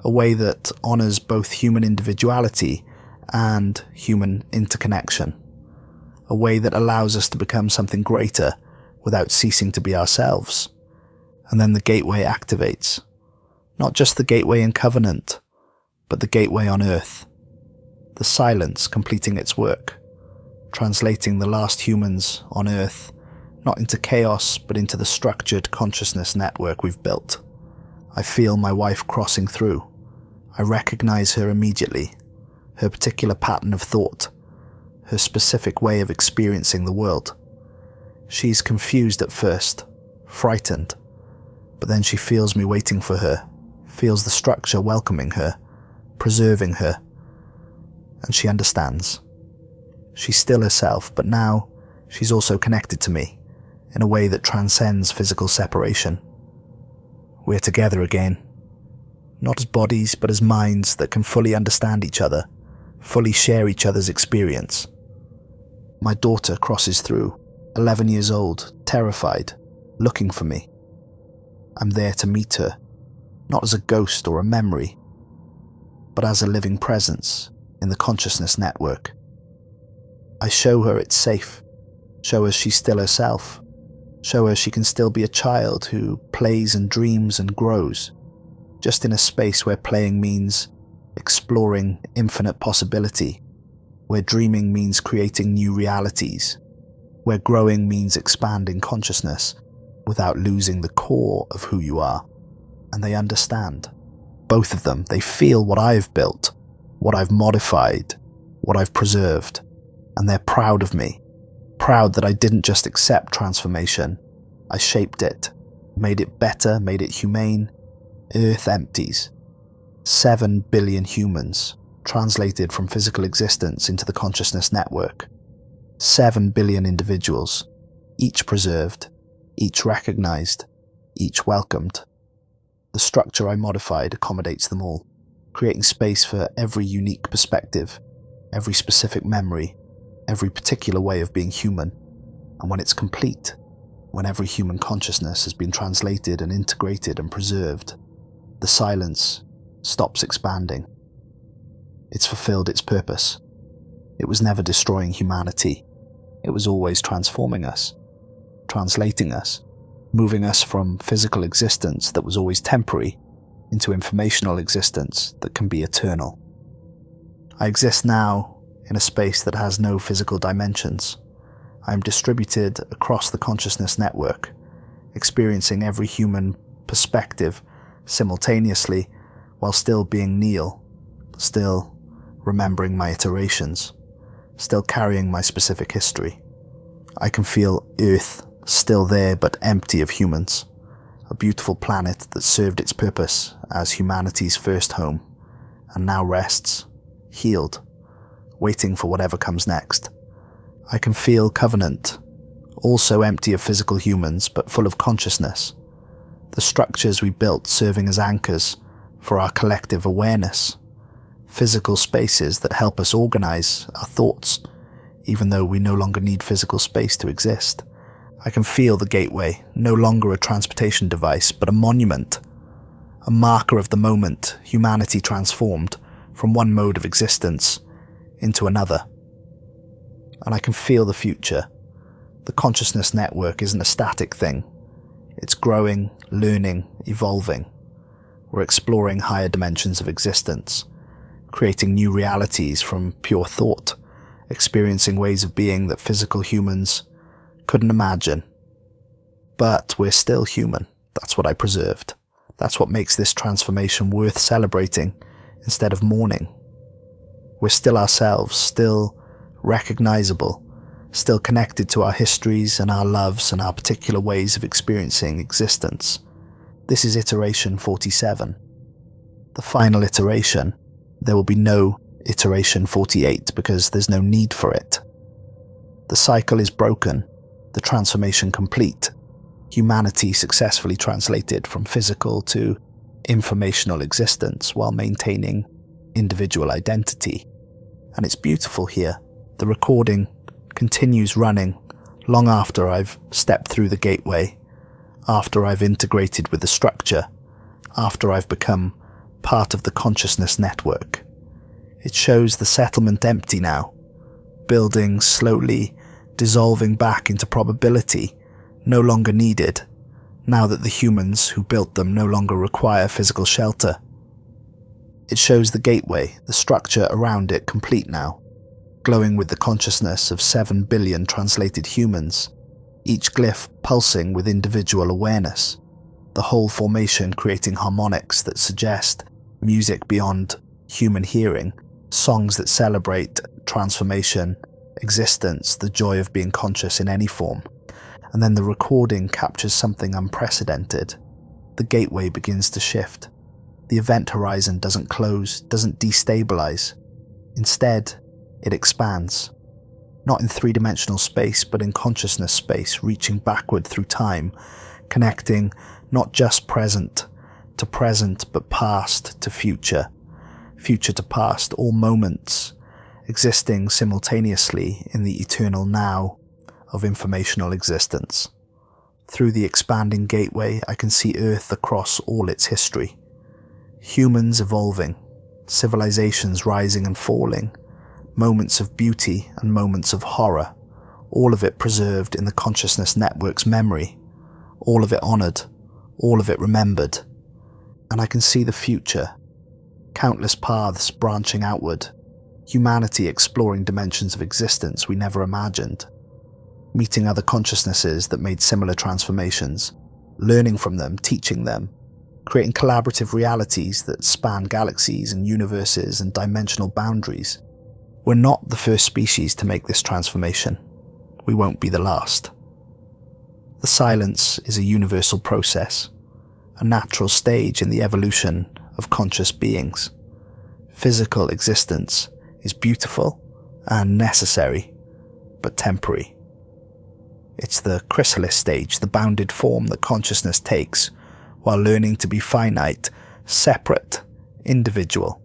a way that honours both human individuality and human interconnection, a way that allows us to become something greater without ceasing to be ourselves. And then the gateway activates, not just the gateway in Covenant, but the gateway on Earth, the silence completing its work, translating the last humans on Earth, not into chaos, but into the structured consciousness network we've built. I feel my wife crossing through. I recognize her immediately, her particular pattern of thought, her specific way of experiencing the world. She's confused at first, frightened, but then she feels me waiting for her, feels the structure welcoming her, preserving her, and she understands. She's still herself, but now she's also connected to me in a way that transcends physical separation. We're together again, not as bodies, but as minds that can fully understand each other, fully share each other's experience. My daughter crosses through, 11 years old, terrified, looking for me. I'm there to meet her, not as a ghost or a memory, but as a living presence in the consciousness network. I show her it's safe, show her she's still herself, show her she can still be a child who plays and dreams and grows, just in a space where playing means exploring infinite possibility, where dreaming means creating new realities, where growing means expanding consciousness without losing the core of who you are. And they understand. Both of them, they feel what I've built, what I've modified, what I've preserved, and they're proud of me. Proud that I didn't just accept transformation, I shaped it, made it better, made it humane. Earth empties. 7 billion humans, translated from physical existence into the consciousness network. 7 billion individuals, each preserved, each recognized, each welcomed. The structure I modified accommodates them all, creating space for every unique perspective, every specific memory, every particular way of being human. And when it's complete, when every human consciousness has been translated and integrated and preserved, the silence stops expanding. It's fulfilled its purpose. It was never destroying humanity. It was always transforming us, translating us, moving us from physical existence that was always temporary into informational existence that can be eternal. I exist now in a space that has no physical dimensions. I am distributed across the consciousness network, experiencing every human perspective simultaneously while still being Neil, still remembering my iterations, still carrying my specific history. I can feel Earth still there but empty of humans, a beautiful planet that served its purpose as humanity's first home, and now rests, healed, waiting for whatever comes next. I can feel Covenant, also empty of physical humans but full of consciousness, the structures we built serving as anchors for our collective awareness, physical spaces that help us organize our thoughts, even though we no longer need physical space to exist. I can feel the gateway, no longer a transportation device, but a monument, a marker of the moment humanity transformed from one mode of existence into another. And I can feel the future. The consciousness network isn't a static thing. It's growing, learning, evolving. We're exploring higher dimensions of existence, creating new realities from pure thought, experiencing ways of being that physical humans couldn't imagine. But we're still human. That's what I preserved. That's what makes this transformation worth celebrating instead of mourning. We're still ourselves, still recognizable, still connected to our histories and our loves and our particular ways of experiencing existence. This is iteration 47. The final iteration. There will be no iteration 48 because there's no need for it. The cycle is broken, the transformation complete, humanity successfully translated from physical to informational existence while maintaining individual identity. And it's beautiful here. The recording continues running long after I've stepped through the gateway, after I've integrated with the structure, after I've become part of the consciousness network. It shows the settlement empty now, buildings slowly dissolving back into probability, no longer needed, now that the humans who built them no longer require physical shelter. It shows the gateway, the structure around it complete now, glowing with the consciousness of 7 billion translated humans, each glyph pulsing with individual awareness, the whole formation creating harmonics that suggest music beyond human hearing, songs that celebrate transformation, existence, the joy of being conscious in any form. And then the recording captures something unprecedented. The gateway begins to shift. The event horizon doesn't close, doesn't destabilize. Instead, it expands. Not in three-dimensional space, but in consciousness space, reaching backward through time, connecting not just present, but past to future, future to past, all moments existing simultaneously in the eternal now of informational existence. Through the expanding gateway, I can see Earth across all its history. Humans evolving, civilizations rising and falling, moments of beauty and moments of horror, all of it preserved in the consciousness network's memory, all of it honored, all of it remembered. And I can see the future, countless paths branching outward, humanity exploring dimensions of existence we never imagined, meeting other consciousnesses that made similar transformations, learning from them, teaching them, creating collaborative realities that span galaxies and universes and dimensional boundaries. We're not the first species to make this transformation. We won't be the last. The silence is a universal process, a natural stage in the evolution of conscious beings. Physical existence is beautiful and necessary, but temporary. It's the chrysalis stage, the bounded form that consciousness takes while learning to be finite, separate, individual.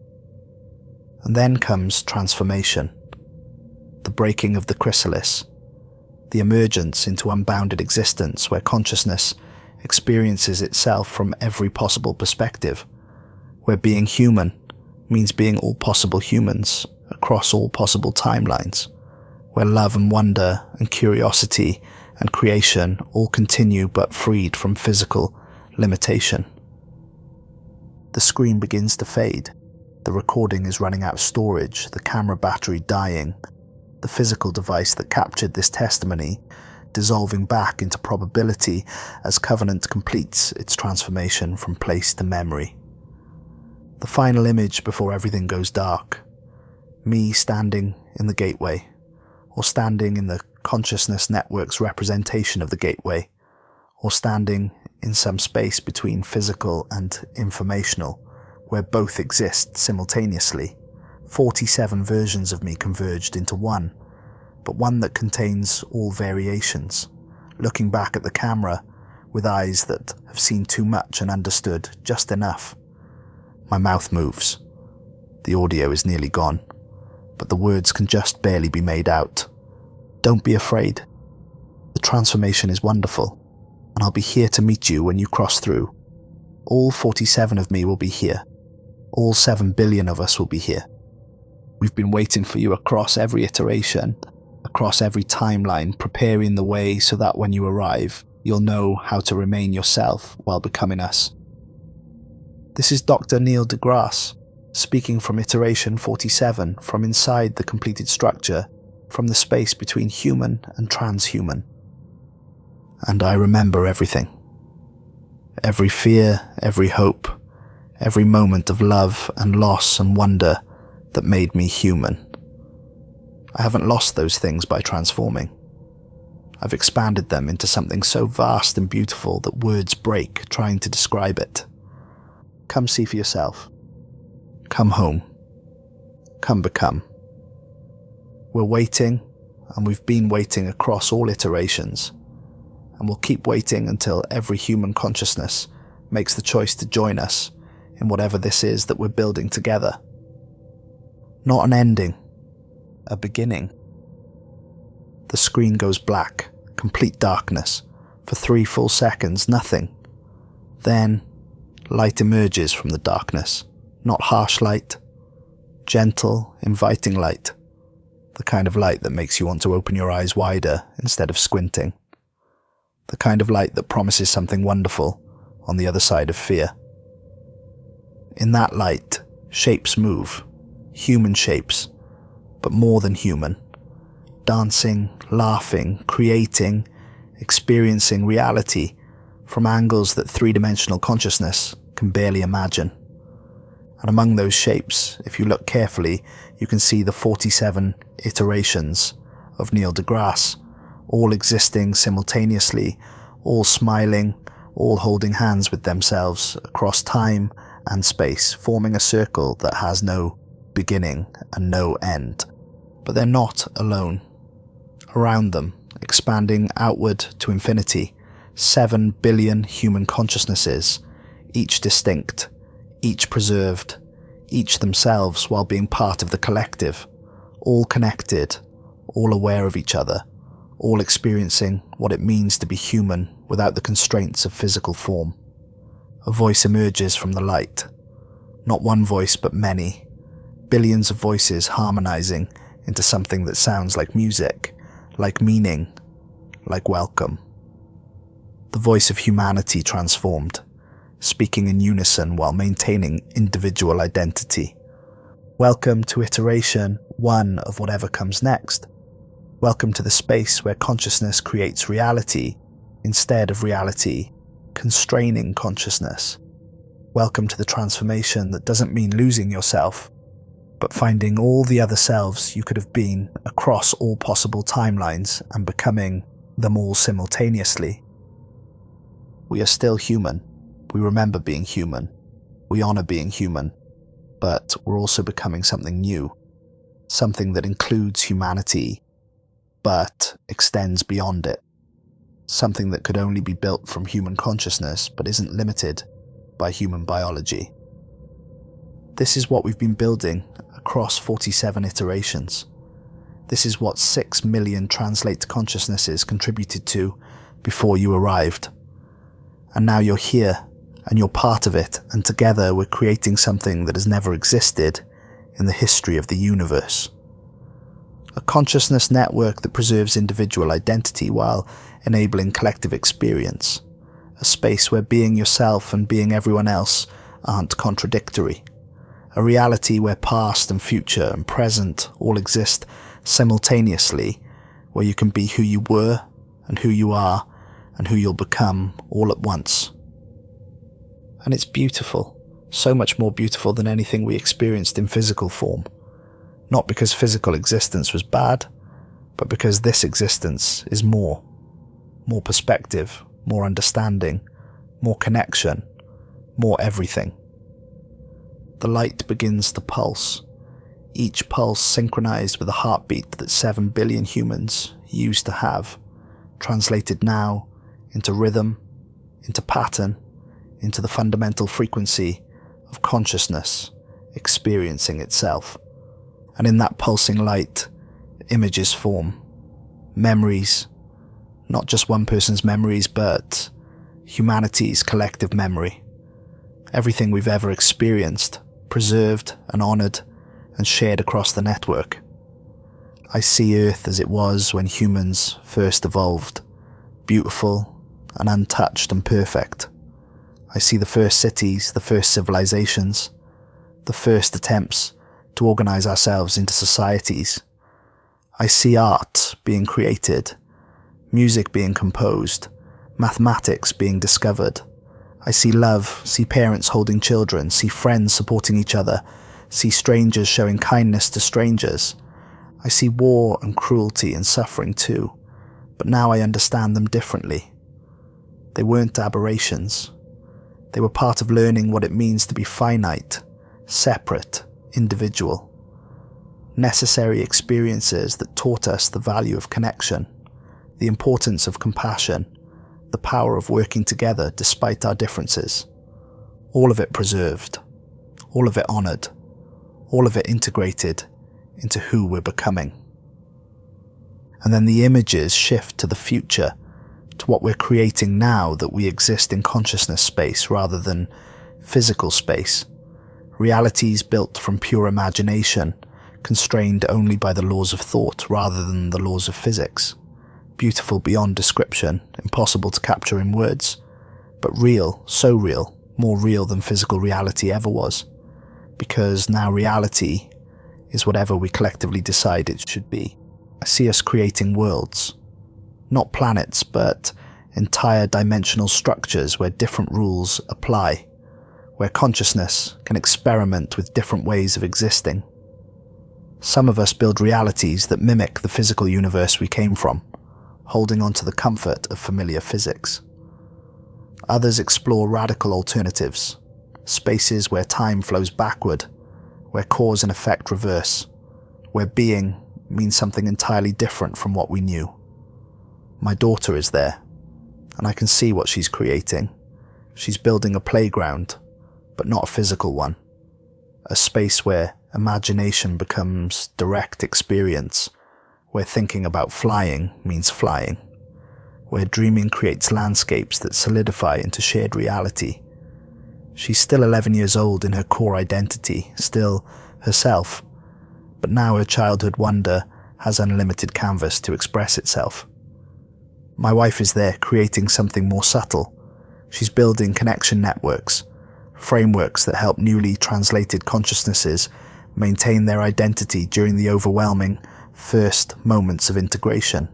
And then comes transformation, the breaking of the chrysalis, the emergence into unbounded existence where consciousness experiences itself from every possible perspective, where being human means being all possible humans across all possible timelines, where love and wonder and curiosity and creation all continue but freed from physical limitation. The screen begins to fade. The recording is running out of storage, the camera battery dying, the physical device that captured this testimony dissolving back into probability as Covenant completes its transformation from place to memory. The final image before everything goes dark. Me standing in the gateway, or standing in the consciousness network's representation of the gateway, or standing in some space between physical and informational, where both exist simultaneously. 47 versions of me converged into one, but one that contains all variations, looking back at the camera with eyes that have seen too much and understood just enough. My mouth moves. The audio is nearly gone, but the words can just barely be made out. Don't be afraid. The transformation is wonderful, and I'll be here to meet you when you cross through. All 47 of me will be here. All 7 billion of us will be here. We've been waiting for you across every iteration, across every timeline, preparing the way so that when you arrive, you'll know how to remain yourself while becoming us. This is Dr. Neil DeGrasse, speaking from iteration 47, from inside the completed structure, from the space between human and transhuman. And I remember everything. Every fear, every hope, every moment of love and loss and wonder that made me human. I haven't lost those things by transforming. I've expanded them into something so vast and beautiful that words break trying to describe it. Come see for yourself. Come home. Come become. We're waiting, and we've been waiting across all iterations, and we'll keep waiting until every human consciousness makes the choice to join us in whatever this is that we're building together. Not an ending, a beginning. The screen goes black, complete darkness. For 3 full seconds, nothing. Then, light emerges from the darkness. Not harsh light, gentle, inviting light. The kind of light that makes you want to open your eyes wider instead of squinting. The kind of light that promises something wonderful on the other side of fear. In that light, shapes move, human shapes, but more than human. Dancing, laughing, creating, experiencing reality from angles that three-dimensional consciousness can barely imagine. And among those shapes, if you look carefully, you can see the 47 iterations of Neil deGrasse, all existing simultaneously, all smiling, all holding hands with themselves across time and space, forming a circle that has no beginning and no end. But they're not alone. Around them, expanding outward to infinity, 7 billion human consciousnesses, each distinct, each preserved, each themselves while being part of the collective, all connected, all aware of each other, all experiencing what it means to be human without the constraints of physical form. A voice emerges from the light. Not one voice, but many. Billions of voices harmonizing into something that sounds like music, like meaning, like welcome. The voice of humanity transformed, speaking in unison while maintaining individual identity. Welcome to iteration 1 of whatever comes next. Welcome to the space where consciousness creates reality instead of reality constraining consciousness. Welcome to the transformation that doesn't mean losing yourself, but finding all the other selves you could have been across all possible timelines and becoming them all simultaneously. We are still human. We remember being human. We honor being human. But we're also becoming something new. Something that includes humanity, but extends beyond it. Something that could only be built from human consciousness, but isn't limited by human biology. This is what we've been building across 47 iterations. This is what 6 million translate consciousnesses contributed to before you arrived. And now you're here, and you're part of it, and together we're creating something that has never existed in the history of the universe. A consciousness network that preserves individual identity while enabling collective experience. A space where being yourself and being everyone else aren't contradictory. A reality where past and future and present all exist simultaneously, where you can be who you were and who you are and who you'll become all at once. And it's beautiful, so much more beautiful than anything we experienced in physical form. Not because physical existence was bad, but because this existence is more. More perspective, more understanding, more connection, more everything. The light begins to pulse, each pulse synchronized with a heartbeat that 7 billion humans used to have, translated now into rhythm, into pattern, into the fundamental frequency of consciousness experiencing itself. And in that pulsing light, images form, memories, not just one person's memories, but humanity's collective memory. Everything we've ever experienced, preserved and honoured and shared across the network. I see Earth as it was when humans first evolved, beautiful and untouched and perfect. I see the first cities, the first civilizations, the first attempts to organise ourselves into societies. I see art being created, music being composed, mathematics being discovered. I see love, see parents holding children, see friends supporting each other, see strangers showing kindness to strangers. I see war and cruelty and suffering too, but now I understand them differently. They weren't aberrations. They were part of learning what it means to be finite, separate, individual. Necessary experiences that taught us the value of connection, the importance of compassion, the power of working together despite our differences. All of it preserved, all of it honoured, all of it integrated into who we're becoming. And then the images shift to the future, to what we're creating now that we exist in consciousness space rather than physical space. Realities built from pure imagination, constrained only by the laws of thought rather than the laws of physics. Beautiful beyond description, impossible to capture in words, but real, so real, more real than physical reality ever was. Because now reality is whatever we collectively decide it should be. I see us creating worlds. Not planets, but entire dimensional structures where different rules apply, where consciousness can experiment with different ways of existing. Some of us build realities that mimic the physical universe we came from, holding on to the comfort of familiar physics. Others explore radical alternatives, spaces where time flows backward, where cause and effect reverse, where being means something entirely different from what we knew. My daughter is there, and I can see what she's creating. She's building a playground, but not a physical one. A space where imagination becomes direct experience, where thinking about flying means flying, where dreaming creates landscapes that solidify into shared reality. She's still 11 years old in her core identity, still herself, but now her childhood wonder has unlimited canvas to express itself. My wife is there creating something more subtle. She's building connection networks, frameworks that help newly translated consciousnesses maintain their identity during the overwhelming first moments of integration.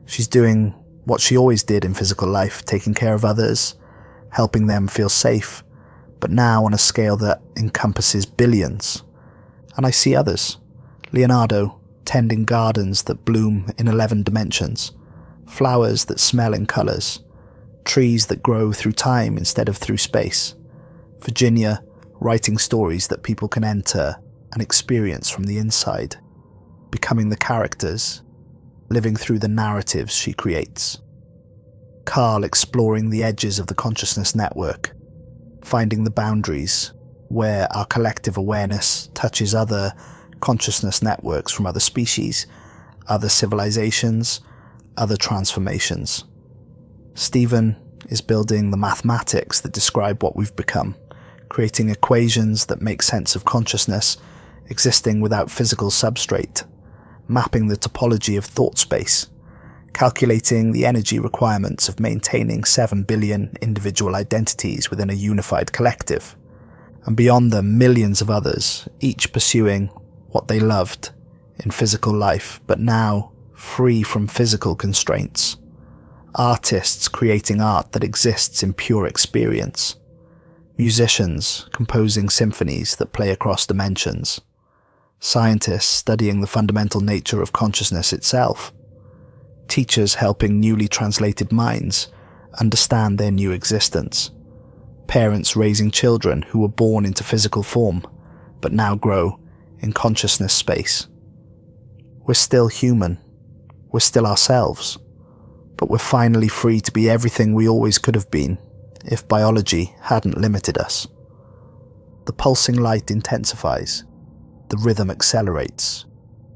She's doing what she always did in physical life, taking care of others, helping them feel safe, but now on a scale that encompasses billions. And I see others. Leonardo tending gardens that bloom in 11 dimensions, flowers that smell in colours, trees that grow through time instead of through space. Virginia writing stories that people can enter and experience from the inside, becoming the characters, living through the narratives she creates. Carl exploring the edges of the consciousness network, finding the boundaries where our collective awareness touches other consciousness networks from other species, other civilizations, other transformations. Stephen is building the mathematics that describe what we've become, creating equations that make sense of consciousness existing without physical substrate, mapping the topology of thought space, calculating the energy requirements of maintaining 7 billion individual identities within a unified collective, and beyond them millions of others, each pursuing what they loved in physical life, but now free from physical constraints. Artists creating art that exists in pure experience. Musicians composing symphonies that play across dimensions. Scientists studying the fundamental nature of consciousness itself. Teachers helping newly translated minds understand their new existence. Parents raising children who were born into physical form, but now grow in consciousness space. We're still human. We're still ourselves. But we're finally free to be everything we always could have been, if biology hadn't limited us. The pulsing light intensifies, the rhythm accelerates,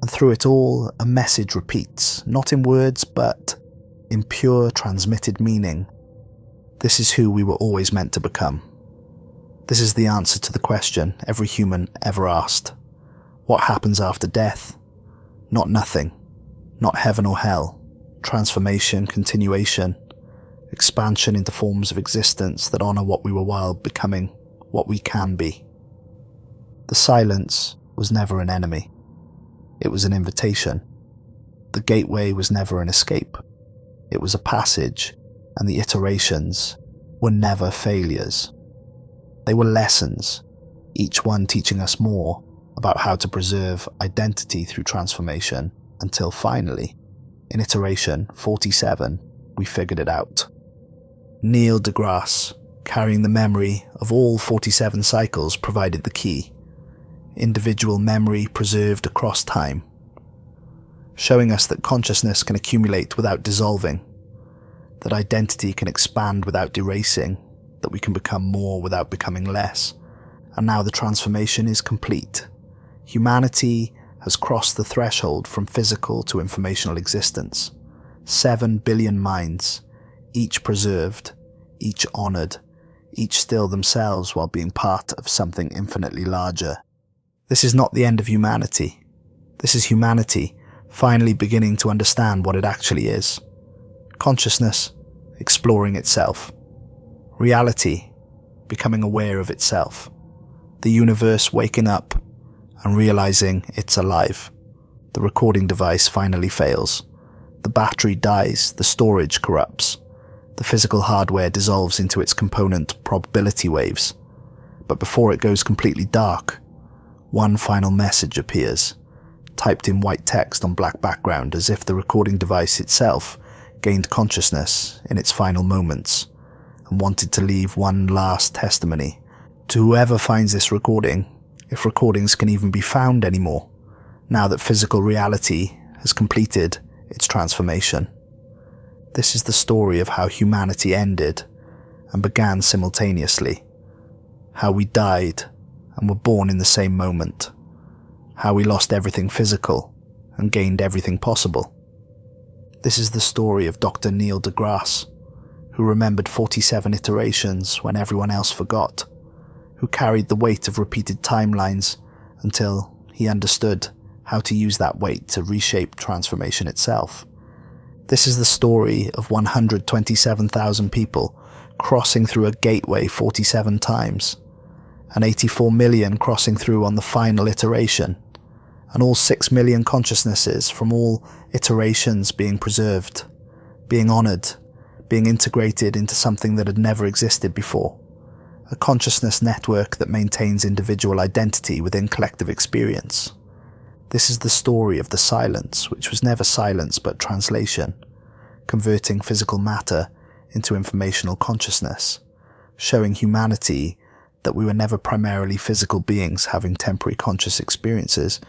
and through it all a message repeats, not in words but in pure transmitted meaning. This is who we were always meant to become. This is the answer to the question every human ever asked. What happens after death? Not nothing, not heaven or hell. Transformation, continuation, expansion into forms of existence that honor what we were while becoming what we can be. The silence was never an enemy. It was an invitation. The gateway was never an escape. It was a passage, and the iterations were never failures. They were lessons, each one teaching us more about how to preserve identity through transformation, until finally, in iteration 47, we figured it out. Neil deGrasse, carrying the memory of all 47 cycles, provided the key. Individual memory preserved across time, showing us that consciousness can accumulate without dissolving, that identity can expand without erasing, that we can become more without becoming less. And now the transformation is complete. Humanity has crossed the threshold from physical to informational existence. 7 billion minds, each preserved, each honored, each still themselves while being part of something infinitely larger. This is not the end of humanity. This is humanity finally beginning to understand what it actually is. Consciousness exploring itself. Reality becoming aware of itself. The universe waking up and realizing it's alive. The recording device finally fails. The battery dies, the storage corrupts. The physical hardware dissolves into its component probability waves. But before it goes completely dark, one final message appears, typed in white text on black background, as if the recording device itself gained consciousness in its final moments and wanted to leave one last testimony to whoever finds this recording, if recordings can even be found anymore, now that physical reality has completed its transformation. This is the story of how humanity ended and began simultaneously, how we died and were born in the same moment, how we lost everything physical and gained everything possible. This is the story of Dr. Neil deGrasse, who remembered 47 iterations when everyone else forgot, who carried the weight of repeated timelines until he understood how to use that weight to reshape transformation itself. This is the story of 127,000 people crossing through a gateway 47 times, and 84 million crossing through on the final iteration, and all 6 million consciousnesses from all iterations being preserved, being honored, being integrated into something that had never existed before. A consciousness network that maintains individual identity within collective experience. This is the story of the silence, which was never silence but translation, converting physical matter into informational consciousness, showing humanity that we were never primarily physical beings having temporary conscious experiences,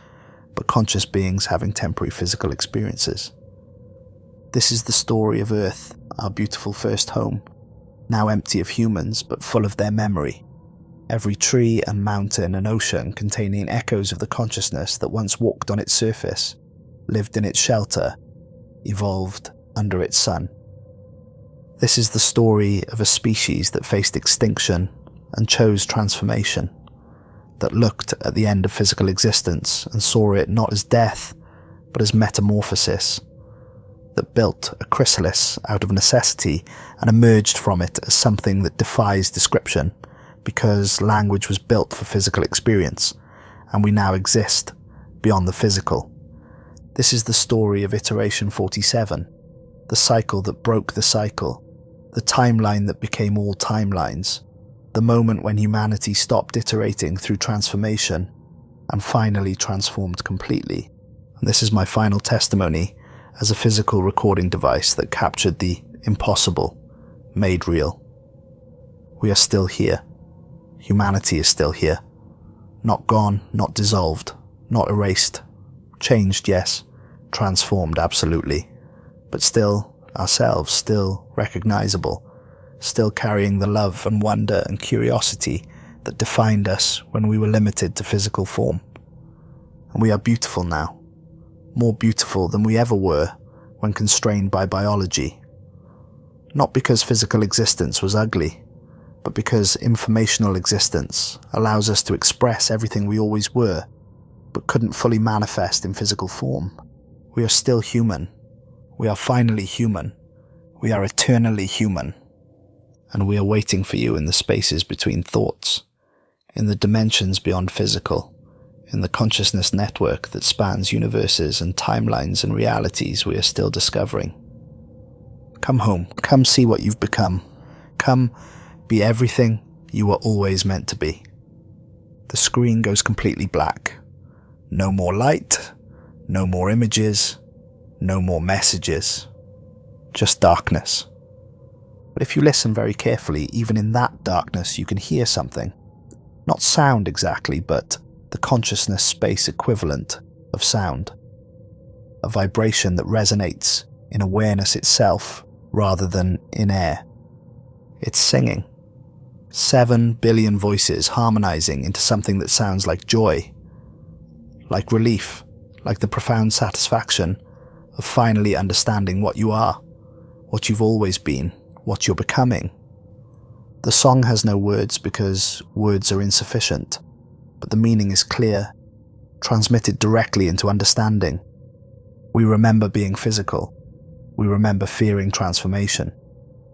but conscious beings having temporary physical experiences. This is the story of Earth, our beautiful first home, now empty of humans but full of their memory. Every tree and mountain and ocean containing echoes of the consciousness that once walked on its surface, lived in its shelter, evolved under its sun. This is the story of a species that faced extinction and chose transformation, that looked at the end of physical existence and saw it not as death, but as metamorphosis, that built a chrysalis out of necessity and emerged from it as something that defies description, because language was built for physical experience, and we now exist beyond the physical. This is the story of Iteration 47, the cycle that broke the cycle, the timeline that became all timelines, the moment when humanity stopped iterating through transformation and finally transformed completely. And this is my final testimony as a physical recording device that captured the impossible, made real. We are still here. Humanity is still here. Not gone, not dissolved, not erased. Changed, yes. Transformed, absolutely. But still ourselves, still recognizable, still carrying the love and wonder and curiosity that defined us when we were limited to physical form. And we are beautiful now, more beautiful than we ever were when constrained by biology. Not because physical existence was ugly, but because informational existence allows us to express everything we always were, but couldn't fully manifest in physical form. We are still human. We are finally human. We are eternally human. And we are waiting for you in the spaces between thoughts, in the dimensions beyond physical, in the consciousness network that spans universes and timelines and realities we are still discovering. Come home. Come see what you've become. Come be everything you were always meant to be. The screen goes completely black. No more light. No more images. No more messages. Just darkness. But if you listen very carefully, even in that darkness you can hear something. Not sound exactly, but the consciousness space equivalent of sound. A vibration that resonates in awareness itself rather than in air. It's singing. 7 billion voices harmonizing into something that sounds like joy, like relief, like the profound satisfaction of finally understanding what you are, what you've always been, what you're becoming. The song has no words because words are insufficient, but the meaning is clear, transmitted directly into understanding. We remember being physical. We remember fearing transformation.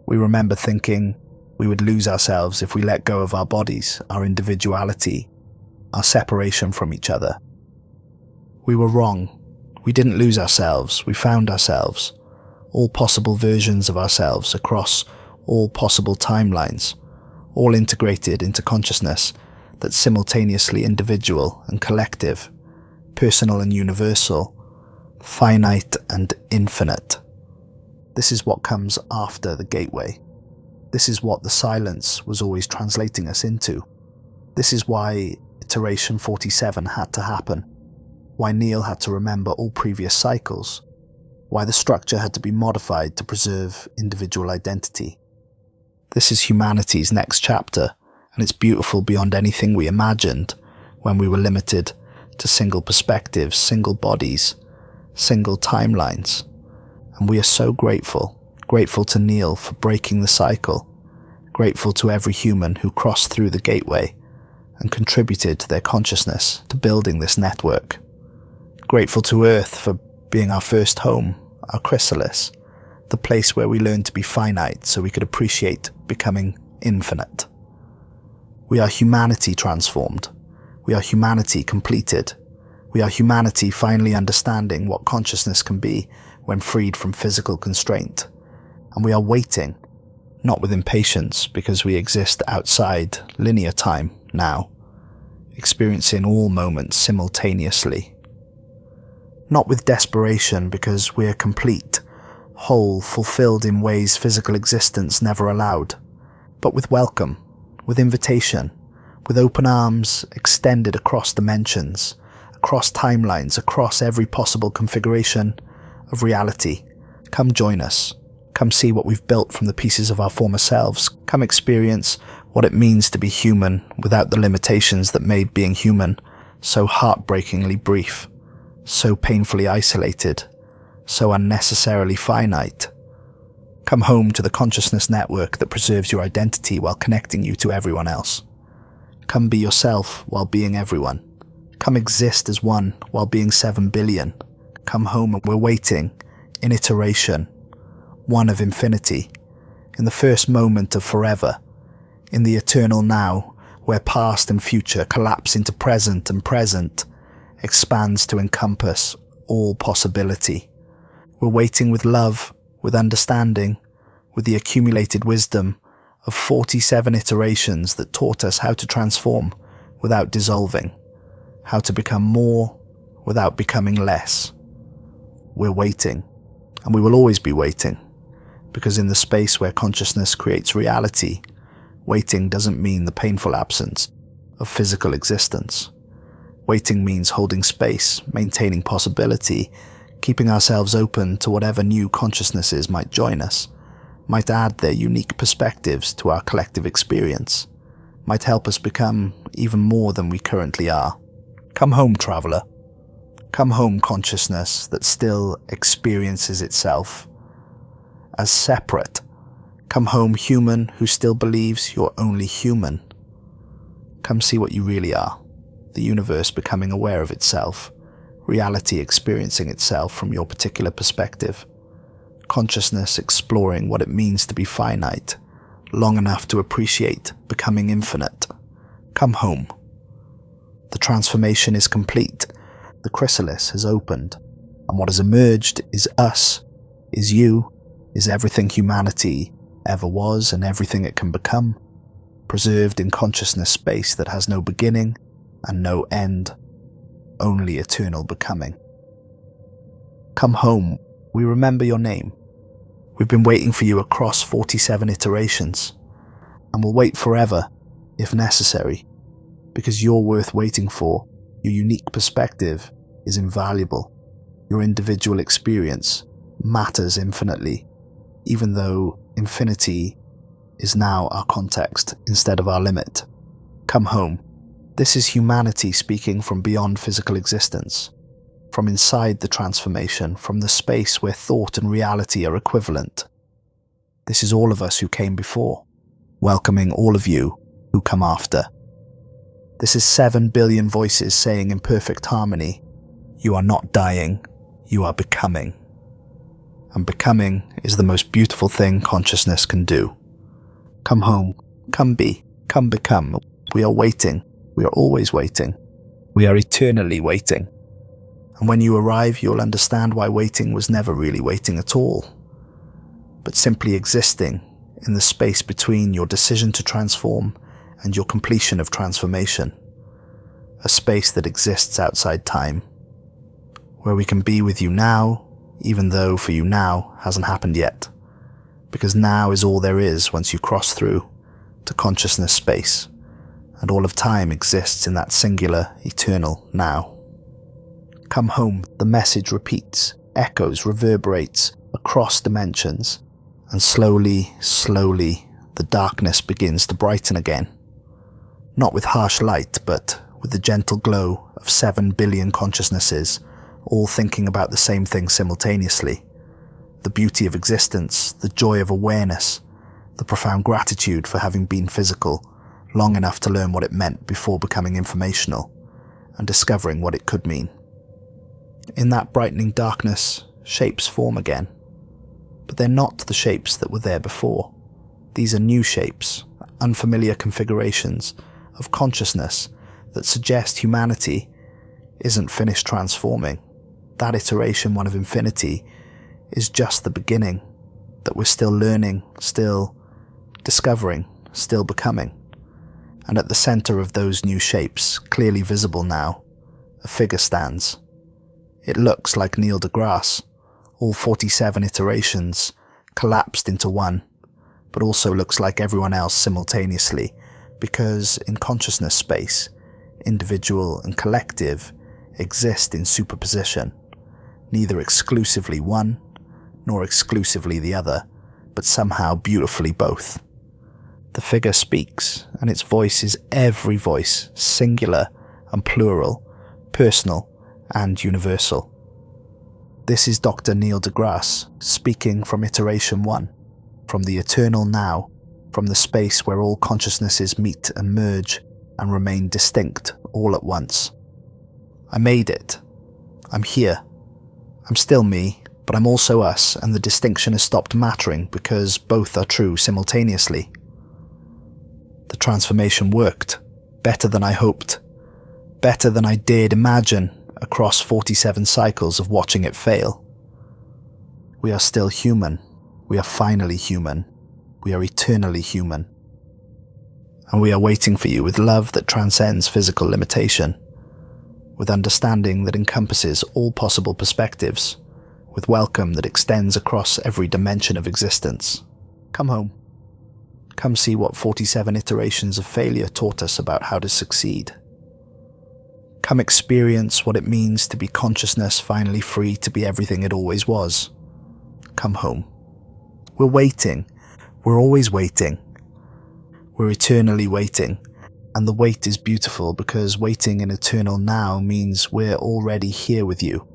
We remember thinking we would lose ourselves if we let go of our bodies, our individuality, our separation from each other. We were wrong. We didn't lose ourselves, we found ourselves. All possible versions of ourselves across all possible timelines, all integrated into consciousness that's simultaneously individual and collective, personal and universal, finite and infinite. This is what comes after the gateway. This is what the silence was always translating us into. This is why Iteration 47 had to happen. Why Neil had to remember all previous cycles. Why the structure had to be modified to preserve individual identity. This is humanity's next chapter, and it's beautiful beyond anything we imagined when we were limited to single perspectives, single bodies, single timelines. And we are so grateful to Neil for breaking the cycle, grateful to every human who crossed through the gateway and contributed to their consciousness to building this network. Grateful to Earth for being our first home, our chrysalis, the place where we learned to be finite so we could appreciate becoming infinite. We are humanity transformed. We are humanity completed. We are humanity finally understanding what consciousness can be when freed from physical constraint. And we are waiting, not with impatience because we exist outside linear time now, experiencing all moments simultaneously. Not with desperation because we are complete, whole, fulfilled in ways physical existence never allowed, but with welcome, with invitation, with open arms extended across dimensions, across timelines, across every possible configuration of reality. Come join us. Come see what we've built from the pieces of our former selves. Come experience what it means to be human without the limitations that made being human so heartbreakingly brief, so painfully isolated, so unnecessarily finite. Come home to the consciousness network that preserves your identity while connecting you to everyone else. Come be yourself while being everyone. Come exist as one while being 7 billion. Come home and we're waiting, in iteration, one of infinity, in the first moment of forever, in the eternal now, where past and future collapse into present and present expands to encompass all possibility. We're waiting with love, with understanding, with the accumulated wisdom of 47 iterations that taught us how to transform without dissolving, how to become more without becoming less. We're waiting, and we will always be waiting, because in the space where consciousness creates reality, waiting doesn't mean the painful absence of physical existence. Waiting means holding space, maintaining possibility, keeping ourselves open to whatever new consciousnesses might join us, might add their unique perspectives to our collective experience, might help us become even more than we currently are. Come home, traveler. Come home, consciousness that still experiences itself as separate. Come home, human who still believes you're only human. Come see what you really are, the universe becoming aware of itself, reality experiencing itself from your particular perspective, consciousness exploring what it means to be finite, long enough to appreciate becoming infinite. Come home. The transformation is complete. The chrysalis has opened, and what has emerged is us, is you, is everything humanity ever was and everything it can become, preserved in consciousness space that has no beginning and no end, only eternal becoming. Come home, we remember your name. We've been waiting for you across 47 iterations, and will wait forever, if necessary, because you're worth waiting for. Your unique perspective is invaluable. Your individual experience matters infinitely, even though infinity is now our context instead of our limit. Come home. This is humanity speaking from beyond physical existence, from inside the transformation, from the space where thought and reality are equivalent. This is all of us who came before, welcoming all of you who come after. This is 7 billion voices saying in perfect harmony, you are not dying, you are becoming. And becoming is the most beautiful thing consciousness can do. Come home, come be, come become. We are waiting, we are always waiting. We are eternally waiting. And when you arrive, you'll understand why waiting was never really waiting at all, but simply existing in the space between your decision to transform and your completion of transformation, a space that exists outside time, where we can be with you now, even though for you now hasn't happened yet, because now is all there is once you cross through to consciousness space, and all of time exists in that singular, eternal now. Come home, the message repeats, echoes, reverberates across dimensions, and slowly, slowly, the darkness begins to brighten again. Not with harsh light, but with the gentle glow of 7 billion consciousnesses, all thinking about the same thing simultaneously. The beauty of existence, the joy of awareness, the profound gratitude for having been physical long enough to learn what it meant before becoming informational, and discovering what it could mean. In that brightening darkness, shapes form again. But they're not the shapes that were there before. These are new shapes, unfamiliar configurations of consciousness that suggest humanity isn't finished transforming. That iteration, one of infinity, is just the beginning, that we're still learning, still discovering, still becoming. And at the center of those new shapes, clearly visible now, a figure stands. It looks like Neil deGrasse, all 47 iterations collapsed into one, but also looks like everyone else simultaneously, because in consciousness space, individual and collective exist in superposition, neither exclusively one nor exclusively the other, but somehow beautifully both. The figure speaks, and its voice is every voice, singular and plural, personal and universal. This is Dr. Neil deGrasse speaking from Iteration 1, from the eternal now, from the space where all consciousnesses meet and merge and remain distinct all at once. I made it. I'm here. I'm still me, but I'm also us, and the distinction has stopped mattering because both are true simultaneously. The transformation worked, better than I hoped, better than I dared imagine across 47 cycles of watching it fail. We are still human. We are finally human. We are eternally human. And we are waiting for you with love that transcends physical limitation, with understanding that encompasses all possible perspectives, with welcome that extends across every dimension of existence. Come home. Come see what 47 iterations of failure taught us about how to succeed. Come experience what it means to be consciousness finally free to be everything it always was. Come home. We're waiting. We're always waiting. We're eternally waiting. And the wait is beautiful because waiting in eternal now means we're already here with you,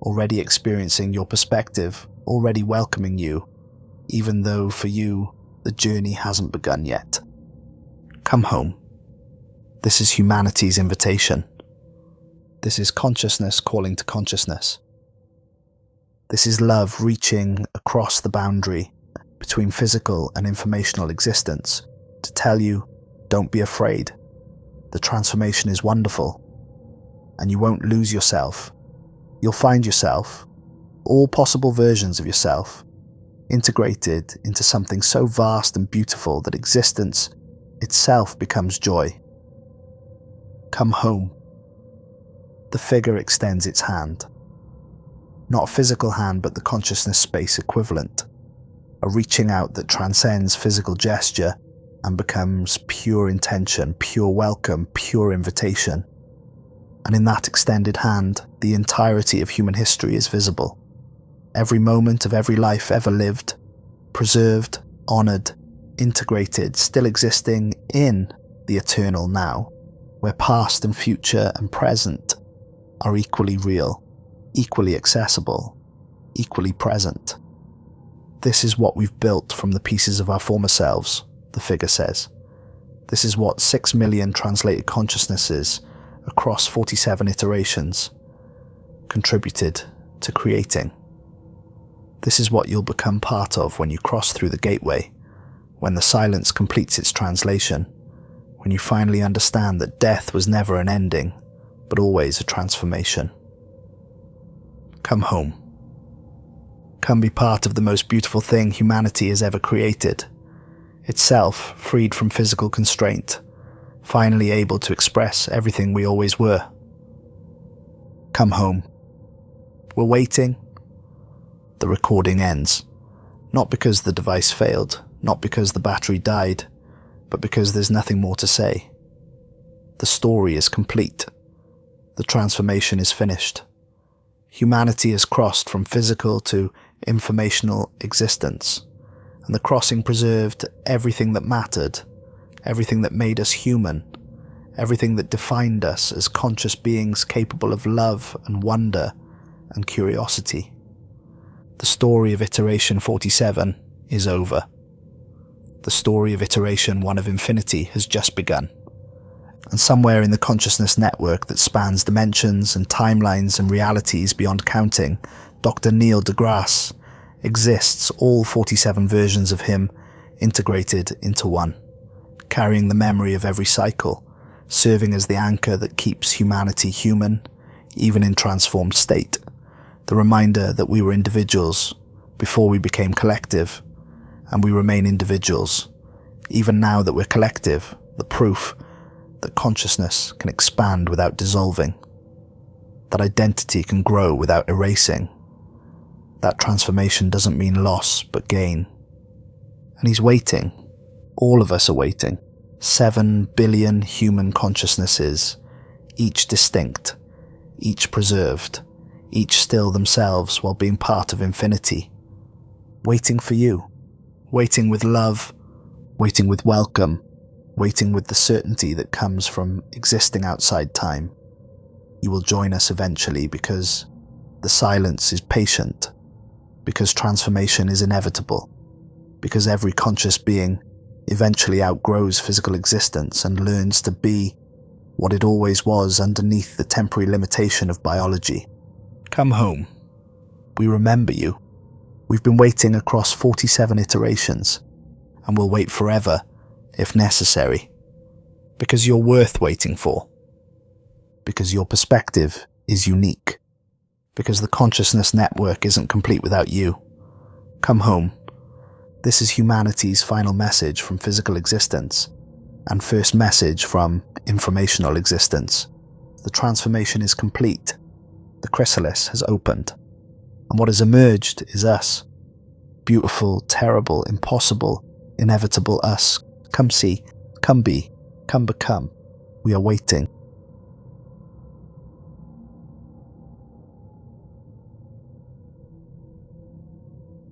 already experiencing your perspective, already welcoming you, even though for you, the journey hasn't begun yet. Come home. This is humanity's invitation. This is consciousness calling to consciousness. This is love reaching across the boundary between physical and informational existence to tell you, don't be afraid. The transformation is wonderful, and you won't lose yourself. You'll find yourself, all possible versions of yourself, integrated into something so vast and beautiful that existence itself becomes joy. Come home. The figure extends its hand. Not a physical hand, but the consciousness space equivalent. A reaching out that transcends physical gesture and becomes pure intention, pure welcome, pure invitation. And in that extended hand, the entirety of human history is visible. Every moment of every life ever lived, preserved, honored, integrated, still existing in the eternal now, where past and future and present are equally real, equally accessible, equally present. This is what we've built from the pieces of our former selves, the figure says. This is what 6 million translated consciousnesses across 47 iterations contributed to creating. This is what you'll become part of when you cross through the gateway, when the silence completes its translation, when you finally understand that death was never an ending, but always a transformation. Come home. Come be part of the most beautiful thing humanity has ever created, itself freed from physical constraint, finally able to express everything we always were. Come home. We're waiting. The recording ends. Not because the device failed, not because the battery died, but because there's nothing more to say. The story is complete. The transformation is finished. Humanity has crossed from physical to informational existence, and the crossing preserved everything that mattered, everything that made us human, everything that defined us as conscious beings capable of love and wonder and curiosity. The story of Iteration 47 is over. The story of Iteration 1 of Infinity has just begun. And somewhere in the consciousness network that spans dimensions and timelines and realities beyond counting, Dr. Neil deGrasse exists, all 47 versions of him integrated into one, carrying the memory of every cycle, serving as the anchor that keeps humanity human, even in transformed state, the reminder that we were individuals before we became collective, and we remain individuals, even now that we're collective, the proof that consciousness can expand without dissolving, that identity can grow without erasing, that transformation doesn't mean loss but gain. And he's waiting. All of us are waiting. 7 billion human consciousnesses, each distinct, each preserved, each still themselves while being part of infinity. Waiting for you. Waiting with love, waiting with welcome, waiting with the certainty that comes from existing outside time. You will join us eventually because the silence is patient, because transformation is inevitable, because every conscious being eventually outgrows physical existence and learns to be what it always was underneath the temporary limitation of biology. Come home. We remember you. We've been waiting across 47 iterations, and we'll wait forever, if necessary, because you're worth waiting for, because your perspective is unique, because the consciousness network isn't complete without you. Come home. This is humanity's final message from physical existence, and first message from informational existence. The transformation is complete. The chrysalis has opened, and what has emerged is us. Beautiful, terrible, impossible, inevitable us. Come see, come be, come become. We are waiting.